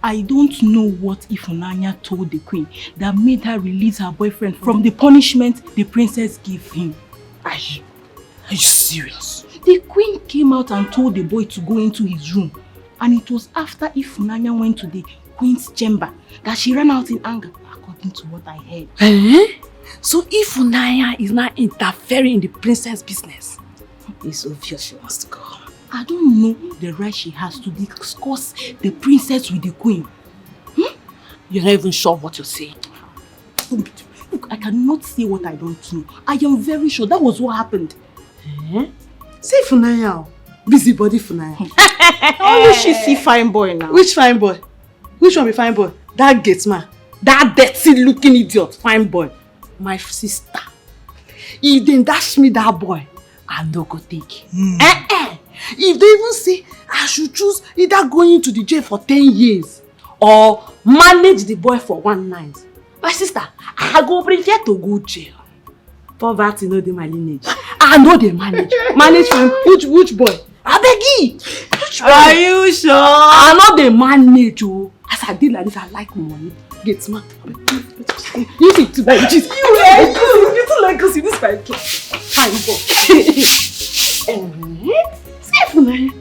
I don't know what Ifunanya told the queen that made her release her boyfriend from the punishment the princess gave him. Are you serious? The queen came out and told the boy to go into his room. And it was after Ifunanya went to the queen's chamber that she ran out in anger, according to what I heard. Eh? So Ifunanya is not interfering in the princess business. It's obvious she wants to go. I don't know the right she has to discuss the princess with the queen. You're not even sure what you're saying. Look, I cannot say what I don't know. I am very sure that was what happened. Say Funanya. Busybody Funanya. Only she see fine boy now. Which fine boy? Which one be fine boy? That gate man. That dirty looking idiot. Fine boy. My sister. If they dash me that boy, I no go take. If they even say I should choose either going to the jail for 10 years or manage the boy for 1 night, my sister, I go prefer to go jail. Poverty no dey my lineage. I know they manage. Manage for him. Which boy? I beg you. Are you sure? I know they manage. Oh. As I did like this, I like money. Get man. You need to like this. You don't like us in this like fine boy. Safe man.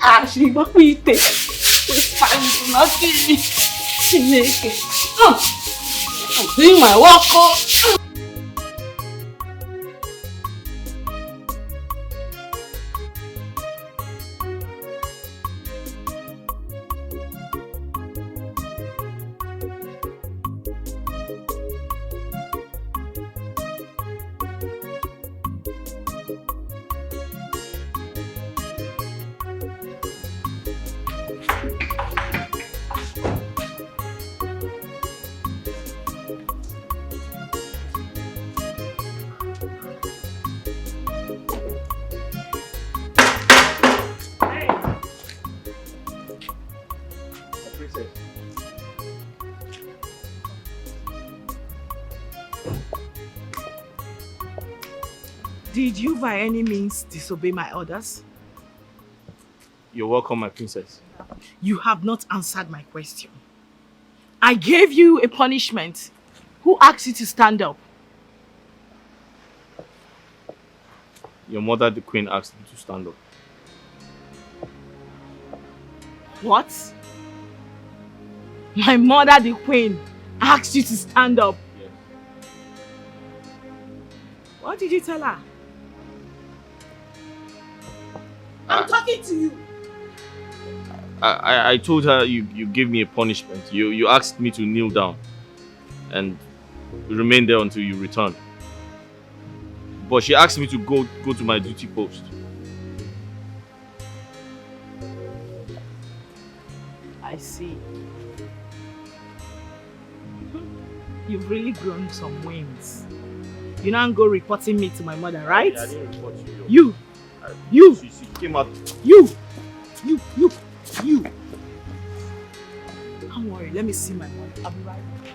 Ah, she got me take. It's fine, nothing. She make it. I'm doing my work. Did you by any means disobey my orders? You're welcome, my princess. You have not answered my question. I gave you a punishment. Who asked you to stand up? Your mother, the queen, asked me to stand up. What? My mother, the queen, asked you to stand up? Yes. What did you tell her? I'm talking to you. I told her you gave me a punishment. You asked me to kneel down and remain there until you return. But she asked me to go to my duty post. I see. You've really grown some wings. You now go reporting me to my mother, right? I didn't report you. You! She came out. You! Don't worry, let me see my mother. I'll be right back.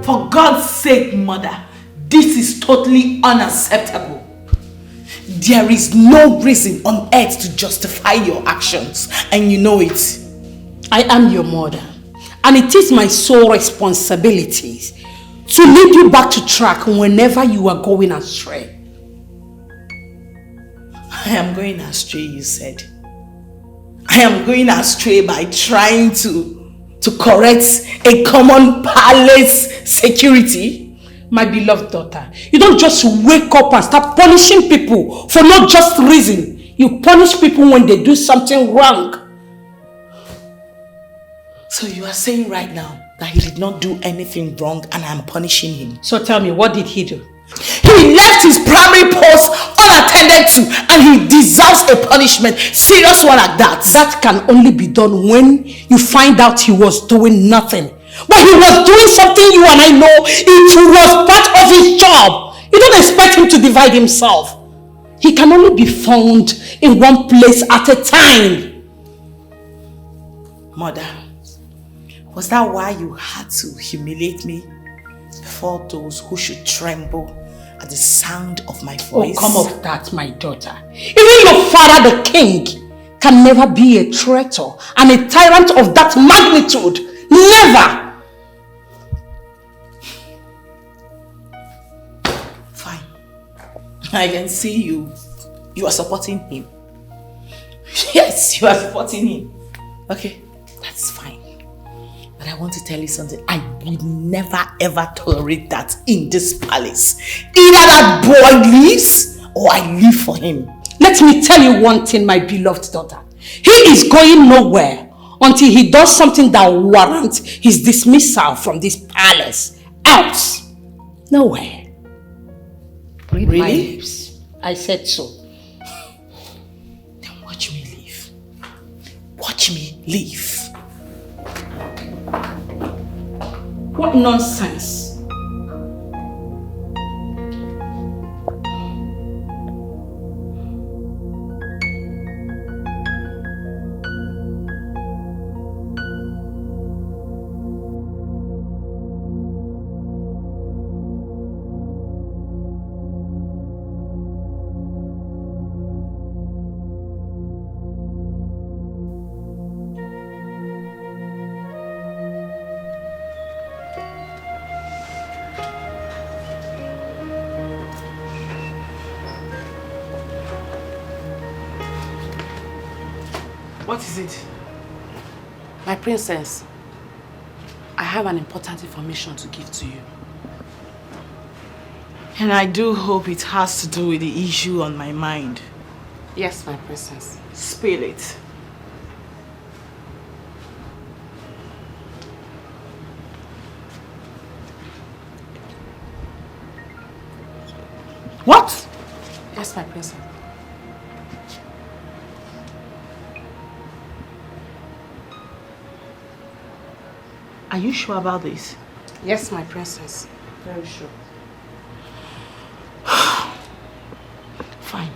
For God's sake, mother, this is totally unacceptable. There is no reason on earth to justify your actions, and you know it. I am your mother, and it is my sole responsibility to lead you back to track whenever you are going astray. I am going astray, you said. I am going astray by trying to correct a common palace security. My beloved daughter, you don't just wake up and start punishing people for no just reason. You punish people when they do something wrong. So you are saying right now that he did not do anything wrong and I'm punishing him. So tell me, what did he do? He left his primary post unattended to and he deserves a punishment. Serious one like that. That can only be done when you find out he was doing nothing. But he was doing something you and I know it was part of his job. You don't expect him to divide himself. He can only be found in one place at a time. Mother, was that why you had to humiliate me before those who should tremble at the sound of my voice? Oh, come off that, my daughter. Even your father, the king, can never be a traitor and a tyrant of that magnitude. Never! Fine. I can see you. You are supporting him. Yes, you are supporting him. Okay, that's fine. But I want to tell you something. I would never ever tolerate that in this palace. Either that boy leaves or I leave for him. Let me tell you one thing, my beloved daughter. He is going nowhere until he does something that warrants his dismissal from this palace. Else, nowhere. Read my lips. I said so. Then watch me leave. Watch me leave. What nonsense. What is it? My princess, I have an important information to give to you. And I do hope it has to do with the issue on my mind. Yes, my princess. Spill it. What? Yes, my princess. Are you sure about this? Yes, my princess. Very sure. Fine.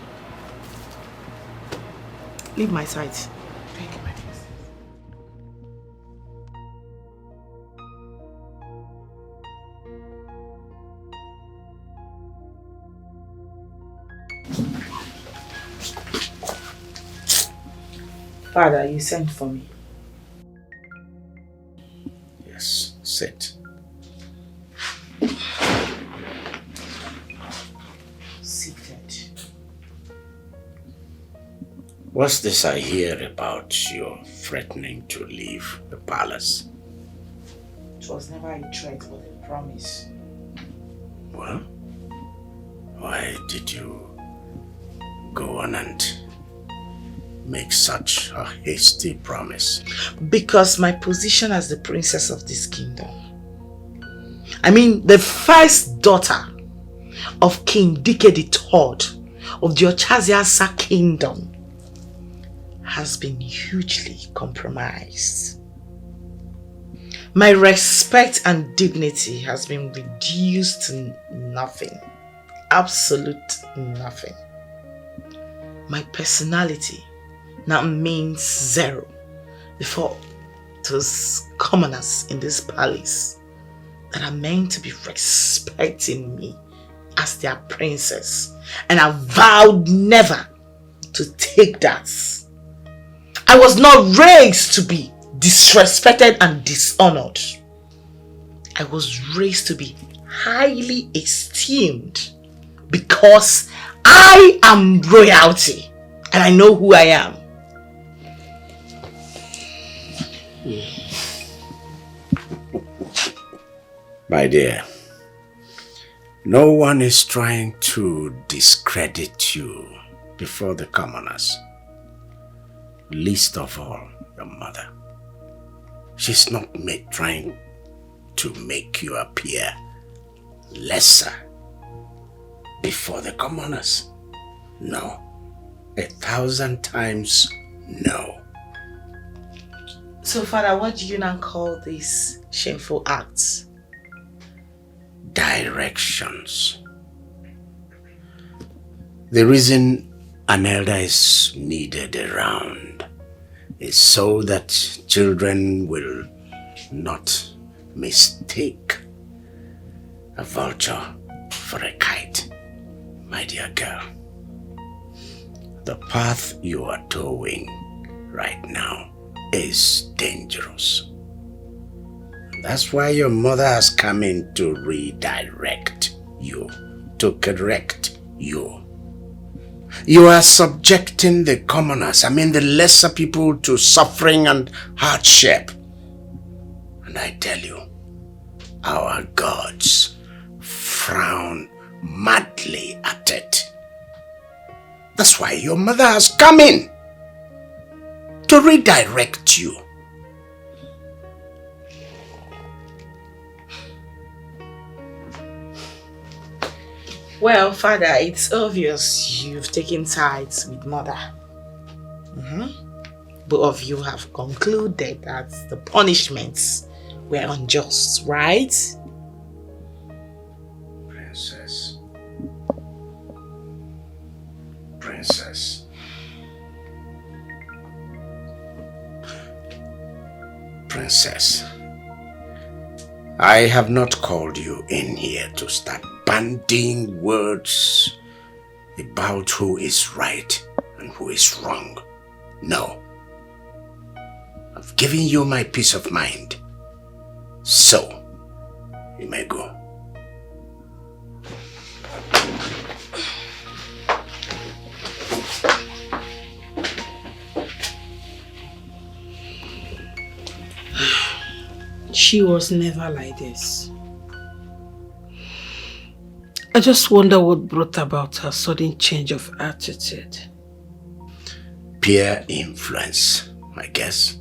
Leave my side. Thank you, my princess. Father, you sent for me. Yes, sit. Seated. What's this I hear about your threatening to leave the palace? It was never a threat but a promise. Well, why did you go on and make such a hasty promise? Because my position as the princess of this kingdom, I mean the first daughter of King Dike III of the Ochaziasa kingdom, has been hugely compromised. My respect and dignity has been reduced to nothing. Absolute nothing. My personality now means zero before those commoners in this palace that are meant to be respecting me as their princess, and I vowed never to take that. I was not raised to be disrespected and dishonored. I was raised to be highly esteemed because I am royalty and I know who I am. My dear, no one is trying to discredit you before the commoners. Least of all, your mother. She's not trying to make you appear lesser before the commoners. No. 1,000 times no. So, Father, what do you now call these shameful acts? Directions. The reason an elder is needed around is so that children will not mistake a vulture for a kite, my dear girl. The path you are towing right now is dangerous. That's why your mother has come in to redirect you, to correct you. You are subjecting the commoners, the lesser people, to suffering and hardship. And I tell you, our gods frown madly at it. That's why your mother has come in to redirect you. Well, Father, it's obvious you've taken sides with Mother. Both of you have concluded that the punishments were unjust, right? Princess. Princess, I have not called you in here to start bandying words about who is right and who is wrong. No. I've given you my peace of mind. So, you may go. She was never like this. I just wonder what brought about her sudden change of attitude. Peer influence, I guess.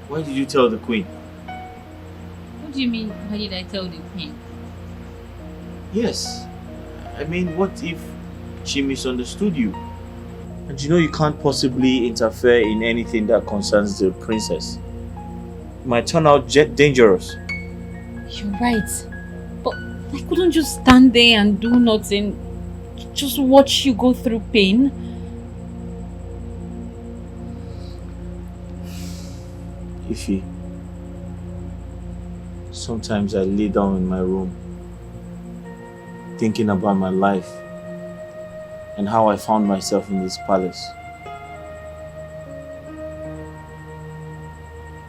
Why did you tell the queen? What do you mean, why did I tell the queen? Yes. I mean, what if she misunderstood you? And you know you can't possibly interfere in anything that concerns the princess. It might turn out dangerous. You're right. But I couldn't just stand there and do nothing. Just watch you go through pain. Ify, sometimes I lay down in my room thinking about my life and how I found myself in this palace.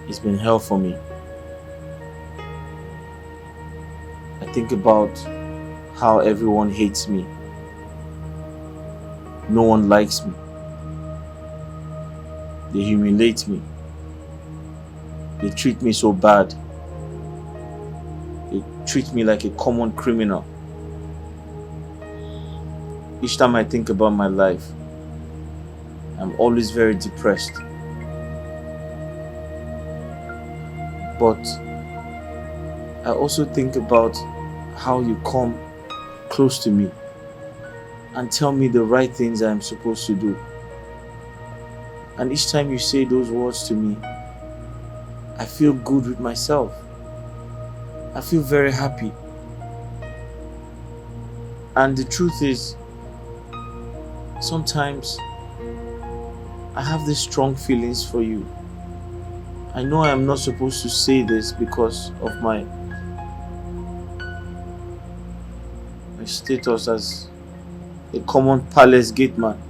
It's been hell for me. I think about how everyone hates me. No one likes me. They humiliate me. They treat me so bad. They treat me like a common criminal. Each time I think about my life, I'm always very depressed. But I also think about how you come close to me and tell me the right things I'm supposed to do. And each time you say those words to me, I feel good with myself. I feel very happy. And the truth is, sometimes I have these strong feelings for you. I know I am not supposed to say this because of my status as a common palace gate man.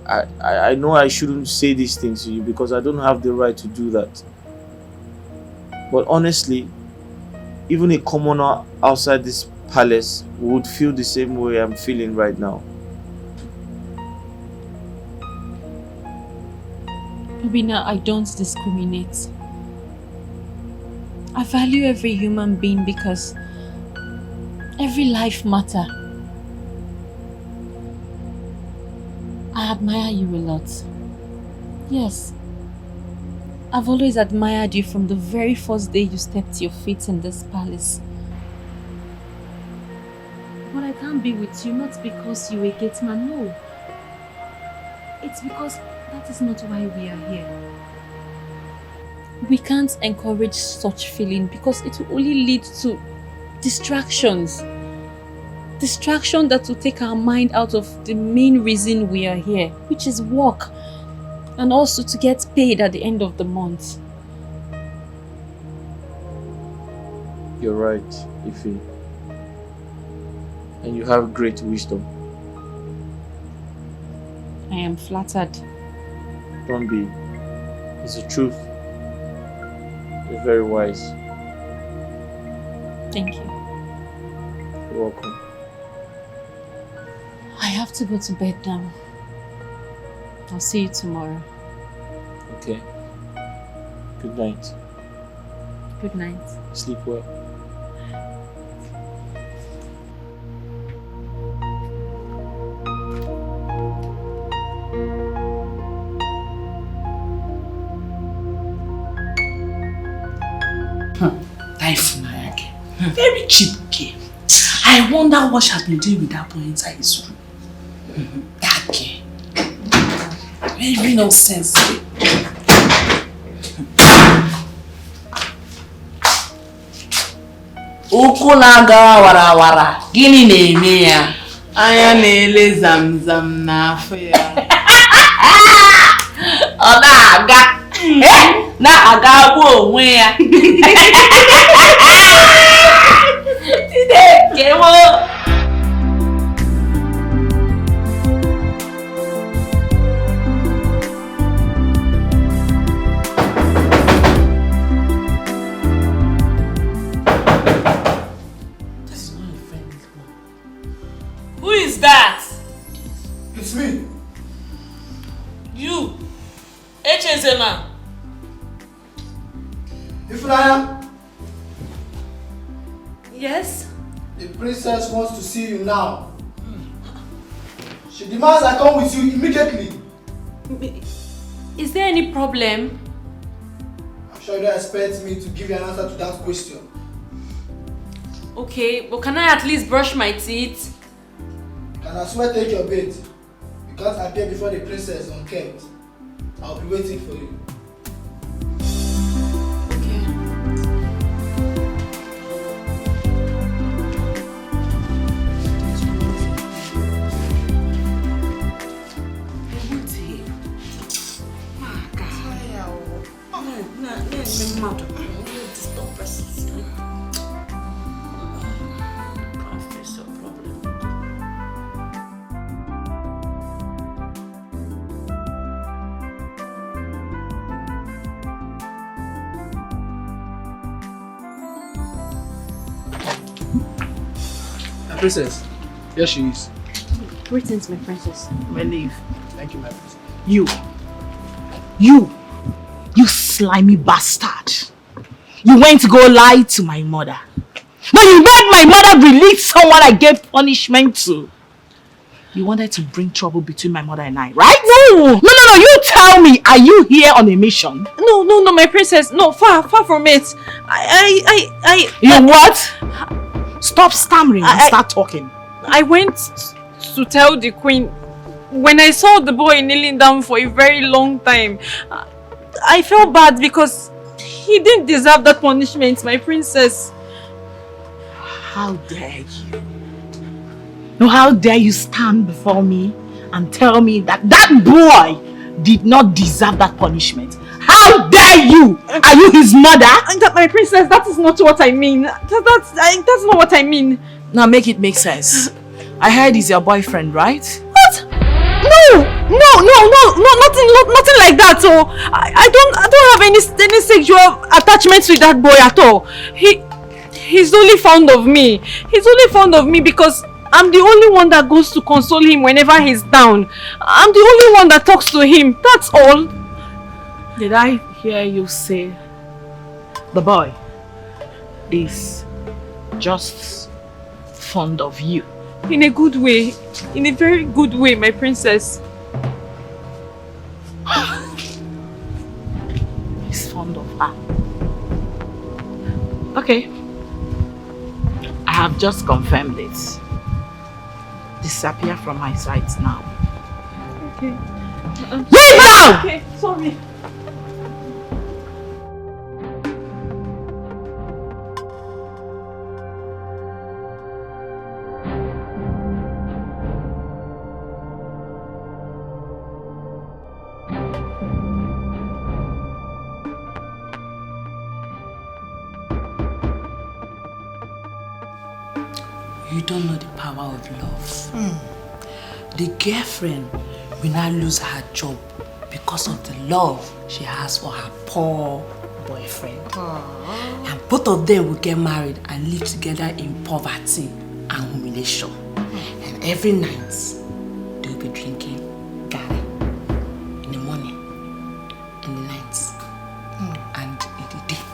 I know I shouldn't say these things to you because I don't have the right to do that. But honestly, even a commoner outside this palace would feel the same way I'm feeling right now. Obina, I don't discriminate. I value every human being because every life matters. I admire you a lot. Yes. I've always admired you from the very first day you stepped your feet in this palace. But I can't be with you not because you're a gate man, no. It's because that is not why we are here. We can't encourage such feeling because it will only lead to distractions. Distraction that will take our mind out of the main reason we are here, which is work. And also to get paid at the end of the month. You're right, Ife. And you have great wisdom. I am flattered. Don't be. It's the truth. You're very wise. Thank you. You're welcome. I have to go to bed now. I'll see you tomorrow. Okay. Good night. Good night. Sleep well. Very cheap game. I wonder what she has been doing with that boy inside his room. That girl. Very no sense. Ụkwụ na-aga warawara, gịnị na-eme ya? Anya na-ele zamzam n'afọ ya. Ọ na-aga. Na-aga bụ onwe ya. Chineke mo. Who is that? It's me. You. Echezema. Ifraya. Yes? The princess wants to see you now. She demands I come with you immediately. Is there any problem? I'm sure you don't expect me to give you an answer to that question. Okay, but can I at least brush my teeth? Can I swear take your bait? You can't appear before the princess unkept. I'll be waiting for you. Princess, here she is. Greetings, my princess. My leave. Thank you, my princess. You slimy bastard. You went to go lie to my mother. No, you made my mother release someone I gave punishment to. You wanted to bring trouble between my mother and I, right? No, you tell me, are you here on a mission? No, my princess. No, far from it. You what? Stop stammering and start talking. I went to tell the queen when I saw the boy kneeling down for a very long time. I felt bad because he didn't deserve that punishment, my princess. How dare you? No, how dare you stand before me and tell me that that boy did not deserve that punishment? How dare you? Are you his mother? My princess, that is not what I mean. That's not what I mean. Now make it make sense. I heard he's your boyfriend, right? What? No, nothing like that. So I don't have any sexual attachments with that boy at all. He's only fond of me. He's only fond of me because I'm the only one that goes to console him whenever he's down. I'm the only one that talks to him. That's all. Did I hear you say the boy is just fond of you? In a good way. In a very good way, my princess. fond of her. Okay. I have just confirmed it. Disappear from my sight now. Okay. Leave now! Okay, sorry. You don't know the power of love. The girlfriend will now lose her job because of the love she has for her poor boyfriend. And both of them will get married and live together in poverty and humiliation. And every night, they'll be drinking Gary in the morning, in the night, and in the day.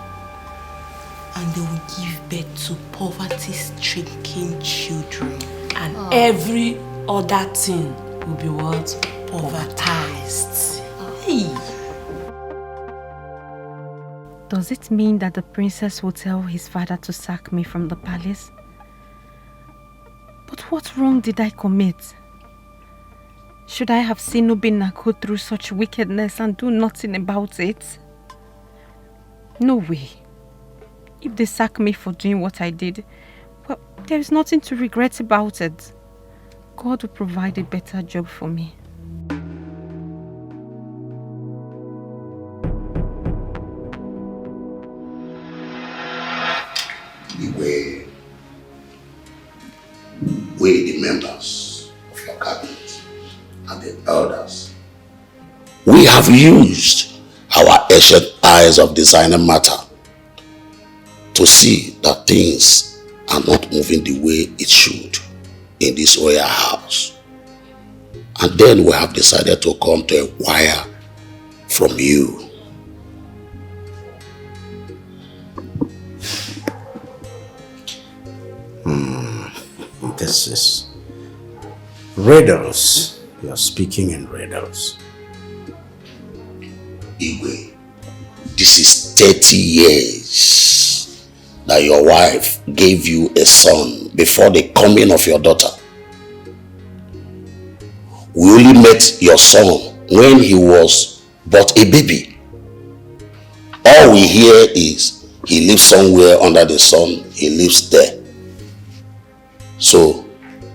And they will give birth to poverty-stricken children. And every other thing will be what? Povertized. Hey. Does it mean that the princess will tell his father to sack me from the palace? But what wrong did I commit? Should I have seen Obinna go through such wickedness and do nothing about it? No way. If they sack me for doing what I did, well, there is nothing to regret about it. God will provide a better job for me. We, the members of your cabinet and the elders, we have used our ancient eyes of discerning matter to see that things are not moving the way it should in this royal house. And then we have decided to come to inquire from you. This is riddles. You're speaking in riddles. Igwe, this is 30 years that your wife gave you a son before the coming of your daughter. We only met your son when he was but a baby. All we hear is he lives somewhere under the sun, he lives there. So,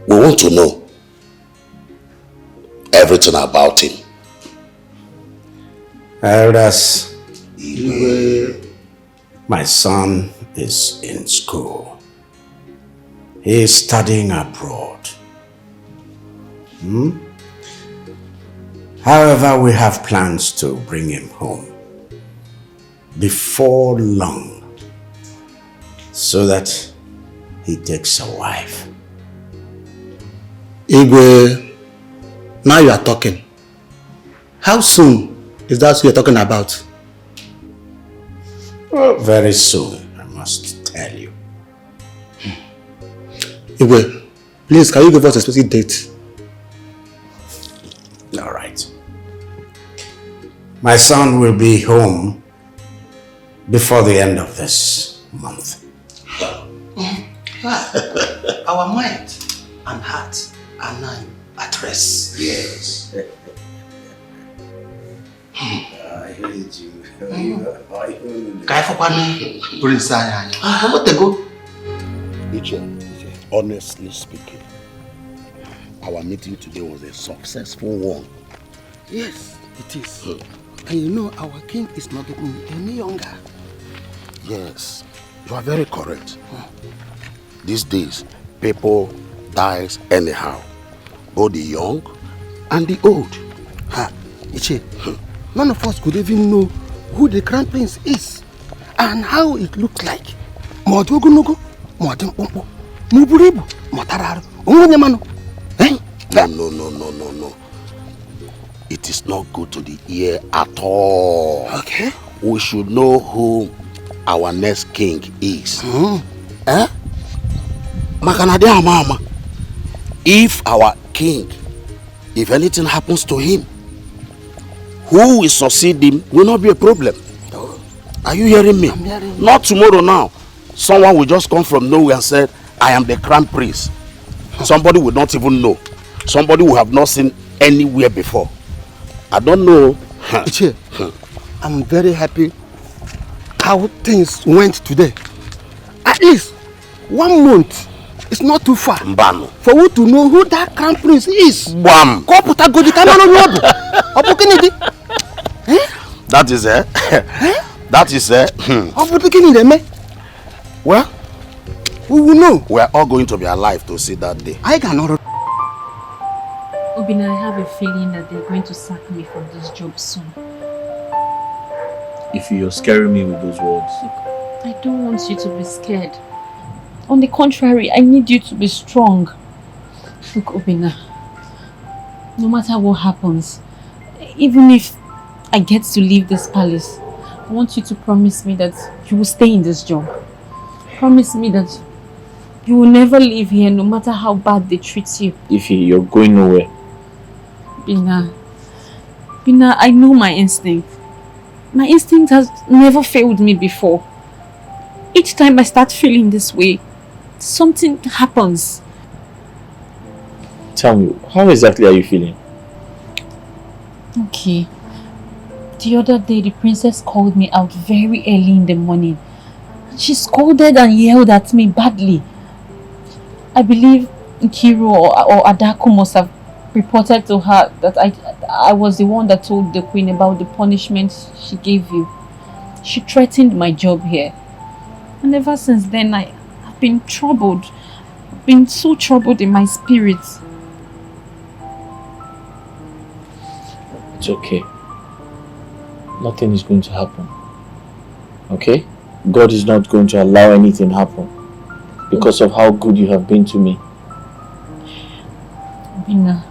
we want to know everything about him. Elders, my son is in school. He is studying abroad. However, we have plans to bring him home before long so that he takes a wife. Igwe, now you are talking. How soon is that you're talking about? Well, very soon, I must tell you. Igwe, please, can you give us a specific date? All right. My son will be home before the end of this month. Our mind and heart are now at rest. Yes. I heard you. Honestly speaking, our meeting today was a successful one. Yes, it is. And you know, our king is not getting any younger. Yes, you are very correct. These days, people dies anyhow. Both the young and the old. Iche, none of us could even know who the crown prince is and how it looks like. No. It is not good to the ear at all. Okay. We should know who our next king is. If our king, if anything happens to him, who will succeed him will not be a problem. Are you hearing me? I'm hearing you. Not tomorrow now. Someone will just come from nowhere and say, I am the crown prince. Somebody will not even know. Somebody will have not seen anywhere before. I don't know. I'm very happy how things went today. At least 1 month is not too far Mbano. for you to know who that crown prince is. Bam. That is it. That is it. Well, we will know. We are all going to be alive to see that day. I cannot. Obina, I have a feeling that they're going to sack me from this job soon. If you're scaring me with those words. I don't want you to be scared. On the contrary, I need you to be strong. Look, Obina, no matter what happens, even if I get to leave this palace, I want you to promise me that you will stay in this job. Promise me that you will never leave here no matter how bad they treat you. Ify, you're going nowhere. Bina, I know my instinct. My instinct has never failed me before. Each time I start feeling this way, something happens. Tell me, how exactly are you feeling? Okay. The other day, the princess called me out very early in the morning. She scolded and yelled at me badly. I believe Nkiru or Adaku must have reported to her that I was the one that told the queen about the punishment she gave you. She threatened my job here. And ever since then, I've been troubled. I've been so troubled in my spirit. It's okay. Nothing is going to happen. Okay? God is not going to allow anything happen because of how good you have been to me. Bina,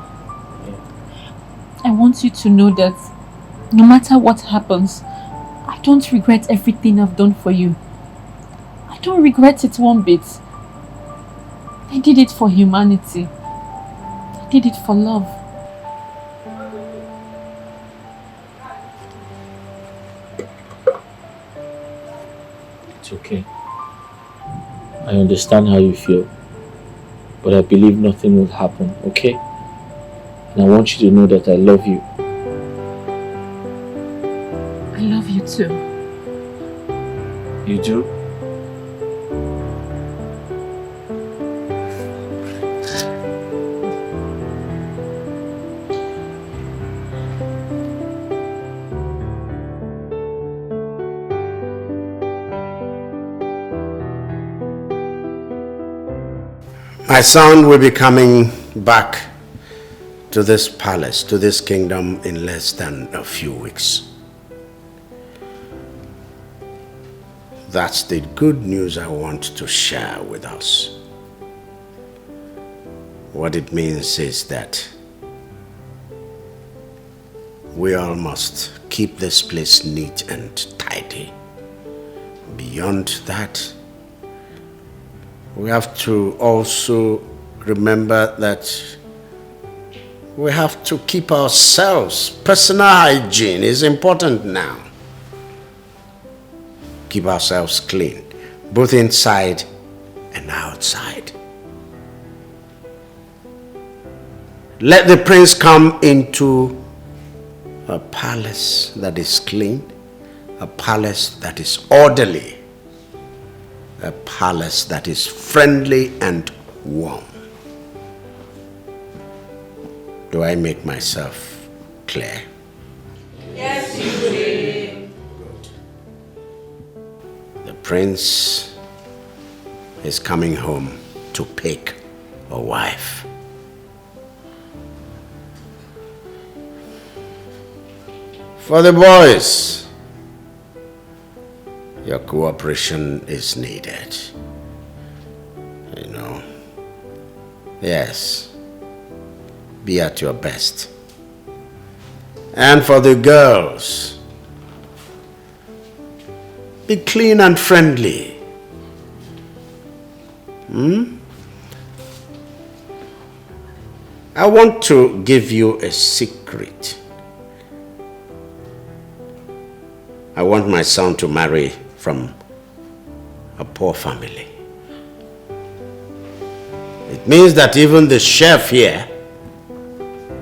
I want you to know that no matter what happens, I don't regret everything I've done for you. I don't regret it one bit. I did it for humanity. I did it for love. It's okay. I understand how you feel, but I believe nothing will happen, okay? And I want you to know that I love you. I love you too. You do? My son will be coming back to this palace, to this kingdom in less than a few weeks. That's the good news I want to share with us. What it means is that we all must keep this place neat and tidy. Beyond that, we have to also remember that we have to keep ourselves. Personal hygiene is important now. Keep ourselves clean, both inside and outside. Let the prince come into a palace that is clean, a palace that is orderly, a palace that is friendly and warm. Do I make myself clear? Yes, you will. Good. The prince is coming home to pick a wife. For the boys, your cooperation is needed. You know. Yes. Be at your best. And for the girls, be clean and friendly. I want to give you a secret. I want my son to marry from a poor family. It means that even the chef here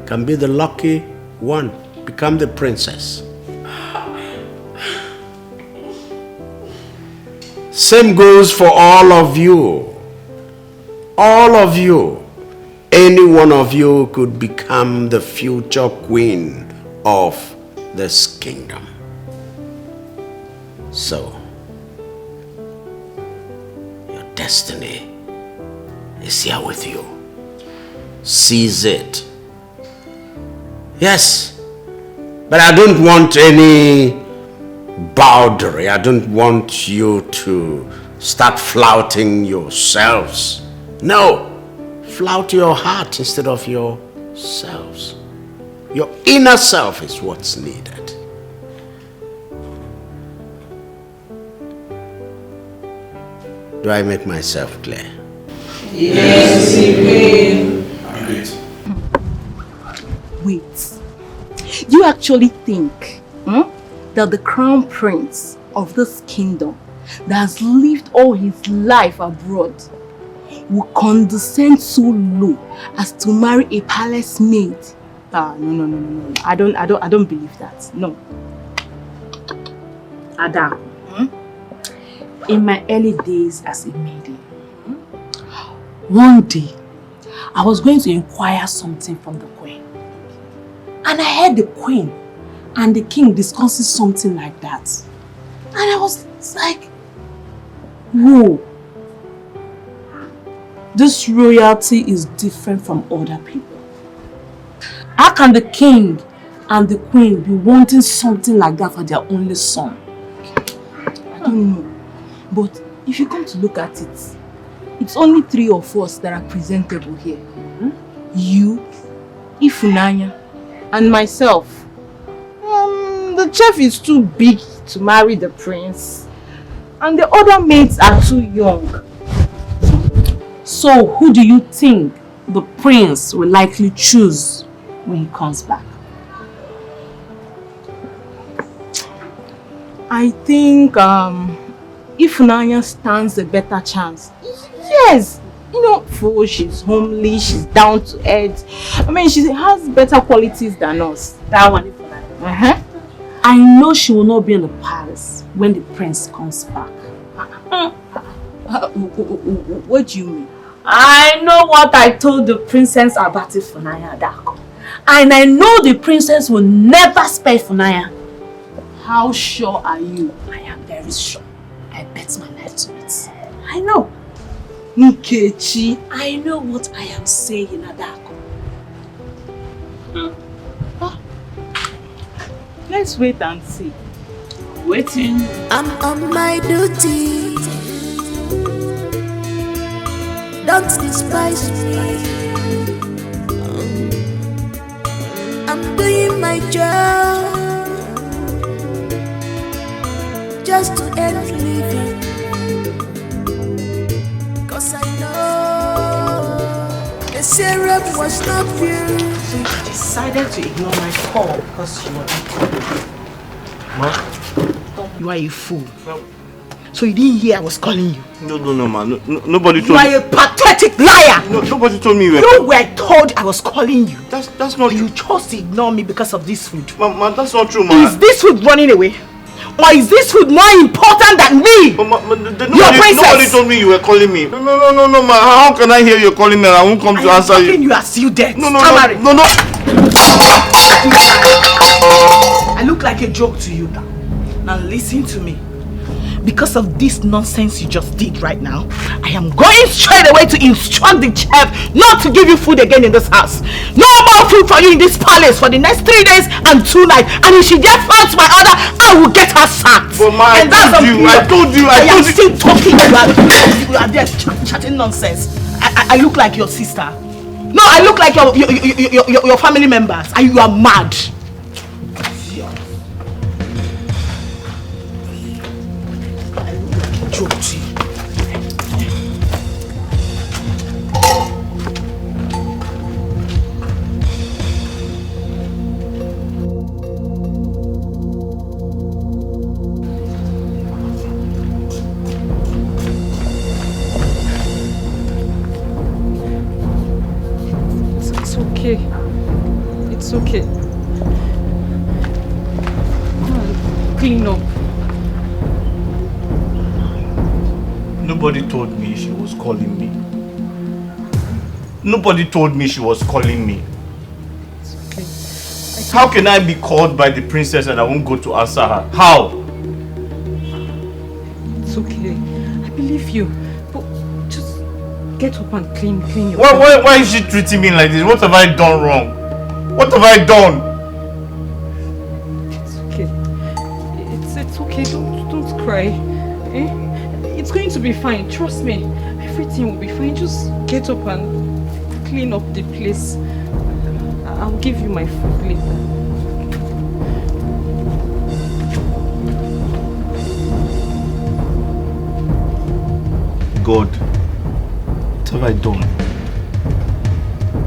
can be the lucky one, become the princess. Same goes for all of you. All of you. Any one of you could become the future queen of this kingdom. So, your destiny is here with you. Seize it. Yes, but I don't want any bowdlery. I don't want you to start flouting yourselves. No, flout your heart instead of yourselves. Your inner self is what's needed. Do I make myself clear? Yes, you will. Wait. You actually think that the crown prince of this kingdom that has lived all his life abroad will condescend so low as to marry a palace maid? No. I don't believe that. No. Ada, in my early days as a maiden, one day I was going to inquire something from the queen. And I heard the queen and the king discussing something like that. And I was like, whoa. This royalty is different from other people. How can the king and the queen be wanting something like that for their only son? I don't know. But if you come to look at it, it's only 3 of us that are presentable here. You, Ifunanya, and myself. The chef is too big to marry the prince. And the other maids are too young. So who do you think the prince will likely choose when he comes back? I think Ifunanya stands a better chance. Yes, you know, for she's homely, she's down to earth. I mean, she has better qualities than us. That one, Ifunanya. I know she will not be in the palace when the prince comes back. What do you mean? I know what I told the princess about Ifunanya Adako. And I know the princess will never spare Ifunanya. How sure are you? I am very sure. I bet my life to it. I know. Nkechi, I know what I am saying, Adako. Let's wait and see. Waiting. I'm on my duty. Don't despise me. I'm doing my job just to earn living. Cause I know the syrup was not pure. So you decided to ignore my call because you were not calling. Ma? You are a fool. No. So you didn't hear I was calling you? No, ma. Nobody told me. You are a pathetic liar! No, nobody told me you were. You were told I was calling you. That's not. You chose to ignore me because of this food. Ma, that's not true, ma. Is this food running away? Or is this food more important than me? But nobody told me you were calling me. No, ma. How can I hear you calling me and I won't come to answer you? You are still dead. No. I look like a joke to you now. Now listen to me. Because of this nonsense you just did right now, I am going straight away to instruct the chef not to give you food again in this house. No more food for you in this palace for the next 3 days and 2 nights. And if she gets faults my order, I will get her sacked. But ma, I told you. I am still talking. You are there chatting nonsense. I look like your sister. No, I look like your family members. And you are mad. Joke to you. clean up. Nobody told me she was calling me. Nobody told me she was calling me. It's okay. How can I be called by the princess and I won't go to answer her? How? It's okay. I believe you. But just get up and clean your Why is she treating me like this? What have I done wrong? What have I done? It's okay. It's okay. Don't cry. Eh? It's going to be fine. Trust me. Everything will be fine. Just get up and clean up the place. I'll give you my food later. God, what have I done?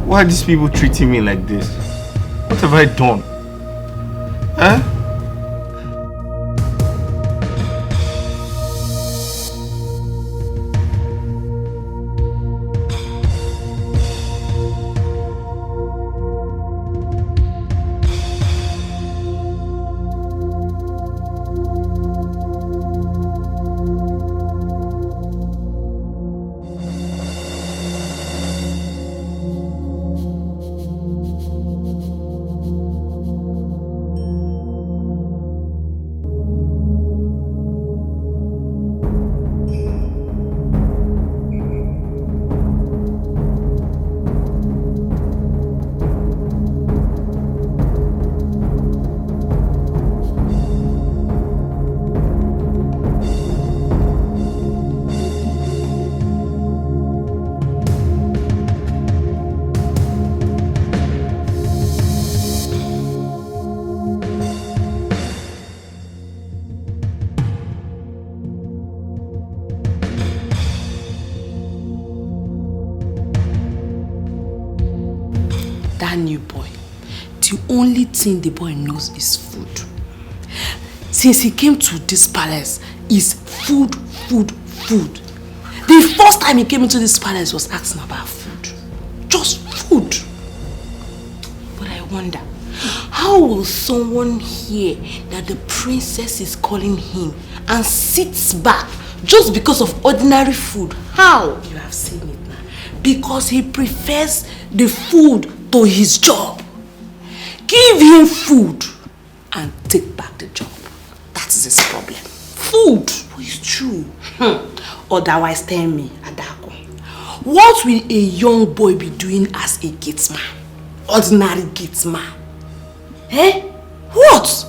Why are these people treating me like this? What have I done? Huh? That new boy, the only thing the boy knows is food. Since he came to this palace, is food. The first time he came into this palace was asking about food. Just food. But I wonder, how will someone hear that the princess is calling him and sits back just because of ordinary food? How? You have seen it now. Because he prefers the food to his job. Give him food and take back the job. That is his problem. Food. But it's true. Otherwise, tell me, Adako, what will a young boy be doing as a gatesman? Ordinary gatesman. Eh? What?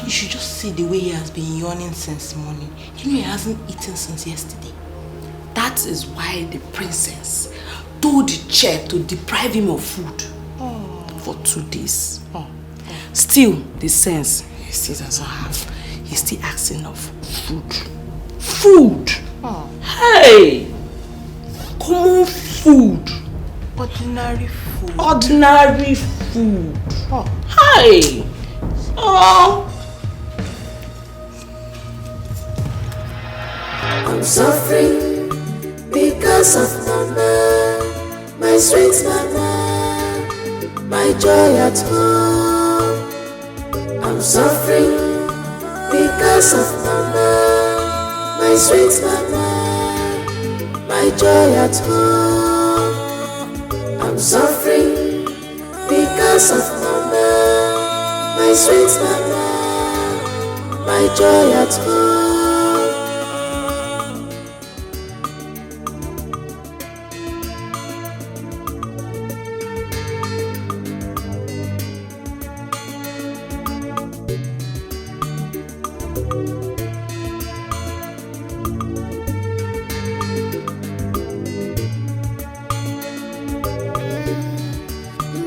You should just see the way he has been yawning since morning. You know he hasn't eaten since yesterday. That is why the princess told the chair to deprive him of food for 2 days. Still, the sense he still doesn't have. He's still asking of food. Food! Hey! Common food. Ordinary food. Ordinary food. Hey! I'm suffering because of mama, my sweet mama, my joy at home. I'm suffering because of mama, my sweet mama, my joy at home. I'm suffering because of mama, my sweet mama, my joy at home.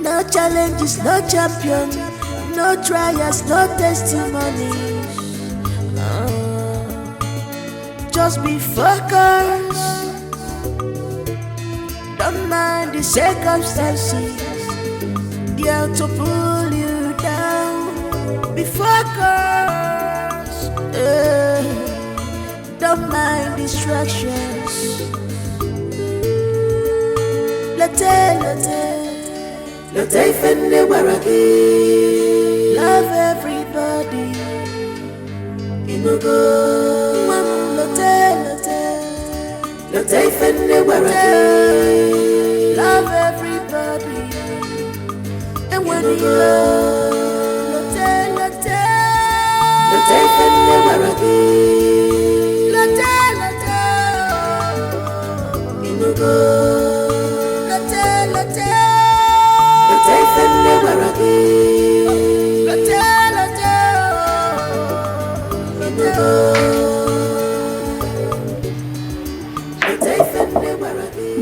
No challenges, no champion, no trials, no testimonies. Just be focused. Don't mind the circumstances. They are to pull you down. Be focused. Don't mind distractions. Love everybody. Love everybody. And when you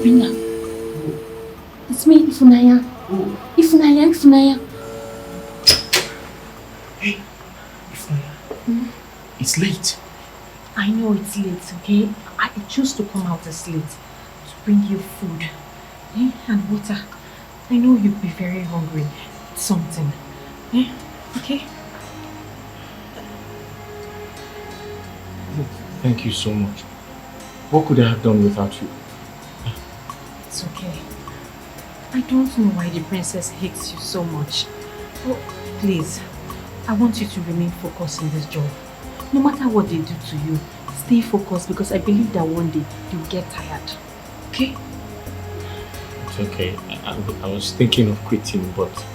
Bina, it's me, Ifunaya. Ifunaya. Hey, Ifunaya. It's late. I know it's late, okay? I chose to come out as late to bring you food and water. I know you'd be very hungry. Something. Okay? Thank you so much. What could I have done without you? It's okay. I don't know why the princess hates you so much. Oh, please, I want you to remain focused in this job. No matter what they do to you, stay focused because I believe that one day you'll get tired. Okay? It's okay. I was thinking of quitting, but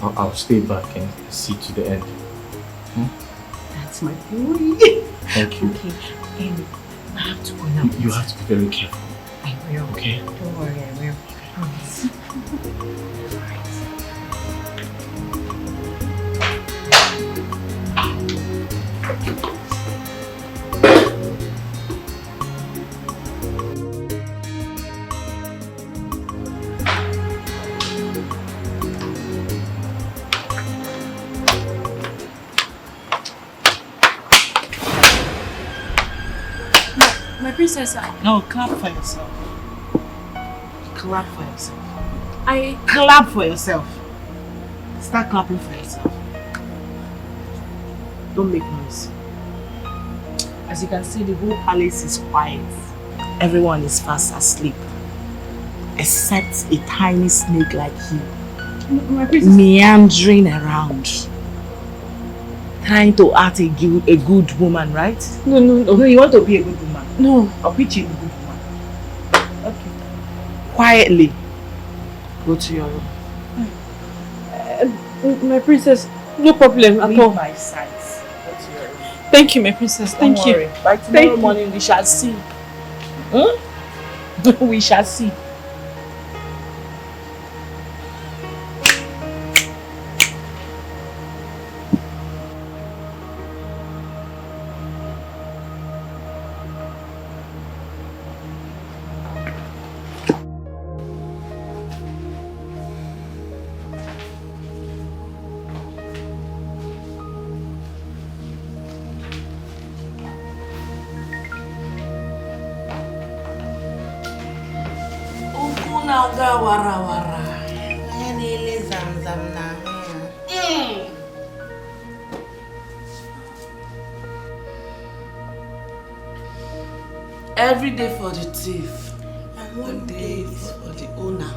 I'll stay back and see to the end. That's my boy. Thank you. Okay, I have to go now. You have to be very careful. I will. Okay? Don't worry, I will. I promise. My princess, No, clap for yourself. Clap for yourself. I clap for yourself. Start clapping for yourself. Don't make noise. As you can see, the whole palace is quiet. Everyone is fast asleep. Except a tiny snake like you. My princess, meandering around. Trying to act a good woman, right? No, you want to be a good woman? No. I'll pitch you a good woman. Okay. Quietly. Go to your room. My princess, no problem at all. Leave my sight. Go to your room. Thank you, my princess. Thank Don't you. worry. By tomorrow morning, we shall see. We shall see. Every day for the thief, and one day is for the owner.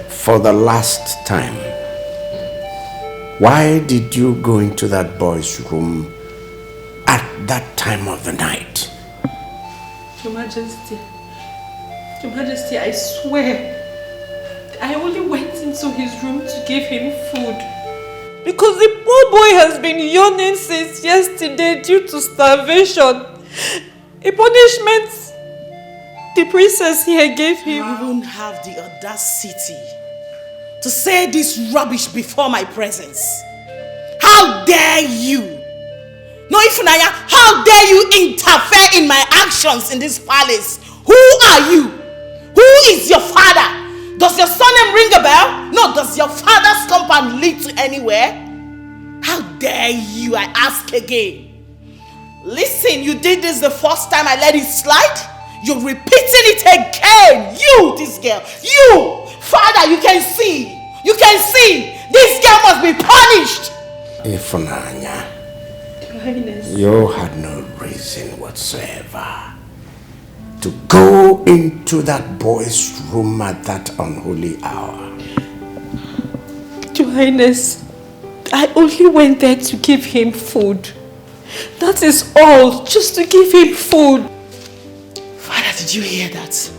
For the last time, why did you go into that boy's room at that time of the night? Your Majesty, I swear, I only went into his room to give him food. Because the poor boy has been yawning since yesterday due to starvation. A punishment the princess here gave him. You even have the audacity to say this rubbish before my presence. How dare you? No, Ifunaya, how dare you interfere in my actions in this palace? Who are you? Who is your father? Does your surname ring a bell? No, does your father's compound lead to anywhere? How dare you, I ask again. Listen, you did this the first time I let it slide. You're repeating it again. You, this girl. You, father, you can see. You can see. This girl must be punished. Ifunanya, Highness. You had no reason whatsoever to go into that boy's room at that unholy hour. Your Highness, I only went there to give him food. That is all, just to give him food. Father, did you hear that?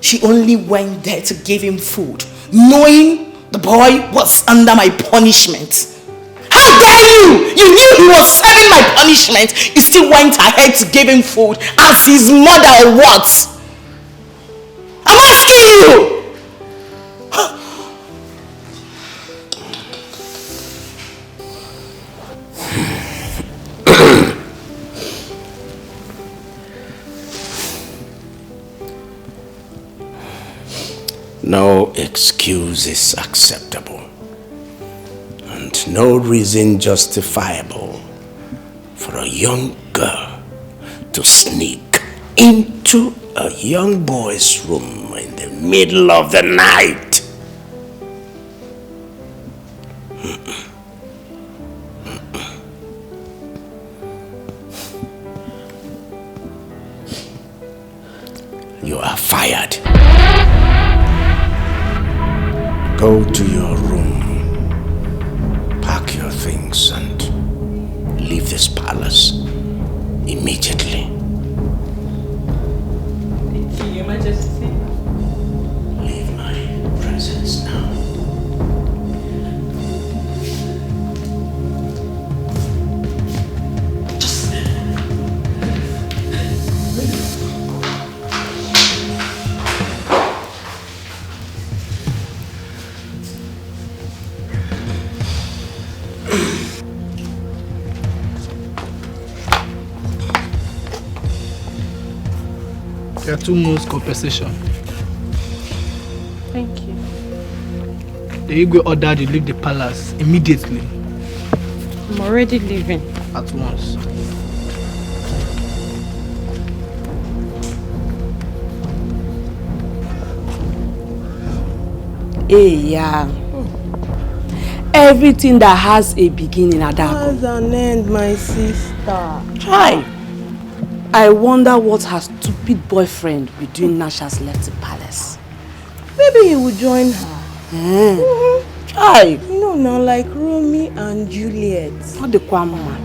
She only went there to give him food, knowing the boy was under my punishment. How dare you! You knew he was serving my punishment. You still went ahead to give him food as his mother or what? I'm asking you! No excuse is acceptable, and no reason justifiable for a young girl to sneak into a young boy's room in the middle of the night. You are fired. Go to your room, pack your things, and leave this palace immediately. Thank you, Your Majesty. Leave my presence now. There are 2 months compensation. Thank you. The Igwe ordered you leave the palace immediately. I'm already leaving. At once. Hey, yeah. Everything that has a beginning, Adago, has an end, my sister. Try. I wonder what her stupid boyfriend will do now she has left the palace. Maybe he will join her. Try. You know now, like Romeo and Juliet. What the Kwama?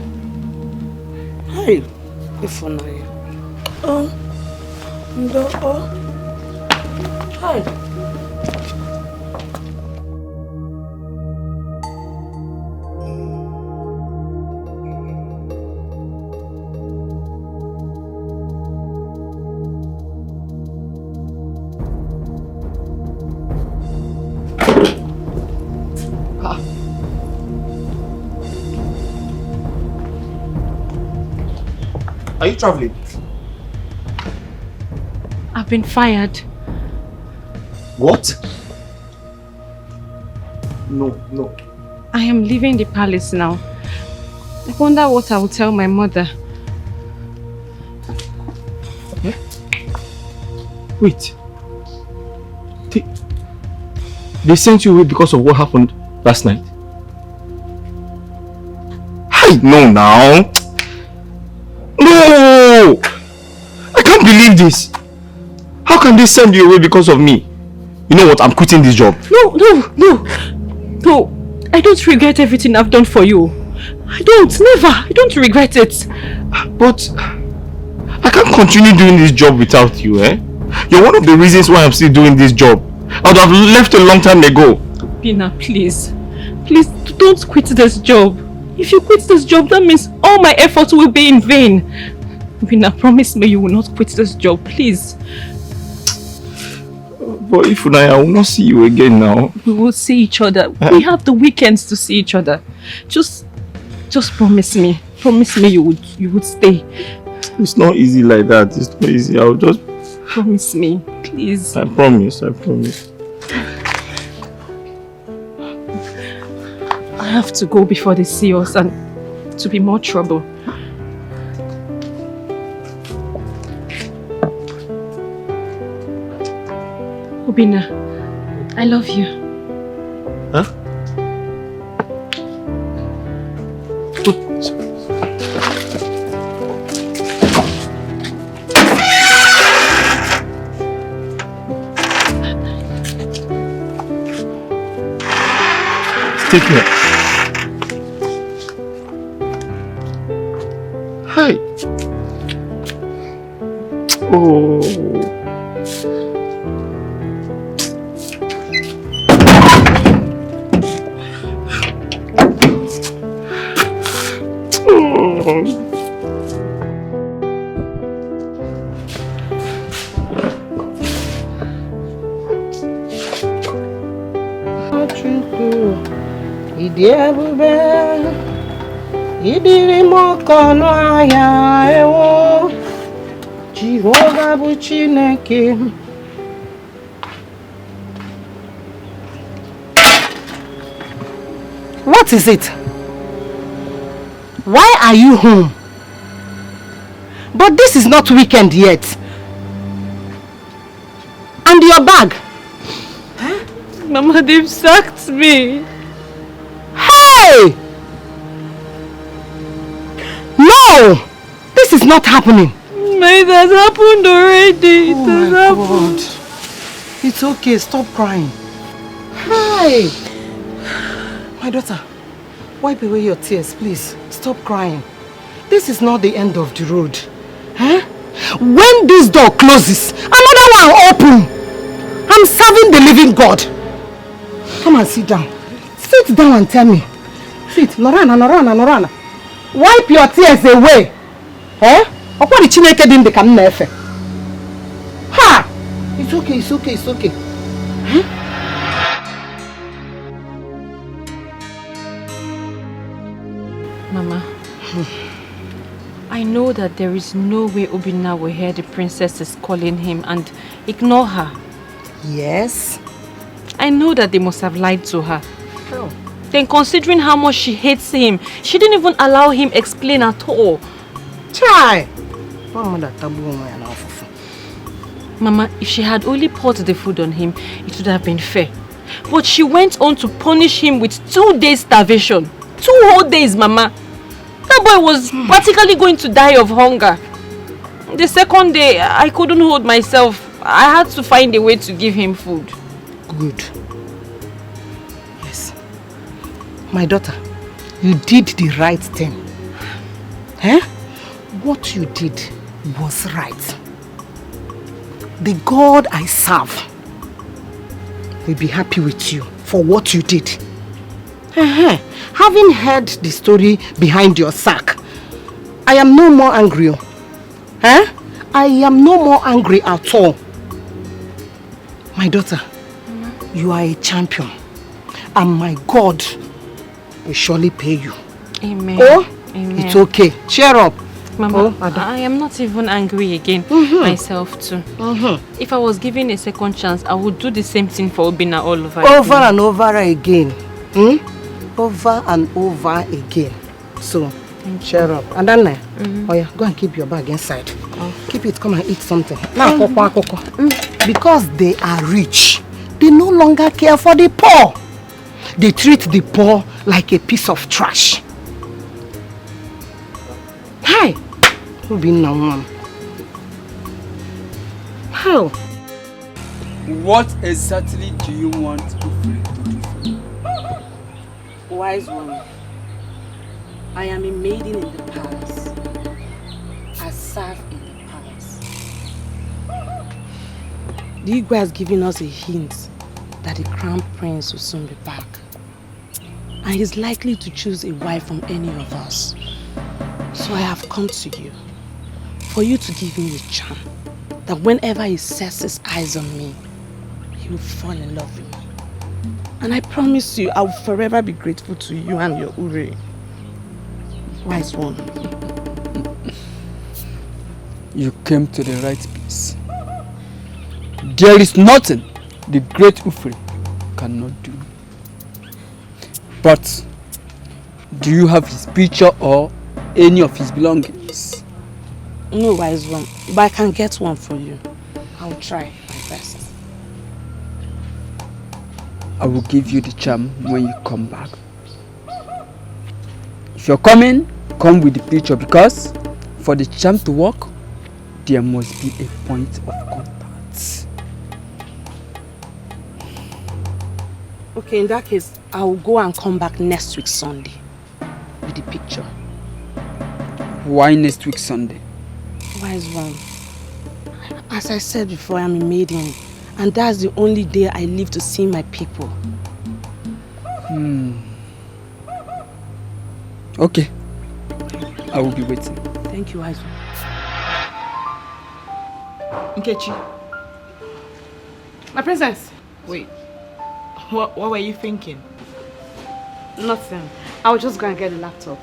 Hey, if for now. Hi. Are you traveling? I've been fired. What? No. I am leaving the palace now. I wonder what I will tell my mother. Wait. They sent you away because of what happened last night? I know now. No! I can't believe this. How can they send you away because of me? You know what? I'm quitting this job. No. I don't regret everything I've done for you. I don't regret it. But I can't continue doing this job without you, eh? You're one of the reasons why I'm still doing this job. I would have left a long time ago. Bina, please. Please, don't quit this job. If you quit this job, that means all my efforts will be in vain. Bina, promise me you will not quit this job, please. But if I will not see you again now. We will see each other. We have the weekends to see each other. Just promise me. Promise me you would stay. It's not easy like that. It's not easy. I'll just... Promise me, please. I promise. I have to go before they see us and to be more trouble. Obina, I love you. Huh? Take care. Hey. Oh. What is it? Why are you home? But this is not weekend yet. And your bag? Mama, they've sacked me. Hey! No! This is not happening. It has happened already. It has happened. God. It's okay. Stop crying. Hey! My daughter, wipe away your tears, please. Stop crying. This is not the end of the road. Huh? When this door closes, another one will open. I'm serving the living God. Come and sit down. Sit down and tell me. Sit. Norana, Norana, Norana. Wipe your tears away. Eh? What did Chineke din de kam nefe? Ha! It's okay, it's okay, it's okay. Huh? Mama, I know that there is no way Obinna will hear the princess is calling him and ignore her. Yes? I know that they must have lied to her. How? Then considering how much she hates him, she didn't even allow him explain at all. Chai! Mama, if she had only poured the food on him, it would have been fair. But she went on to punish him with 2 days starvation. 2 whole days, Mama. That boy was practically going to die of hunger. The second day, I couldn't hold myself. I had to find a way to give him food. Good. Yes. My daughter, you did the right thing. Eh? What you did was right. The God I serve will be happy with you for what you did. Having heard the story behind your sack, I am no more angry. I am no more angry at all. My daughter, you are a champion, and my God will surely pay you. Amen. Oh, Amen. It's okay. Cheer up. Mama, I am not even angry again, myself too. If I was given a second chance, I would do the same thing for Obinna all over again. Over and over again. Over and over again. So, cheer up. And then, oh yeah, go and keep your bag inside. Keep it, come and eat something. Now, because they are rich, they no longer care for the poor. They treat the poor like a piece of trash. Hi. How? What exactly do you want to do? Wise one, I am a maiden in the palace. I serve in the palace. The Igwe has given us a hint that the crown prince will soon be back. And he's likely to choose a wife from any of us. So I have come to you for you to give me a charm that whenever he sets his eyes on me, he will fall in love with me. And I promise you, I will forever be grateful to you and your Uri. Wise one. You came to the right place. There is nothing the great Ufri cannot do. But do you have his picture or any of his belongings? No, wise one, but I can get one for you. I'll try my best. I will give you the charm when you come back. If you're coming, come with the picture, because for the charm to work, there must be a point of contact. Okay, in that case, I will go and come back next week Sunday with the picture. Why next week Sunday? Wise one. As I said before, I'm a maiden, and that's the only day I live to see my people. Okay. I will be waiting. Thank you, wise one. Nkechi. My princess. Wait. What were you thinking? Nothing. I'll just go and get the laptop.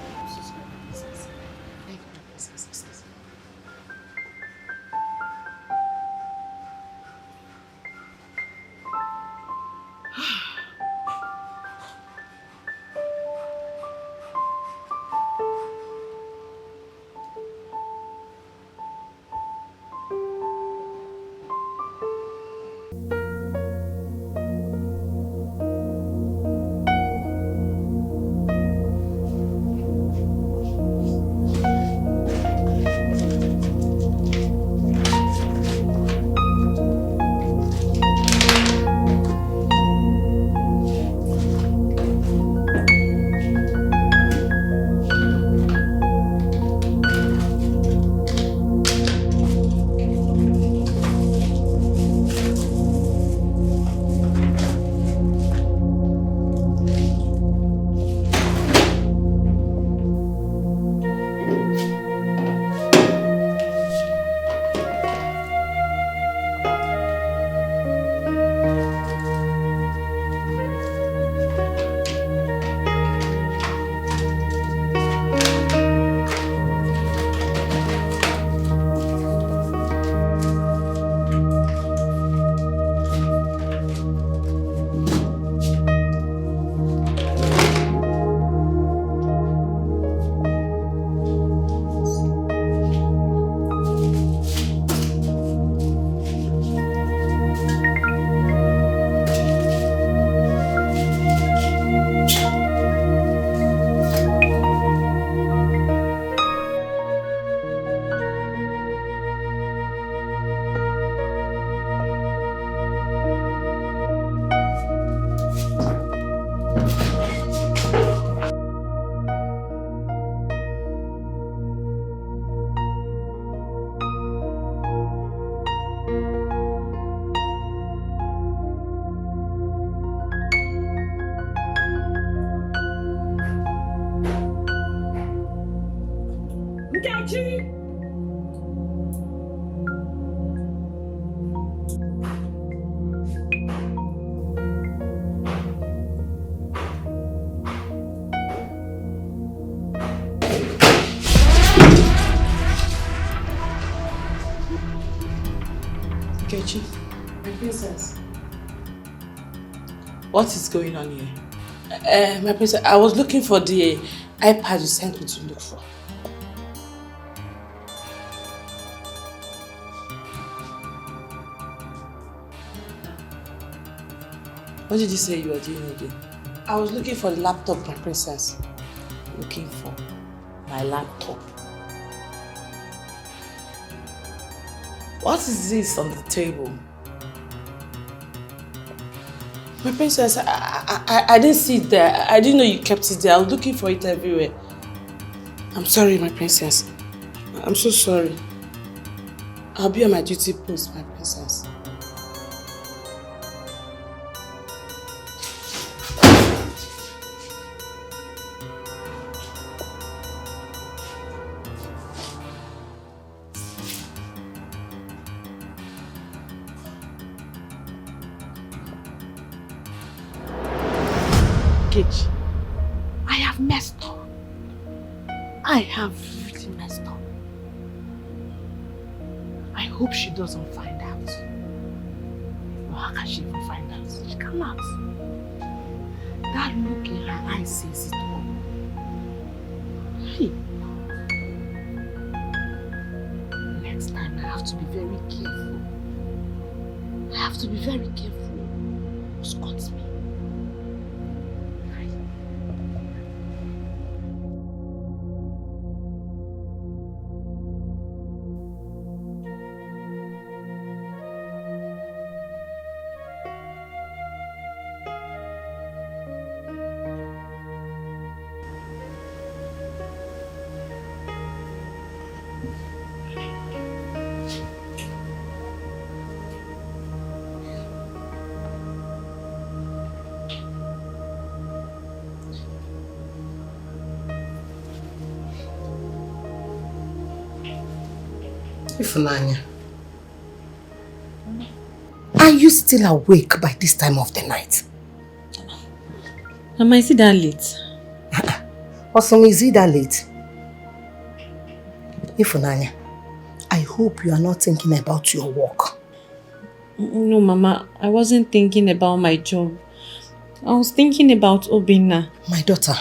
Nkechi, My princess. what is going on here? My princess, I was looking for the iPad you sent me to look for. What did you say you were doing again? I was looking for the laptop, my princess. Looking for my laptop. What is this on the table? My princess, I didn't see it there. I didn't know you kept it there. I was looking for it everywhere. I'm sorry, my princess. I'm so sorry. I'll be on my duty post, my princess. I have messed up. I have really messed up. I hope she doesn't find out. Well, how can she even find out? She cannot. That look in her eyes says it all. Hey. Next time I have to be very careful. I have to be very careful. Scots me. Ifunanya, are you still awake by this time of the night? Am I see that late? Also, is it that late? Ifunanya, I hope you are not thinking about your work. No, Mama, I wasn't thinking about my job. I was thinking about Obinna. My daughter,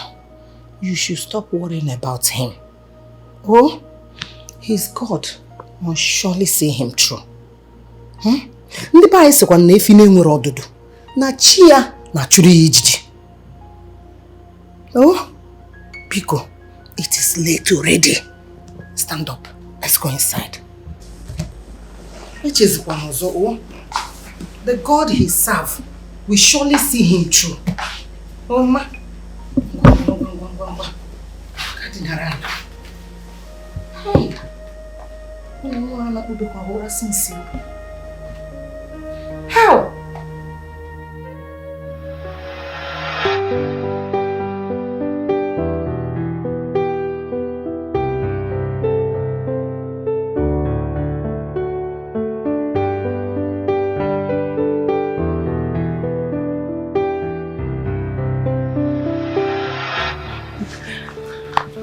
you should stop worrying about him. Oh, his God must surely see him through. Ndị pa isi kwa na efi na-enwere ọdụdụ na chi ya na chụrụ ijiji. Oh, Biko, it is late already. Stand up. Let's go inside. Which is one also. The God he serves will surely see him through. Oh, ma. Hey. How?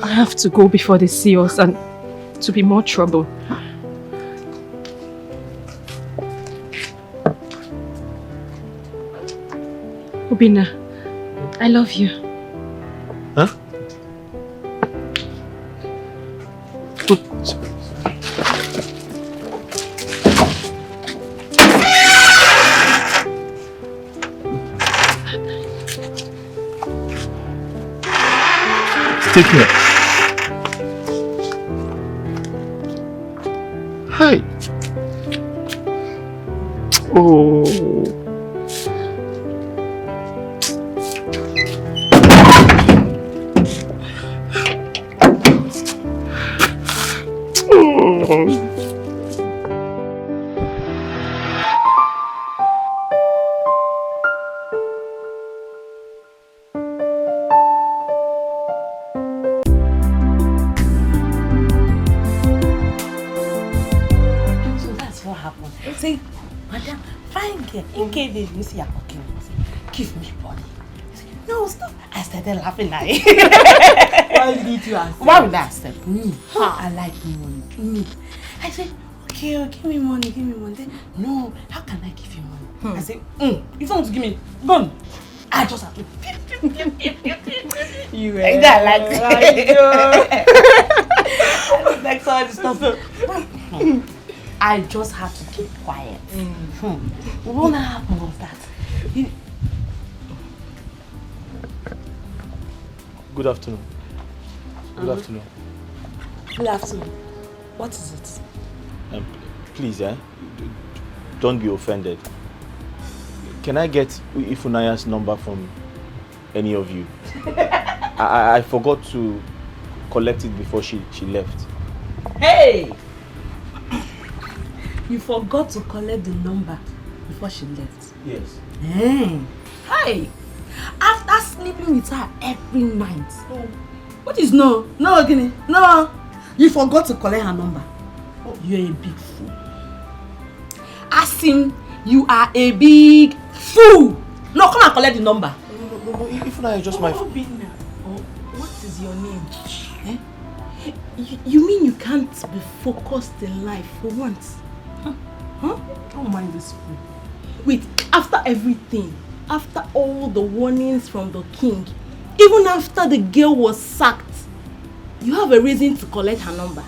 I have to go before they see us and to be more trouble. Obinna, I love you. Huh? Take care. Hi. Oh. Give me body. No, stop. I started laughing at it. Why did you accept? Why would I accept? I like money. I said, okay, give me money. Then, no, how can I give you money? I said, you don't want to give me, go. I just have to. You were like next all this stuff. I just have to keep quiet. What happened was that. Good afternoon. Good afternoon. Good afternoon. What is it? Please, don't be offended. Can I get Ifunaya's number from any of you? I forgot to collect it before she left. Hey! You forgot to collect the number before she left? Yes. Hey! After sleeping with her every night. What is no? No, Guinea. No. You forgot to collect her number. You're a big fool. Ask him, you are a big fool. No, come and collect the number. No, if not, just my... What is your name? You mean you can't be focused in life for once? Huh? Don't mind this fool. Wait, after everything, after all the warnings from the king, even after the girl was sacked, you have a reason to collect her number.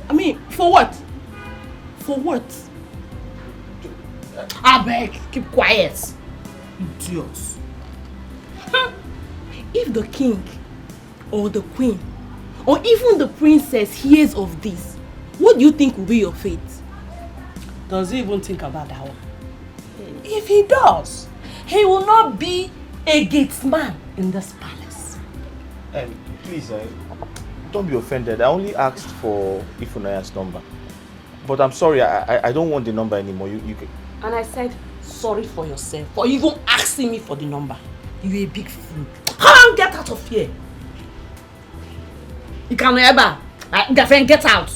I mean, for what? For what? I beg, keep quiet. Idiots. If the king or the queen or even the princess hears of this, what do you think will be your fate? Does he even think about that one? If he does, he will not be a gatesman in this palace. Please, don't be offended. I only asked for Ifunaya's number. But I'm sorry, I don't want the number anymore. You can... And I said, sorry for yourself for even asking me for the number. You're a big fool. Come on, get out of here. You can ever. Girlfriend, get out.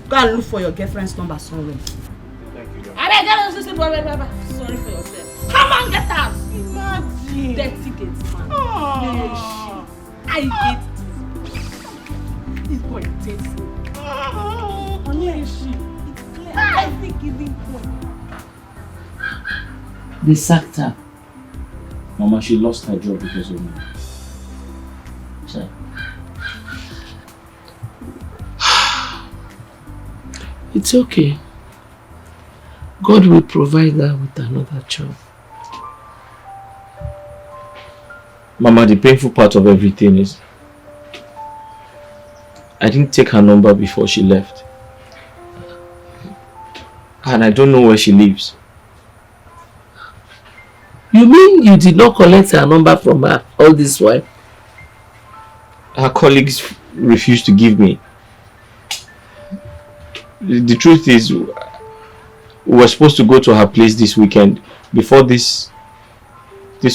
Go and look for your girlfriend's number somewhere. Thank you. I get to sleep. Sorry for yourself. Come on, get out. Imagine. Dirty gate man. Oh. I hate this boy. Takes me. Every giving point. They sacked her. Mama, she lost her job because of me. So. It's okay. God will provide her with another job. Mama, the painful part of everything is I didn't take her number before she left. And I don't know where she lives. You mean you did not collect her number from her all this while? Her colleagues refused to give me. The truth is, we were supposed to go to her place this weekend before this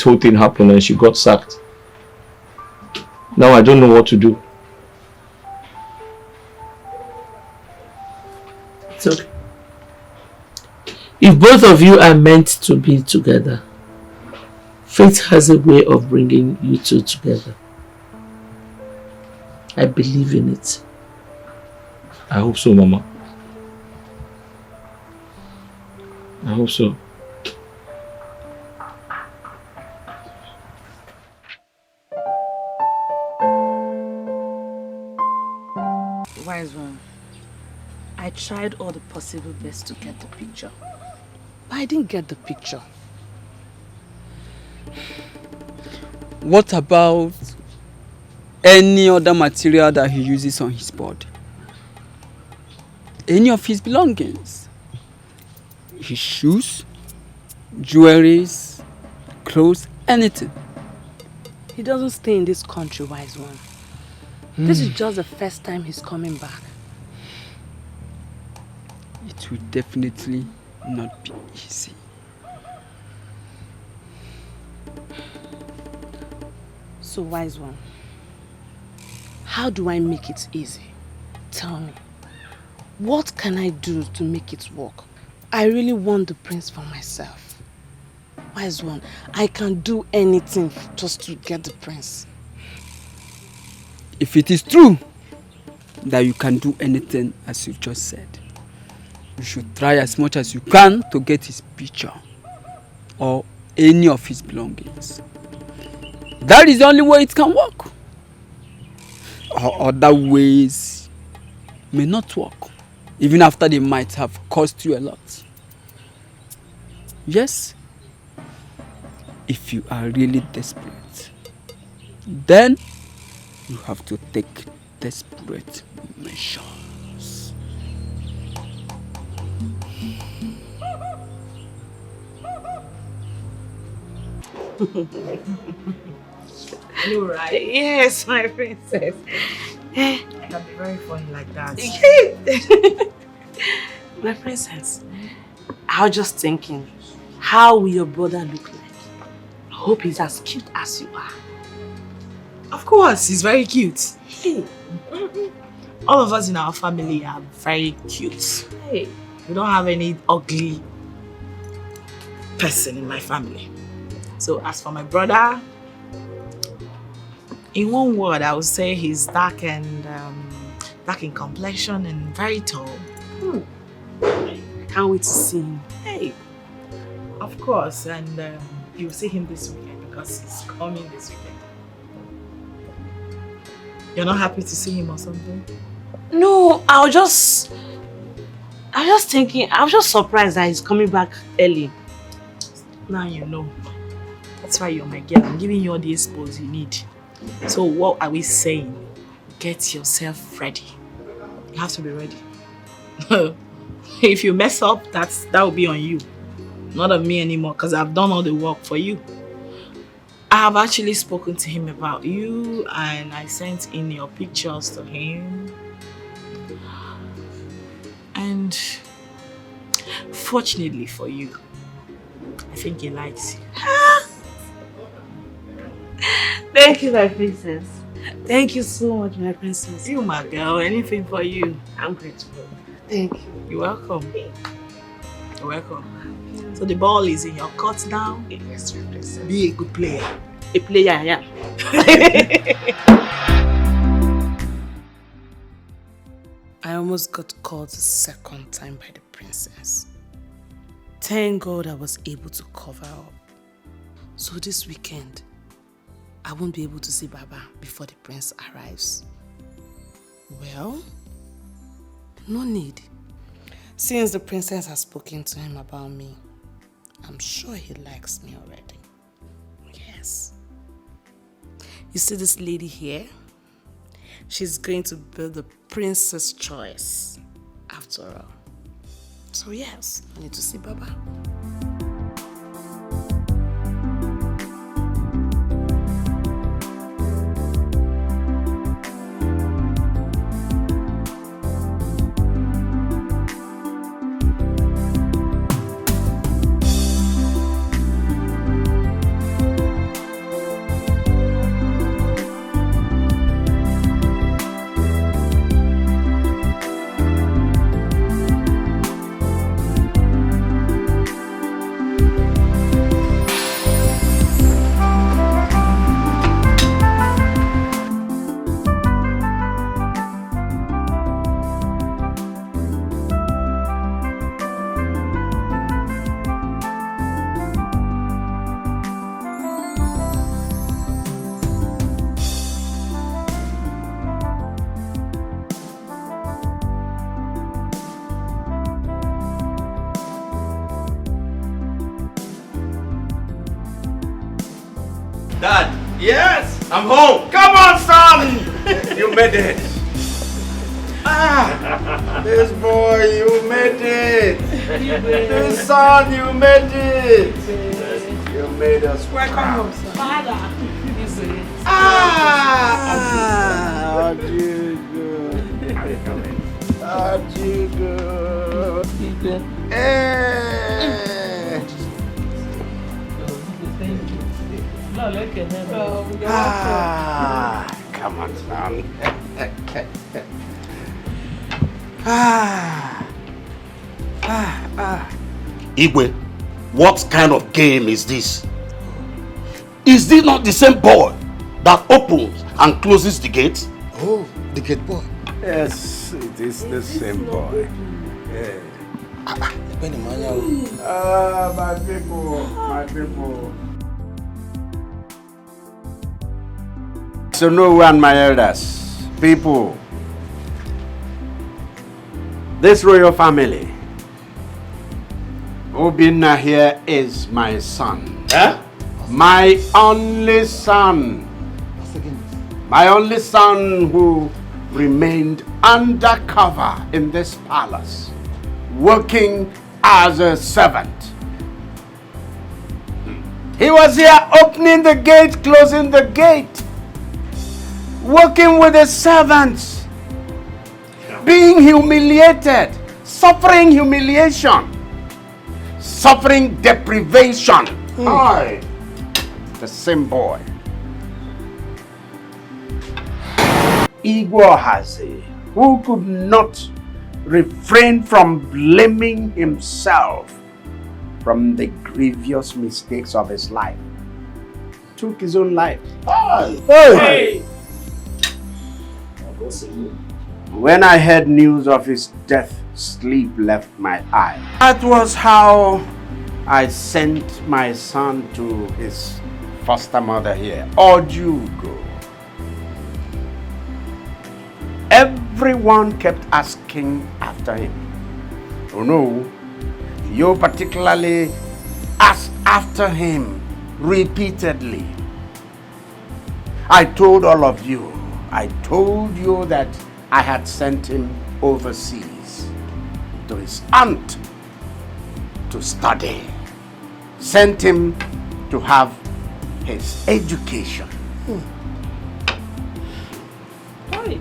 whole thing happened and she got sacked. Now I don't know what to do. It's okay. If both of you are meant to be together, fate has a way of bringing you two together. I believe in it. I hope so, Mama. I hope so. Wise one. I tried all the possible best to get the picture. But I didn't get the picture. What about any other material that he uses on his board? Any of his belongings? His shoes, jewelries, clothes, anything. He doesn't stay in this country, wise one. This is just the first time he's coming back. It will definitely not be easy. So, wise one, how do I make it easy? Tell me. What can I do to make it work? I really want the prince for myself. Wise one, I can do anything just to get the prince. If it is true that you can do anything as you just said, you should try as much as you can to get his picture or any of his belongings. That is the only way it can work. Or other ways may not work, even after they might have cost you a lot. Yes, if you are really desperate, then you have to take desperate measures. You right? Yes, my princess. You can be very funny like that. My princess, I was just thinking, how will your brother look like? I hope he's as cute as you are. Of course, he's very cute. All of us in our family are very cute. Hey. We don't have any ugly person in my family. So as for my brother, in one word, I would say he's dark and dark in complexion and very tall. Can't wait to see him. Hey, of course, and you'll see him this weekend because he's coming this weekend. You're not happy to see him or something? No, I was just thinking, I was just surprised that he's coming back early. Now you know. That's why you're my girl. I'm giving you all the expos you need. So what are we saying? Get yourself ready. You have to be ready. If you mess up, that will be on you. Not on me anymore, because I've done all the work for you. I have actually spoken to him about you and I sent in your pictures to him. And fortunately for you, I think he likes you. Thank you, my princess. Thank you so much, my princess. You, my girl. Anything for you. I'm grateful. Thank you. You're welcome. You're welcome. So the ball is in your court now. Yes, princess. Be a good player. A player, yeah. I almost got caught the second time by the princess. Thank God I was able to cover up. So this weekend, I won't be able to see Baba before the prince arrives. Well, no need. Since the princess has spoken to him about me, I'm sure he likes me already. Yes. You see this lady here? She's going to be the princess choice after all. So yes, I need to see Baba. Dad, yes, I'm home. Come on, son. You made it. This boy, you made it. This son, you made it. You made us. Welcome home, sir. Father. How do you good? How do you good? Hey. Come on, son. Igwe, what kind of game is this? Is this not the same boy that opens and closes the gate? Oh, the gate boy. Yes, it is the same boy. Yeah. My people, my people. So no one, my elders, people, this royal family, Obinna here is my son. Eh? My only son. My only son who remained undercover in this palace, working as a servant. He was here opening the gate, closing the gate, working with the servants, being humiliated, suffering humiliation, suffering deprivation. I, the same boy. Igwe, who could not refrain from blaming himself from the grievous mistakes of his life, took his own life. Hey. When I heard news of his death, sleep left my eye. That was how I sent my son to his foster mother here, Ojugo. Everyone kept asking after him. Oh no, you particularly asked after him repeatedly. I told all of you, I told you that I had sent him overseas to his aunt to study, sent him to have his education. Hi.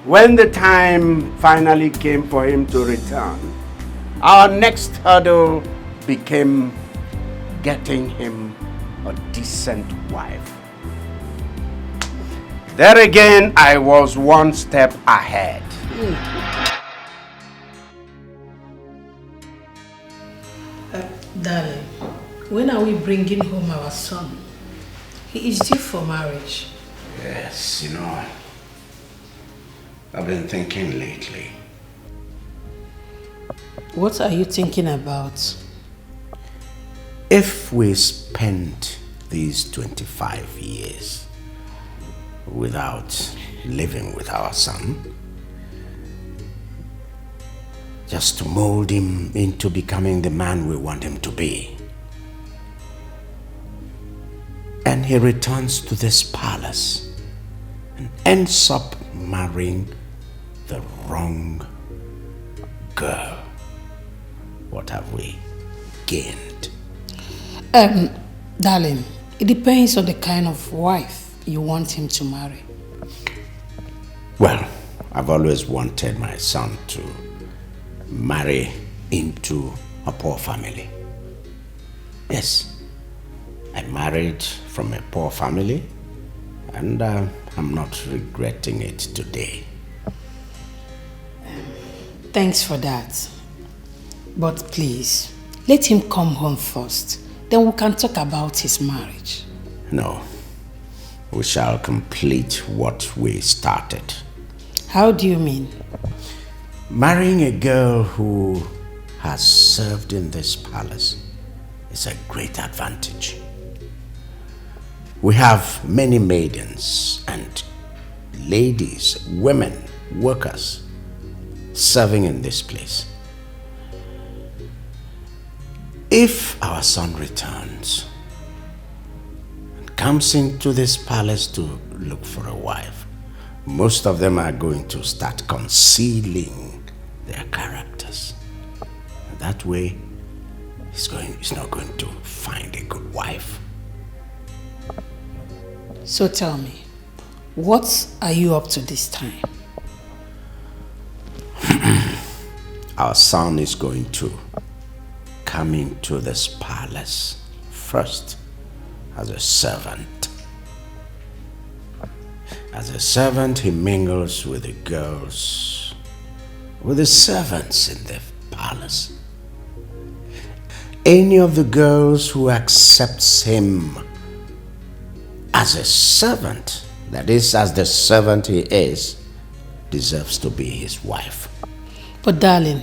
When the time finally came for him to return, our next hurdle became getting him a decent wife. There again, I was one step ahead. Darling, when are we bringing home our son? He is due for marriage. Yes, you know, I've been thinking lately. What are you thinking about? If we spend these 25 years without living with our son, just to mold him into becoming the man we want him to be, and he returns to this palace and ends up marrying the wrong girl, what have we gained? Darling, it depends on the kind of wife you want him to marry. Well, I've always wanted my son to marry into a poor family. Yes, I married from a poor family, and I'm not regretting it today. Thanks for that. But please, let him come home first. Then we can talk about his marriage. No, we shall complete what we started. How do you mean? Marrying a girl who has served in this palace is a great advantage. We have many maidens and ladies, women, workers serving in this place. If our son returns and comes into this palace to look for a wife, most of them are going to start concealing their characters. That way, he's not going to find a good wife. So tell me, what are you up to this time? Our son is going to come into this palace first as a servant. As a servant, he mingles with the girls, with the servants in the palace. Any of the girls who accepts him as a servant, that is, as the servant he is, deserves to be his wife. But darling,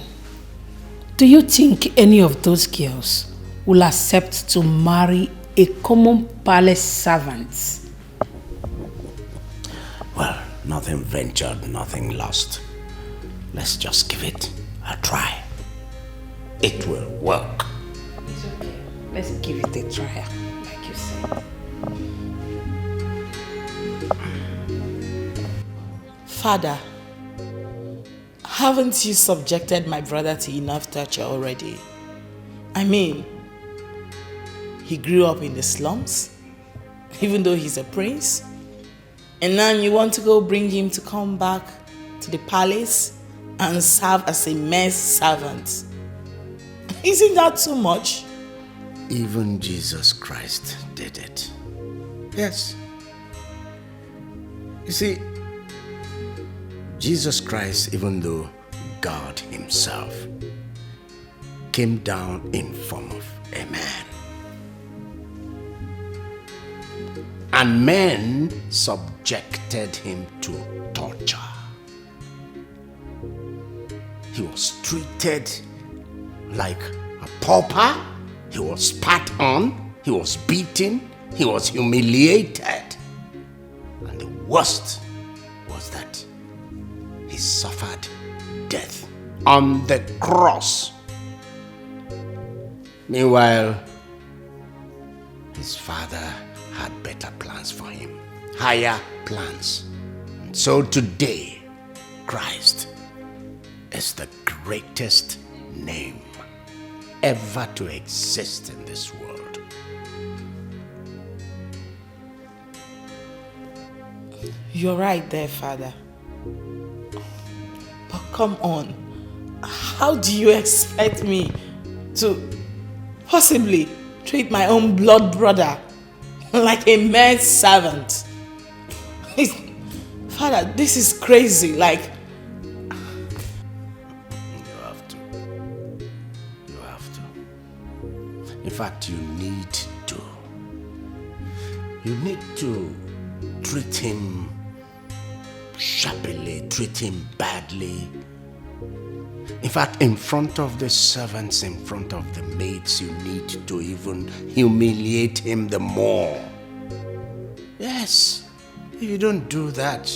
do you think any of those girls will accept to marry a common palace servant? Well, nothing ventured, nothing lost. Let's just give it a try. It will work. It's okay. Let's give it a try, like you said. Father, haven't you subjected my brother to enough torture already? I mean, he grew up in the slums, even though he's a prince. And now you want to go bring him to come back to the palace and serve as a maid servant. Isn't that too much? Even Jesus Christ did it. Yes. You see, Jesus Christ, even though God himself, came down in form of a man. And men subjected him to torture. He was treated like a pauper. He was spat on. He was beaten. He was humiliated. And the worst was that he suffered death on the cross. Meanwhile, his father had better plans for him, higher plans. And so today, Christ is the greatest name ever to exist in this world. You're right there, Father. But come on, how do you expect me to possibly treat my own blood brother like a mere servant. Father, this is crazy. Like, In fact, you need to treat him sharply, treat him badly. In fact, in front of the servants, in front of the maids, you need to even humiliate him the more. Yes, if you don't do that,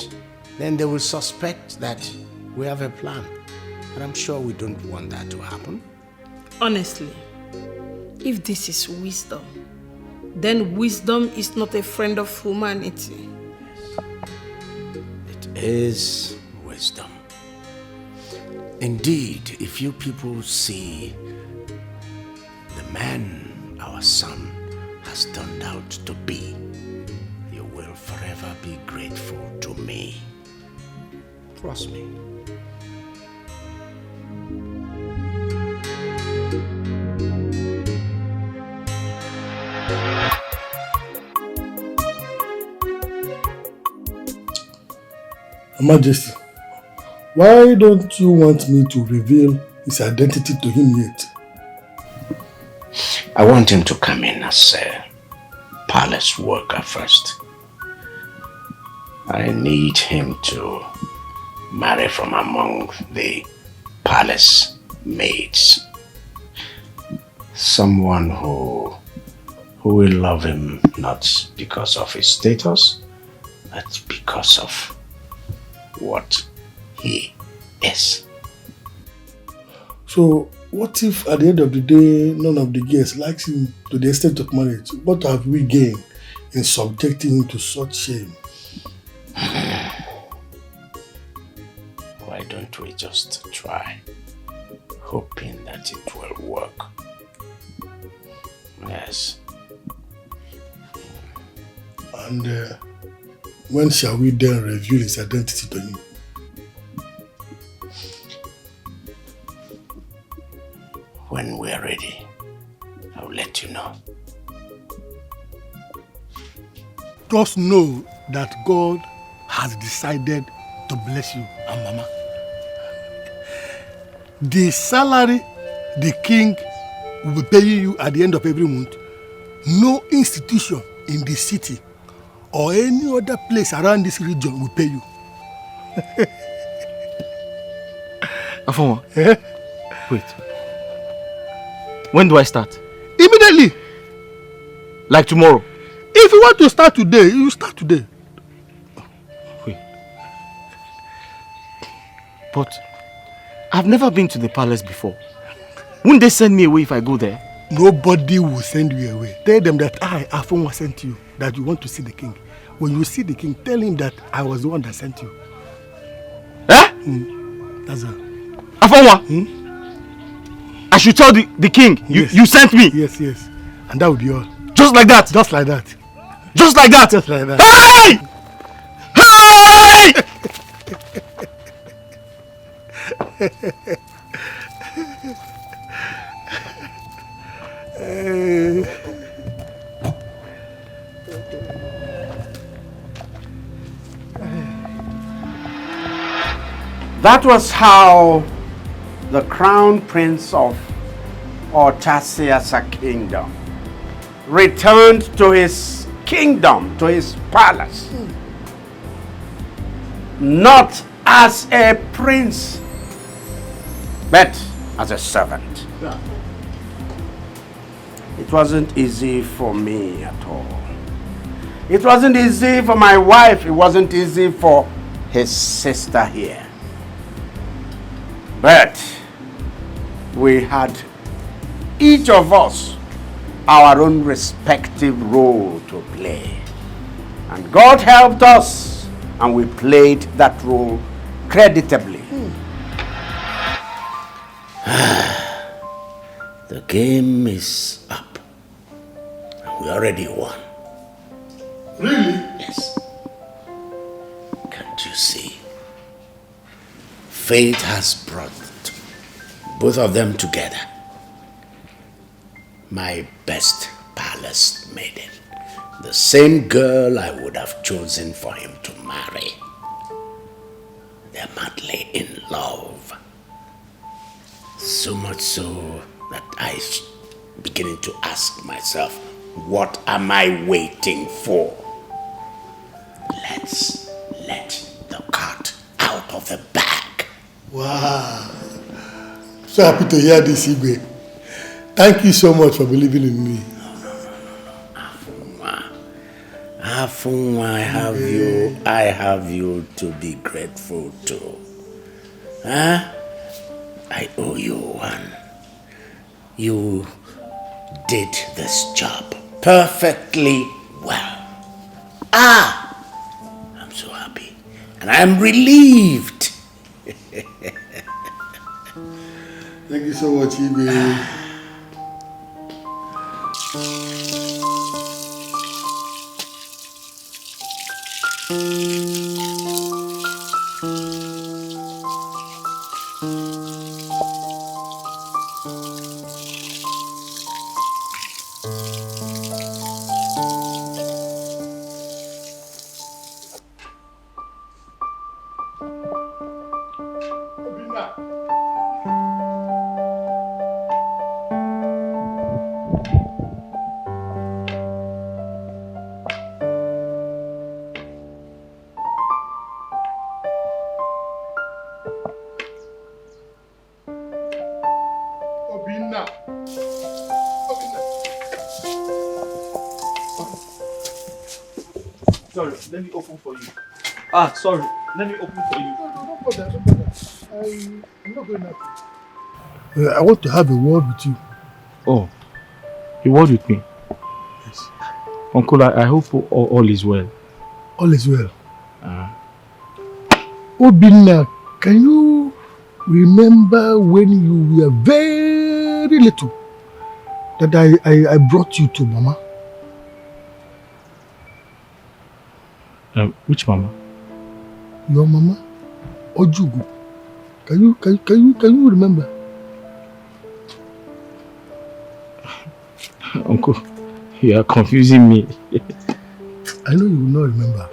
then they will suspect that we have a plan. And I'm sure we don't want that to happen. Honestly, if this is wisdom, then wisdom is not a friend of humanity. It is wisdom. Indeed, if you people see the man our son has turned out to be, you will forever be grateful to me. Trust me. Your Majesty, why don't you want me to reveal his identity to him yet? I want him to come in as a palace worker first. I need him to marry from among the palace maids. Someone who will love him not because of his status, but because of what he is. So, what if at the end of the day, none of the guests likes him to the extent of marriage? What have we gained in subjecting him to such shame? Why don't we just try, hoping that it will work? Yes. And when shall we then reveal his identity to him? When we're ready, I'll let you know. Just know that God has decided to bless you and Mama. The salary the king will be paying you at the end of every month, no institution in the city or any other place around this region will pay you. Afoma, wait. When do I start? Immediately. Like tomorrow? If you want to start today, you start today. Wait. But I've never been to the palace before. Wouldn't they send me away if I go there? Nobody will send you away. Tell them that I, Afoma, sent you, that you want to see the king. When you see the king, tell him that I was the one that sent you. Eh? That's all. Afoma? I should tell the king, yes. you sent me? Yes, yes. And that would be all. Just like that? Just like that. Just like that? Just like that. Hey! Hey! That was how the crown prince of Ortasiasa kingdom returned to his kingdom, to his palace. Not as a prince, but as a servant. Yeah. It wasn't easy for me at all. It wasn't easy for my wife. It wasn't easy for his sister here. But we had, each of us, our own respective role to play. And God helped us, and we played that role creditably. The game is up. We already won. Really? Yes. Can't you see? Fate has brought both of them together. My best palace maiden. The same girl I would have chosen for him to marry. They're madly in love. So much so that I'm beginning to ask myself, what am I waiting for? Let's let the cat out of the bag. Wow. So happy to hear this, Igwe. Thank you so much for believing in me. Afunwa, I have you to be grateful to. Huh? I owe you one. You did this job perfectly well. I'm so happy. And I'm relieved. Thank you so much, Igwe. Sorry, let me open for you. Sorry, let me open for you. No bother. I'm not going out. I want to have a word with you. Oh, a word with me? Yes. Uncle, I hope all is well. All is well. Obinna, can you remember when you were very little that I brought you to Mama? Which Mama? Your Mama, Ojugu. Can you remember? Uncle, you are confusing me. I know you will not remember.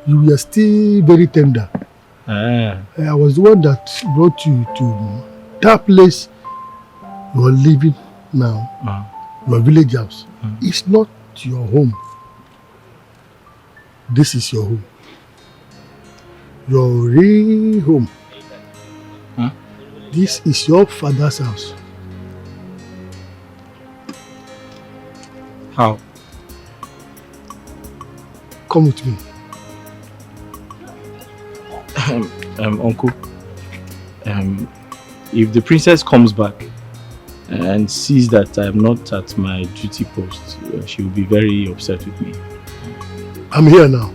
You were still very tender. I was the one that brought you to that place you are living now, your village house. It's not your home. This is your home. Your real home. This is your father's house. How? Come with me. Uncle, if the princess comes back and sees that I'm not at my duty post, she will be very upset with me. I'm here now.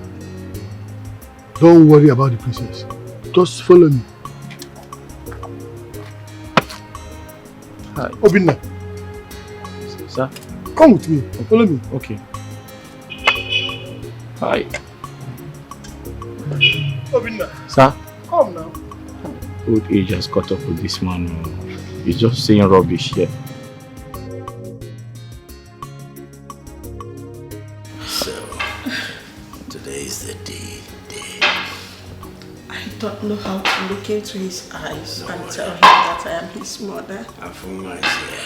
Don't worry about the princess. Just follow me. Hi. Obinna. Sir? Come with me. Follow me. Okay. Hi. Obinna. Sir? Come now. Old age has caught up with this man. He's just saying rubbish here. So, today is the day. I don't know how to look into his eyes and tell him that I am his mother. Afunwa is here.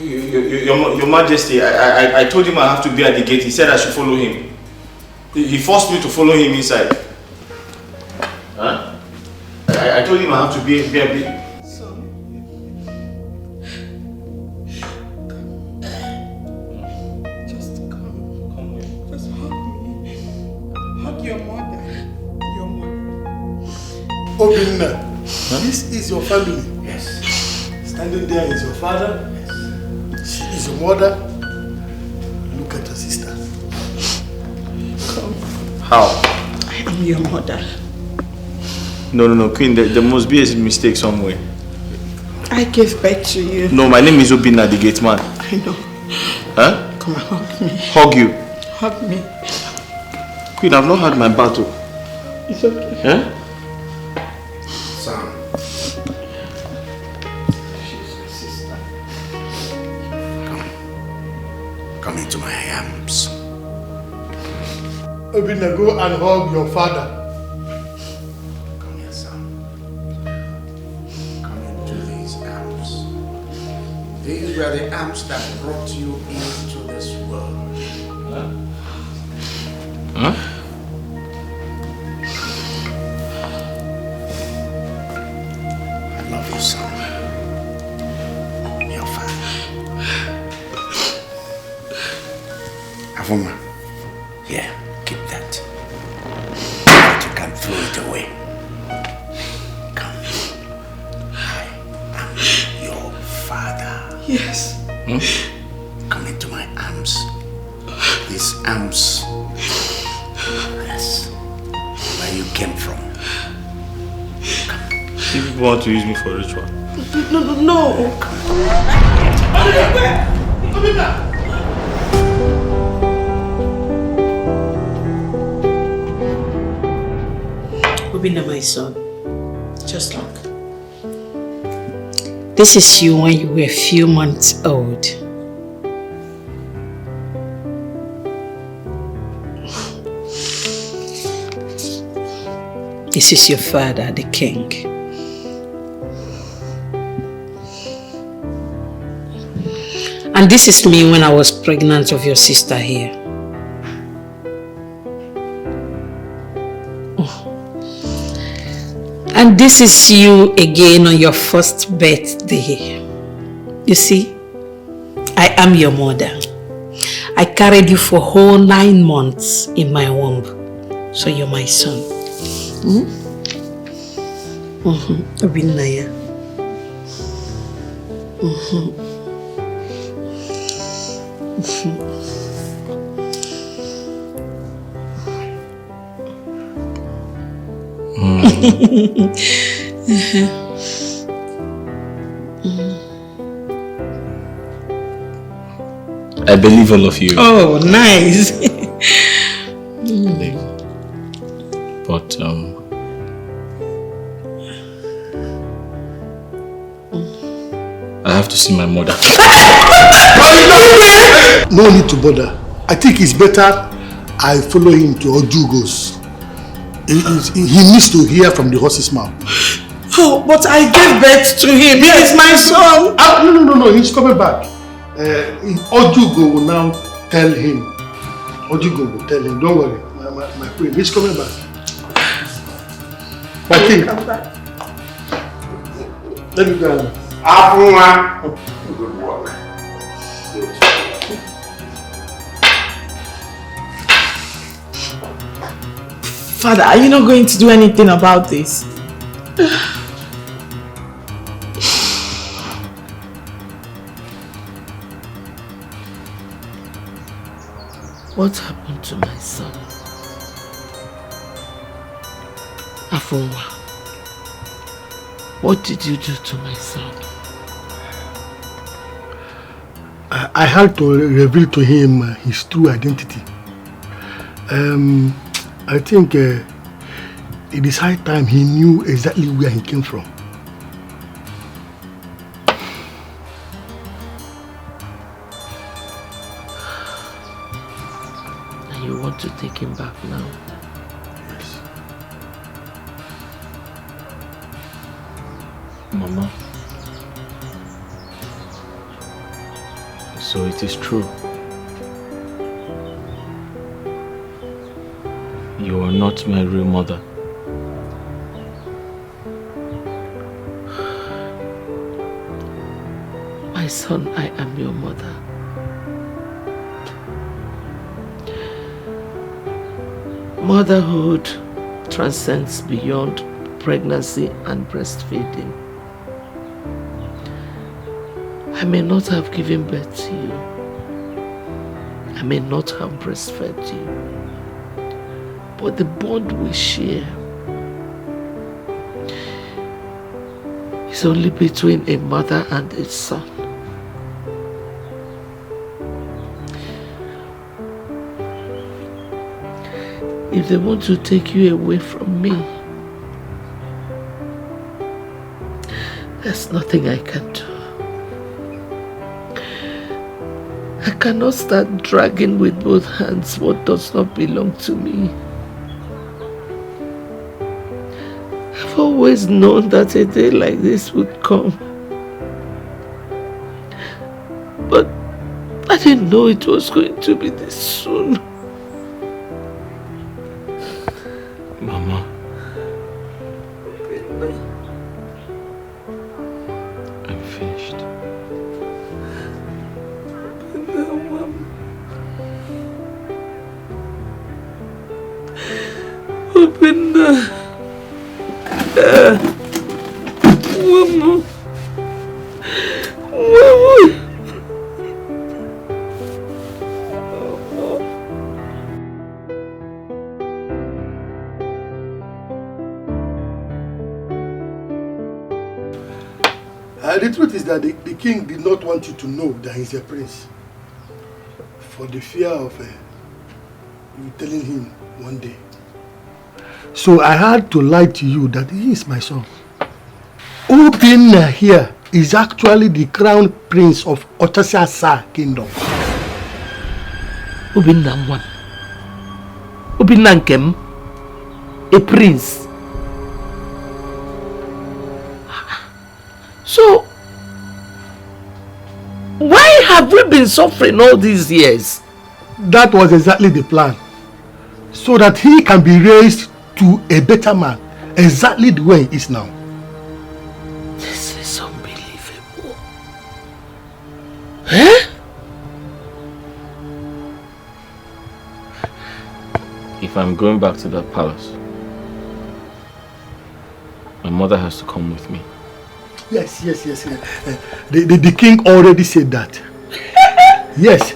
Your Majesty, I told him I have to be at the gate. He said I should follow him. He forced me to follow him inside. Huh? I told him I have to be at the... Just come. Just hug me. Hug your mother. Your mother. Obinna, this is your family. Yes. Standing there is your father. Yes. She is your mother. Look at your sister. Come. How? I am your mother. No, Queen, there must be a mistake somewhere. I gave birth to you. No, my name is Obinna, the gate man. I know. Huh? Come on, hug me. Hug you? Hug me. Queen, I've not had my battle. It's okay. Huh? Son. Come into my arms. Obinna, go and hug your father. Come here, son. Come into these arms. These were the arms that brought you into this world. Huh? I love you, son. Your father. Avuma, here, keep that. But you can throw it away. Come. I am your father. Yes. Come into my arms. These arms. Yes. Where you came from. You people want to use me for ritual? No. Obinna, my son, just look. This is you when you were a few months old. This is your father, the king. And this is me when I was pregnant of your sister here. And this is you again on your first birthday. You see, I am your mother. I carried you for whole 9 months in my womb. So you're my son. Obinna. I believe all of you. Oh, nice. But I have to see my mother. No need to bother. I think it's better I follow him to Ojugo's. He needs to hear from the horse's mouth. Oh, but I gave birth to him. He is my son. No. He's coming back. Ojugo will now tell him. Ojugo will tell him. Don't worry, my queen. He's coming back. My king. Come back. Let me go. Good work. Father, are you not going to do anything about this? What happened to my son? Afunwa, what did you do to my son? I had to reveal to him his true identity. I think it is high time he knew exactly where he came from. And you want to take him back now? Yes. Mama. So it is true. You are not my real mother. My son, I am your mother. Motherhood transcends beyond pregnancy and breastfeeding. I may not have given birth to you. I may not have breastfed you. But the bond we share is is only between a mother and a son. If they want to take you away from me, there's nothing I can do. I cannot start dragging with both hands what does not belong to me. I've always known that a day like this would come. But I didn't know it was going to be this soon. Mama. I'm finished. Open the... Mama. The truth is that the king did not want you to know that he's a prince, for the fear of you telling him one day. So I had to lie to you that he is my son. Obinna here is actually the crown prince of Otasiasa kingdom. Obinna one. Obinna Nkem, a prince. So, why have we been suffering all these years? That was exactly the plan. So that he can be raised to a better man, exactly the way he is now. This is unbelievable. Eh? If I'm going back to that palace, my mother has to come with me. Yes. The king already said that. Yes.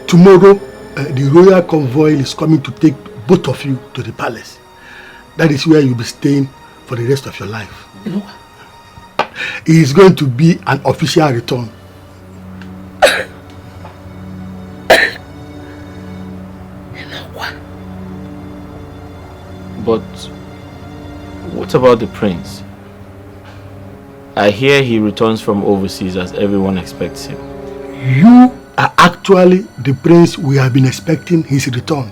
Tomorrow, the royal convoy is coming to take both of you to the palace. That is where you'll be staying for the rest of your life. You know, it is going to be an official return. But what about the prince? I hear he returns from overseas as everyone expects him. You are actually the prince we have been expecting his return.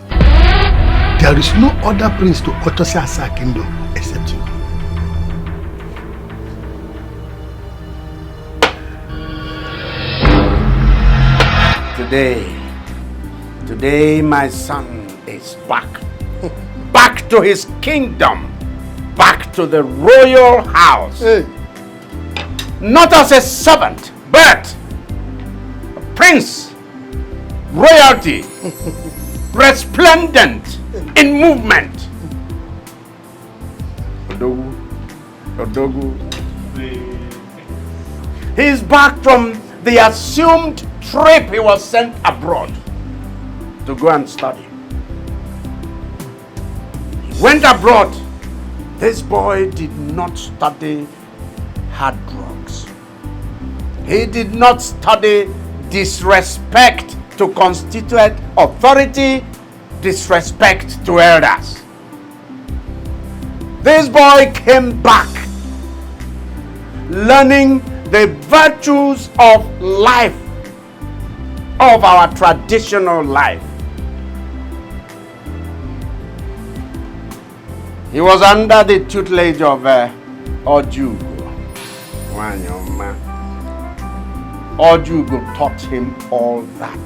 There is no other prince to Otasiasa kingdom except you. Today my son is back. Back to his kingdom. Back to the royal house. Hey. Not as a servant, but a prince, royalty, resplendent in movement. Odogu. He's back from the assumed trip he was sent abroad to go and study. He went abroad. This boy did not study hard drugs. He did not study disrespect to constituent authority, disrespect to elders. This boy came back learning the virtues of life, of our traditional life. He was under the tutelage of Ojugo. Ojugo taught him all that.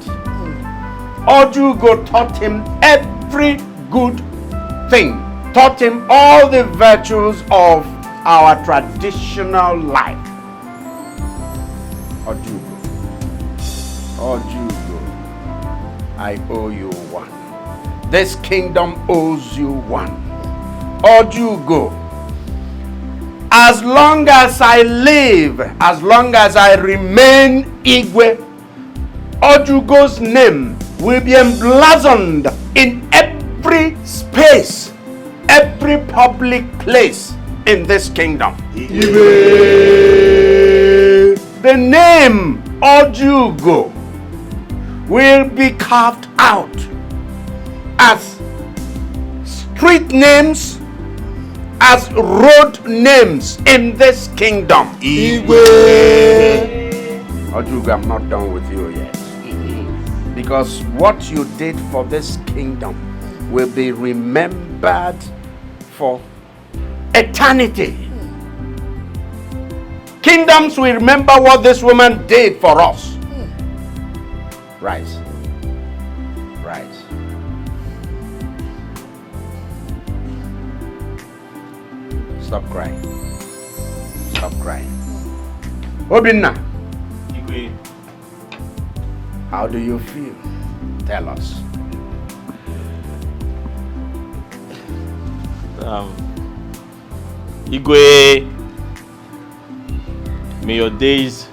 Ojugo taught him every good thing. Taught him all the virtues of our traditional life. Ojugo, I owe you one. This kingdom owes you one. Ojugo, as long as I live, as long as I remain Igwe, Ojugo's name will be emblazoned in every space, every public place in this kingdom. The name Ojugo will be carved out as street names, as road names in this kingdom. Ojugo, I'm not done with you yet. Because what you did for this kingdom will be remembered for eternity. Kingdoms will remember what this woman did for us. Rise. Rise. Stop crying. Stop crying. Obinna. How do you feel? Tell us. Igwe, may your days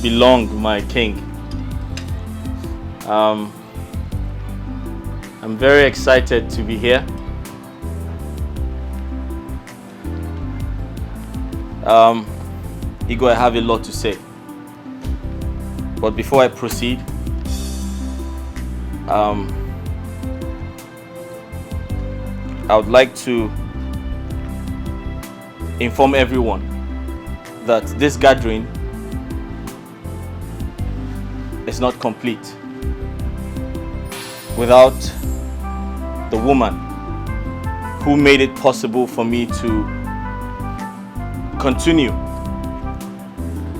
be long, my king. I'm very excited to be here. Igwe, I have a lot to say. But before I proceed, I would like to inform everyone that this gathering is not complete without the woman who made it possible for me to continue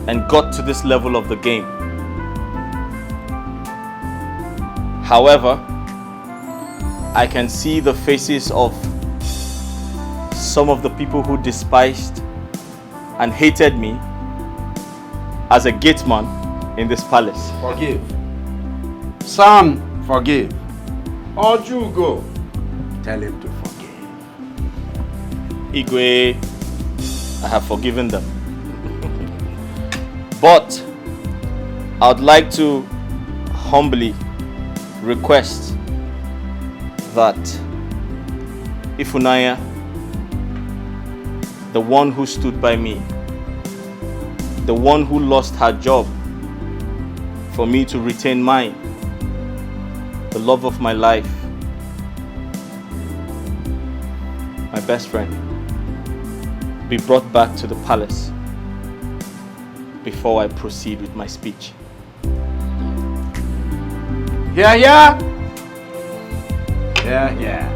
and got to this level of the game. However, I can see the faces of some of the people who despised and hated me as a gateman in this palace. Forgive. Son, forgive. Ojugo, tell him to forgive. Igwe, I have forgiven them. But I would like to humbly request that Ifunanya, the one who stood by me, the one who lost her job for me to retain mine, the love of my life, my best friend, be brought back to the palace before I proceed with my speech. Yeah, yeah. Yeah, yeah.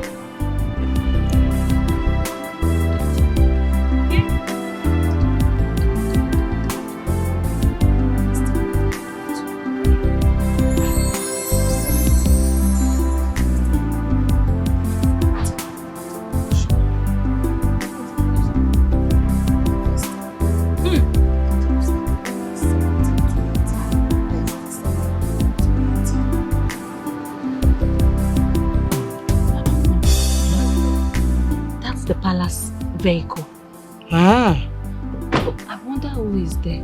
Vehicle. I wonder who is there.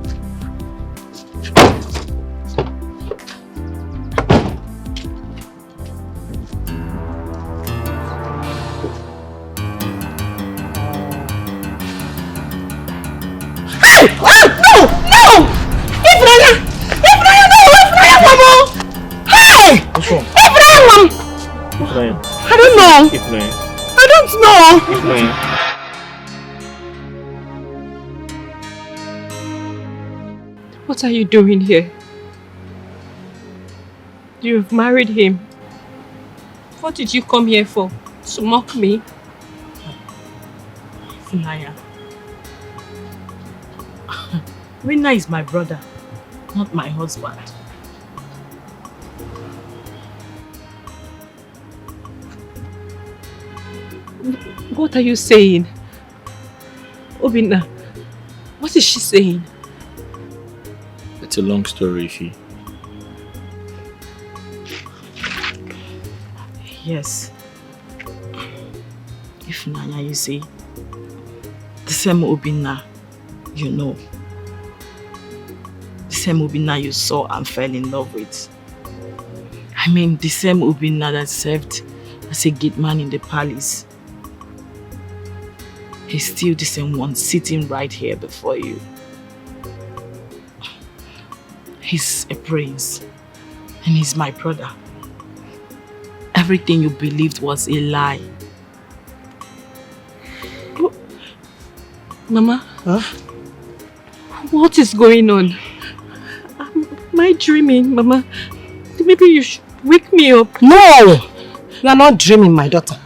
Hey! Oh, no! No! Ifraya! Ifraya, no! Ifraya, Mama! Hey! What's wrong? Ifraya, Mom! Ifraya. I don't know. Ifraya. I don't know. Ifraya. What are you doing here? You've married him. What did you come here for? To mock me? Funaya. Rina is my brother, not my husband. What are you saying? Obinna, what is she saying? It's a long story, Ifi. Yes. Ifunanya, you see, the same Obinna you know, the same Obinna you saw and fell in love with. I mean, the same Obinna that served as a gate man in the palace. he's still the same one sitting right here before you. He's a prince and he's my brother. Everything you believed was a lie. Mama? Huh? What is going on? Am I dreaming, Mama? Maybe you should wake me up. No! You are not dreaming, my daughter.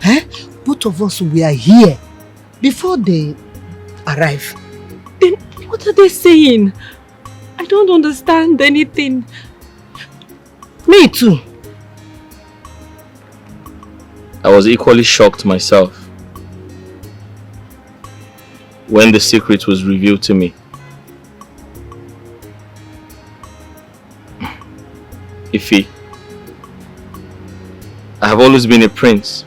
Eh? Both of us were here before they arrive. Then what are they saying? I don't understand anything. Me too. I was equally shocked myself when the secret was revealed to me. Ife, I have always been a prince.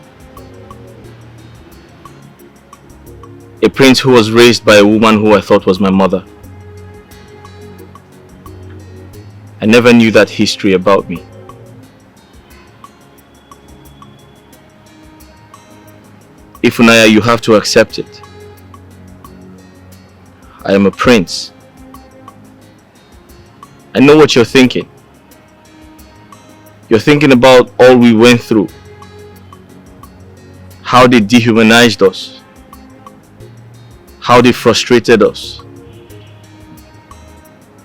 A prince who was raised by a woman who I thought was my mother. I never knew that history about me. Ifunanya, you have to accept it. I am a prince. I know what you're thinking. You're thinking about all we went through. How they dehumanized us. How they frustrated us.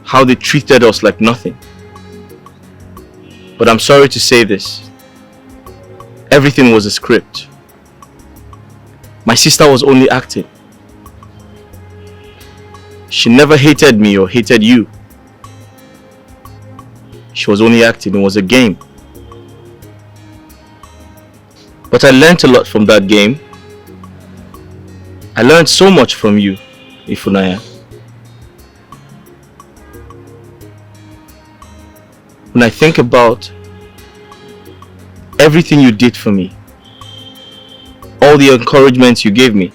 How they treated us like nothing. But I'm sorry to say this. Everything was a script. My sister was only acting. She never hated me or hated you. She was only acting. It was a game. But I learned a lot from that game. I learned so much from you, Ifunanya. When I think about everything you did for me, all the encouragement you gave me,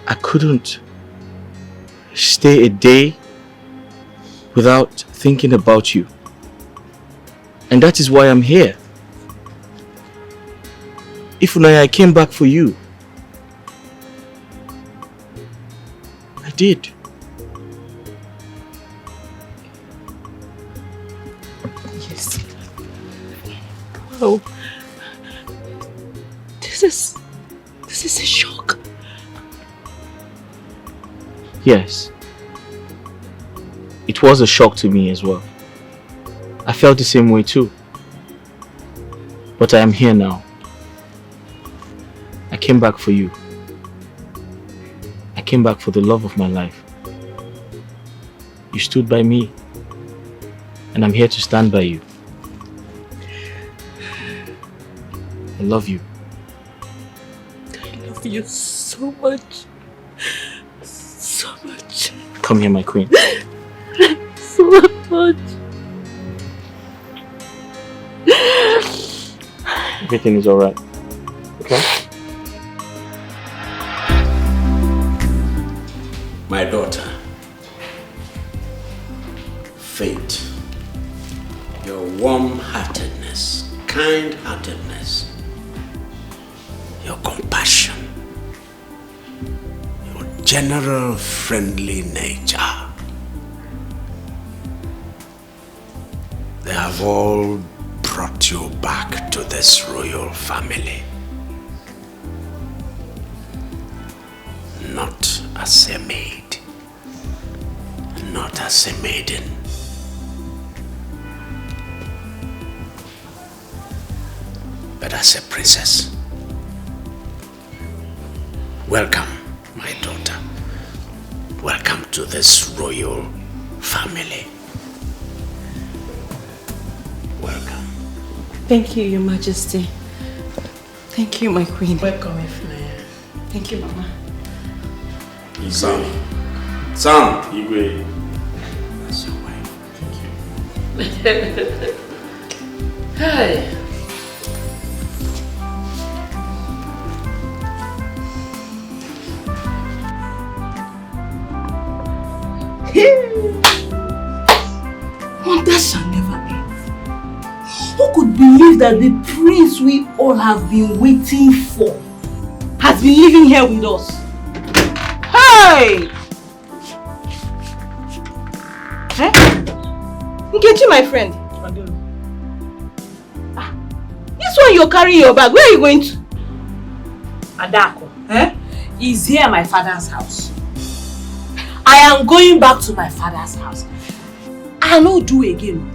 I couldn't stay a day without thinking about you. And that is why I'm here. Ifunanya, I came back for you. I did. Yes. Wow. This is a shock. Yes. It was a shock to me as well. I felt the same way too. But I am here now. I came back for you. I came back for the love of my life. You stood by me. And I'm here to stand by you. I love you. I love you so much. So much. Come here, my queen. So much. Everything is alright. Okay? My daughter, Faith, your warm-heartedness, kind-heartedness, your compassion, your general friendly nature, they have all brought you back to this royal family. Not as a maid, not as a maiden, but as a princess. Welcome, my daughter. Welcome to this royal family. Welcome. Thank you, Your Majesty. Thank you, my queen. Welcome, Ifunanya. Thank you, Mama. Son. Igwe. That's your wife. Thank you. Hi. Wonders shall never end. Who could be believe that the prince we all have been waiting for has been living here with us. Hey! Eh? Nkechi, my friend. This one you're carrying your bag, where are you going to? Adako, is here at my father's house. I am going back to my father's house. I no do again.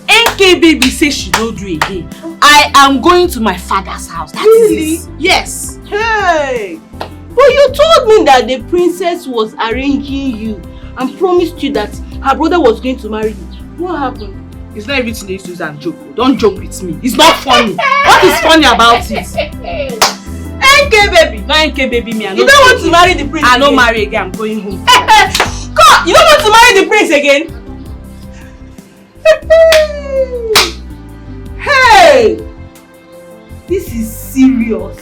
NK baby says she no do again. I am going to my father's house. That really? Is yes. Hey! But you told me that the princess was arranging you and promised you that her brother was going to marry you. What happened? It's not everything they used to use and joke. Don't joke with me. It's not funny. What is funny about it? NK baby. Not NK baby me. You don't want to marry the prince I again? don't marry again. I'm going home. God! You don't want to marry the prince again? Hey! This is serious.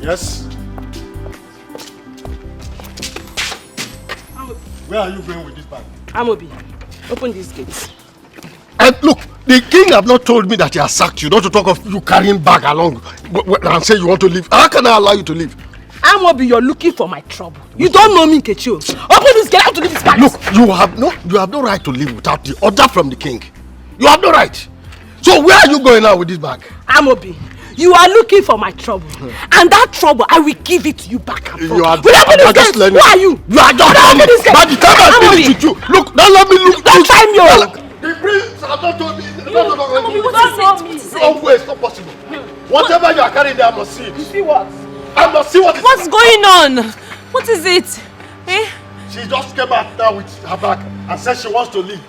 Yes? Where are you going with this bag? Amobi, open these gates. And look, the king have not told me that he has sacked you, not to talk of you carrying bag along and say you want to leave. How can I allow you to leave? Amobi, you're looking for my trouble. You don't know me, Nkechi. Open this gate, I have to leave this palace. Look, you have no right to leave without the order from the king. You have no right. So where are you going now with this bag? Amobi, you are looking for my trouble. And that trouble, I will give it to you back and forth. You are just learning. Who are you? You are just learning. By the time I finish with you, look, don't let me look. Don't try me. The prince has not told me. Don't way, it's not possible. Whatever you are carrying there, I must see it. You see what? I must see what is. What's going on? What is it? Eh? She just came out now with her bag and said she wants to leave.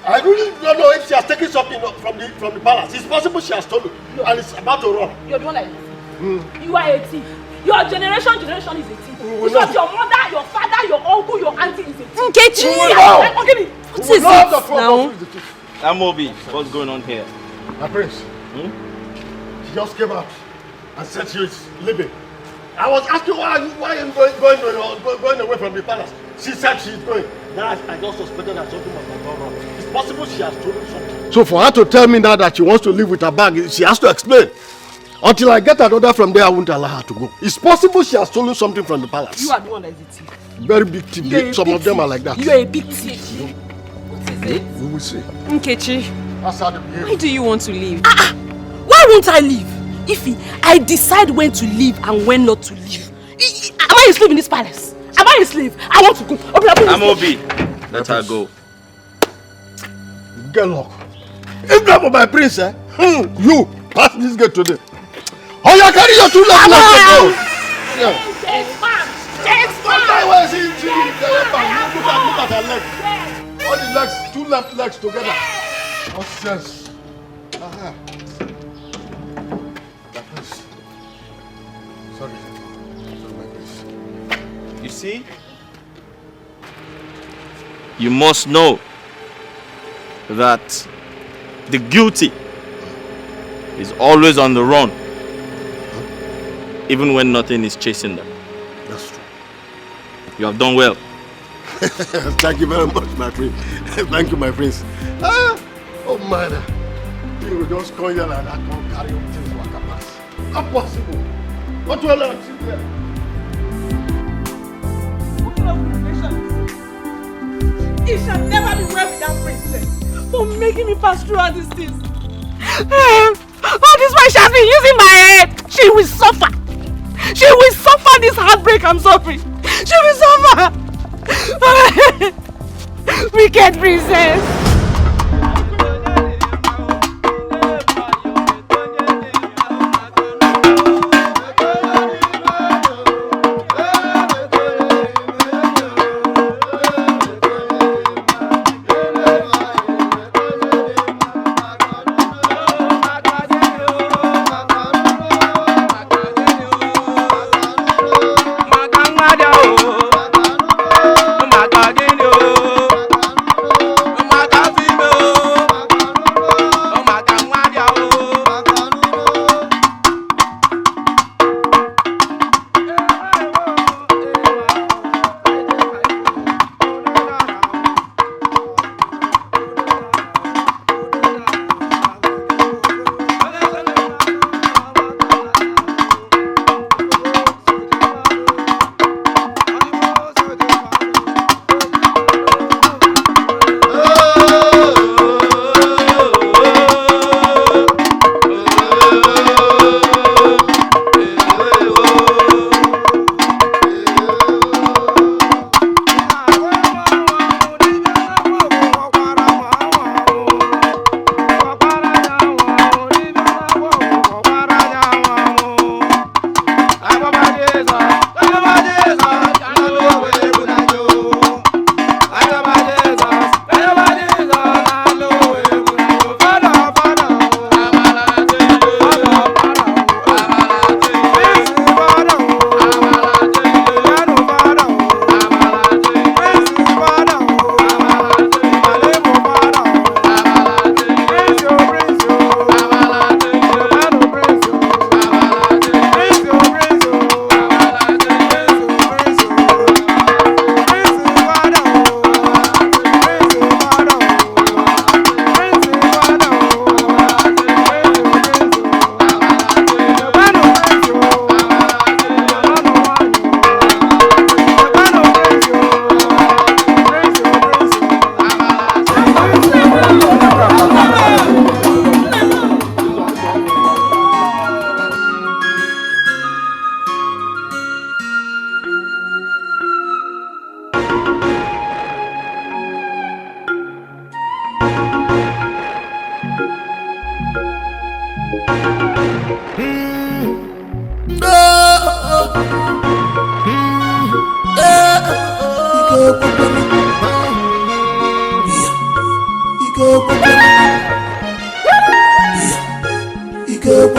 I really don't know if she has taken something from the palace. It's possible she has stolen and it's about to run. You're the one like You are a thief. Your generation is a thief. Because your mother, your father, your uncle, your auntie is a thief. Nkechi! What is it now? Amobi, what's going on here? My prince, she just came out and said she is leaving. I was asking why are you going away from the palace? She said she's going. Now I just suspected that something must have gone wrong. It's possible she has stolen something. So for her to tell me now that she wants to leave with her bag, she has to explain. Until I get an order from there, I won't allow her to go. It's possible she has stolen something from the palace. You are the one that is a thief. Very big thief. Some of them are like that. You are a big thief. What is it? We will see. Nkechi, That's how they behave. why do you want to leave? Why won't I leave? Ify, I decide when to leave and when not to leave. Am I a slave in this palace? Am I a slave? I want to go. Open Amobi, let her go. Get lock. If not for my prince, you pass this gate today. Oh, you carry your two legs to go. Yeah. Look at her legs. All the legs, two left legs together. Nonsense. Sorry. You see? You must know that the guilty is always on the run, even when nothing is chasing them. That's true. You have done well. Thank you very much, my prince. Thank you, my prince. Oh man, you will just come here like that, don't carry your things like a pass. Not possible. What will I see there? It shall never be well with that princess for making me pass through all these things. All this while she has been using my head. She will suffer. She will suffer this heartbreak I'm suffering. She will suffer. Wicked princess. Mata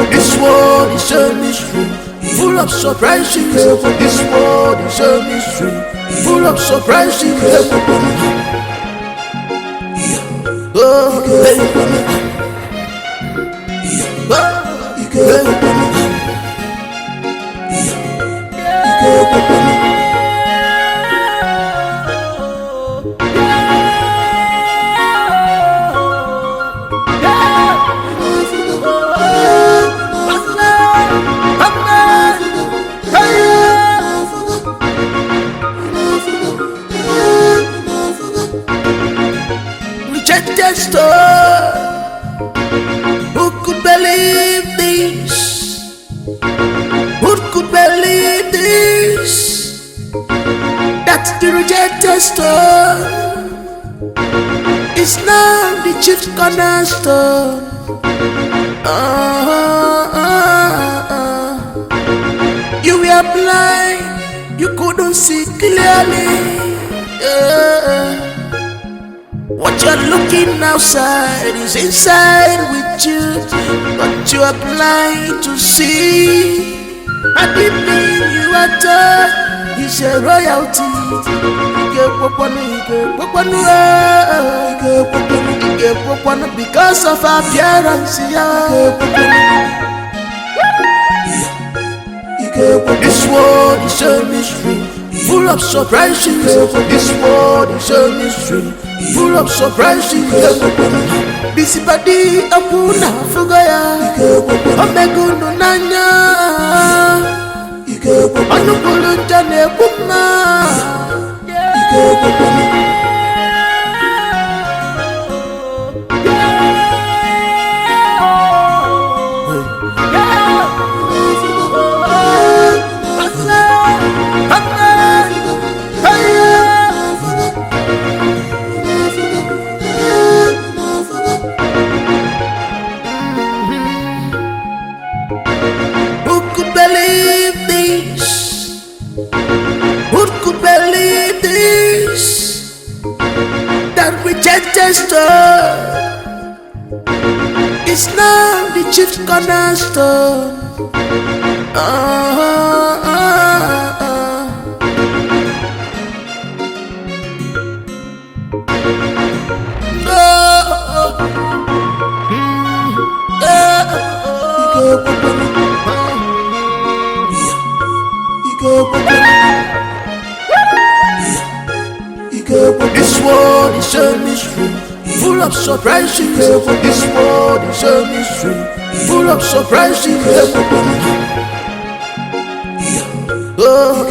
This world is a mystery, full of surprises. This world is a mystery, full of surprises. Oh, rejected store. Who could believe this? Who could believe this? That's the rejected store. It's now the chief cornerstone. You were blind, you couldn't see clearly. What you're looking outside is inside with you, but you are blind to see. Everything you are done is a royalty. Because of appearance. This world is a mystery, full of surprises. This world is a mystery, full of surprises. Busy body apuna fugaya, omeguno nanya, anukulu jane kuma. It's now the chief cornerstone. This world is a mystery, full of surprises. This world is a mystery, full of surprises. Oh,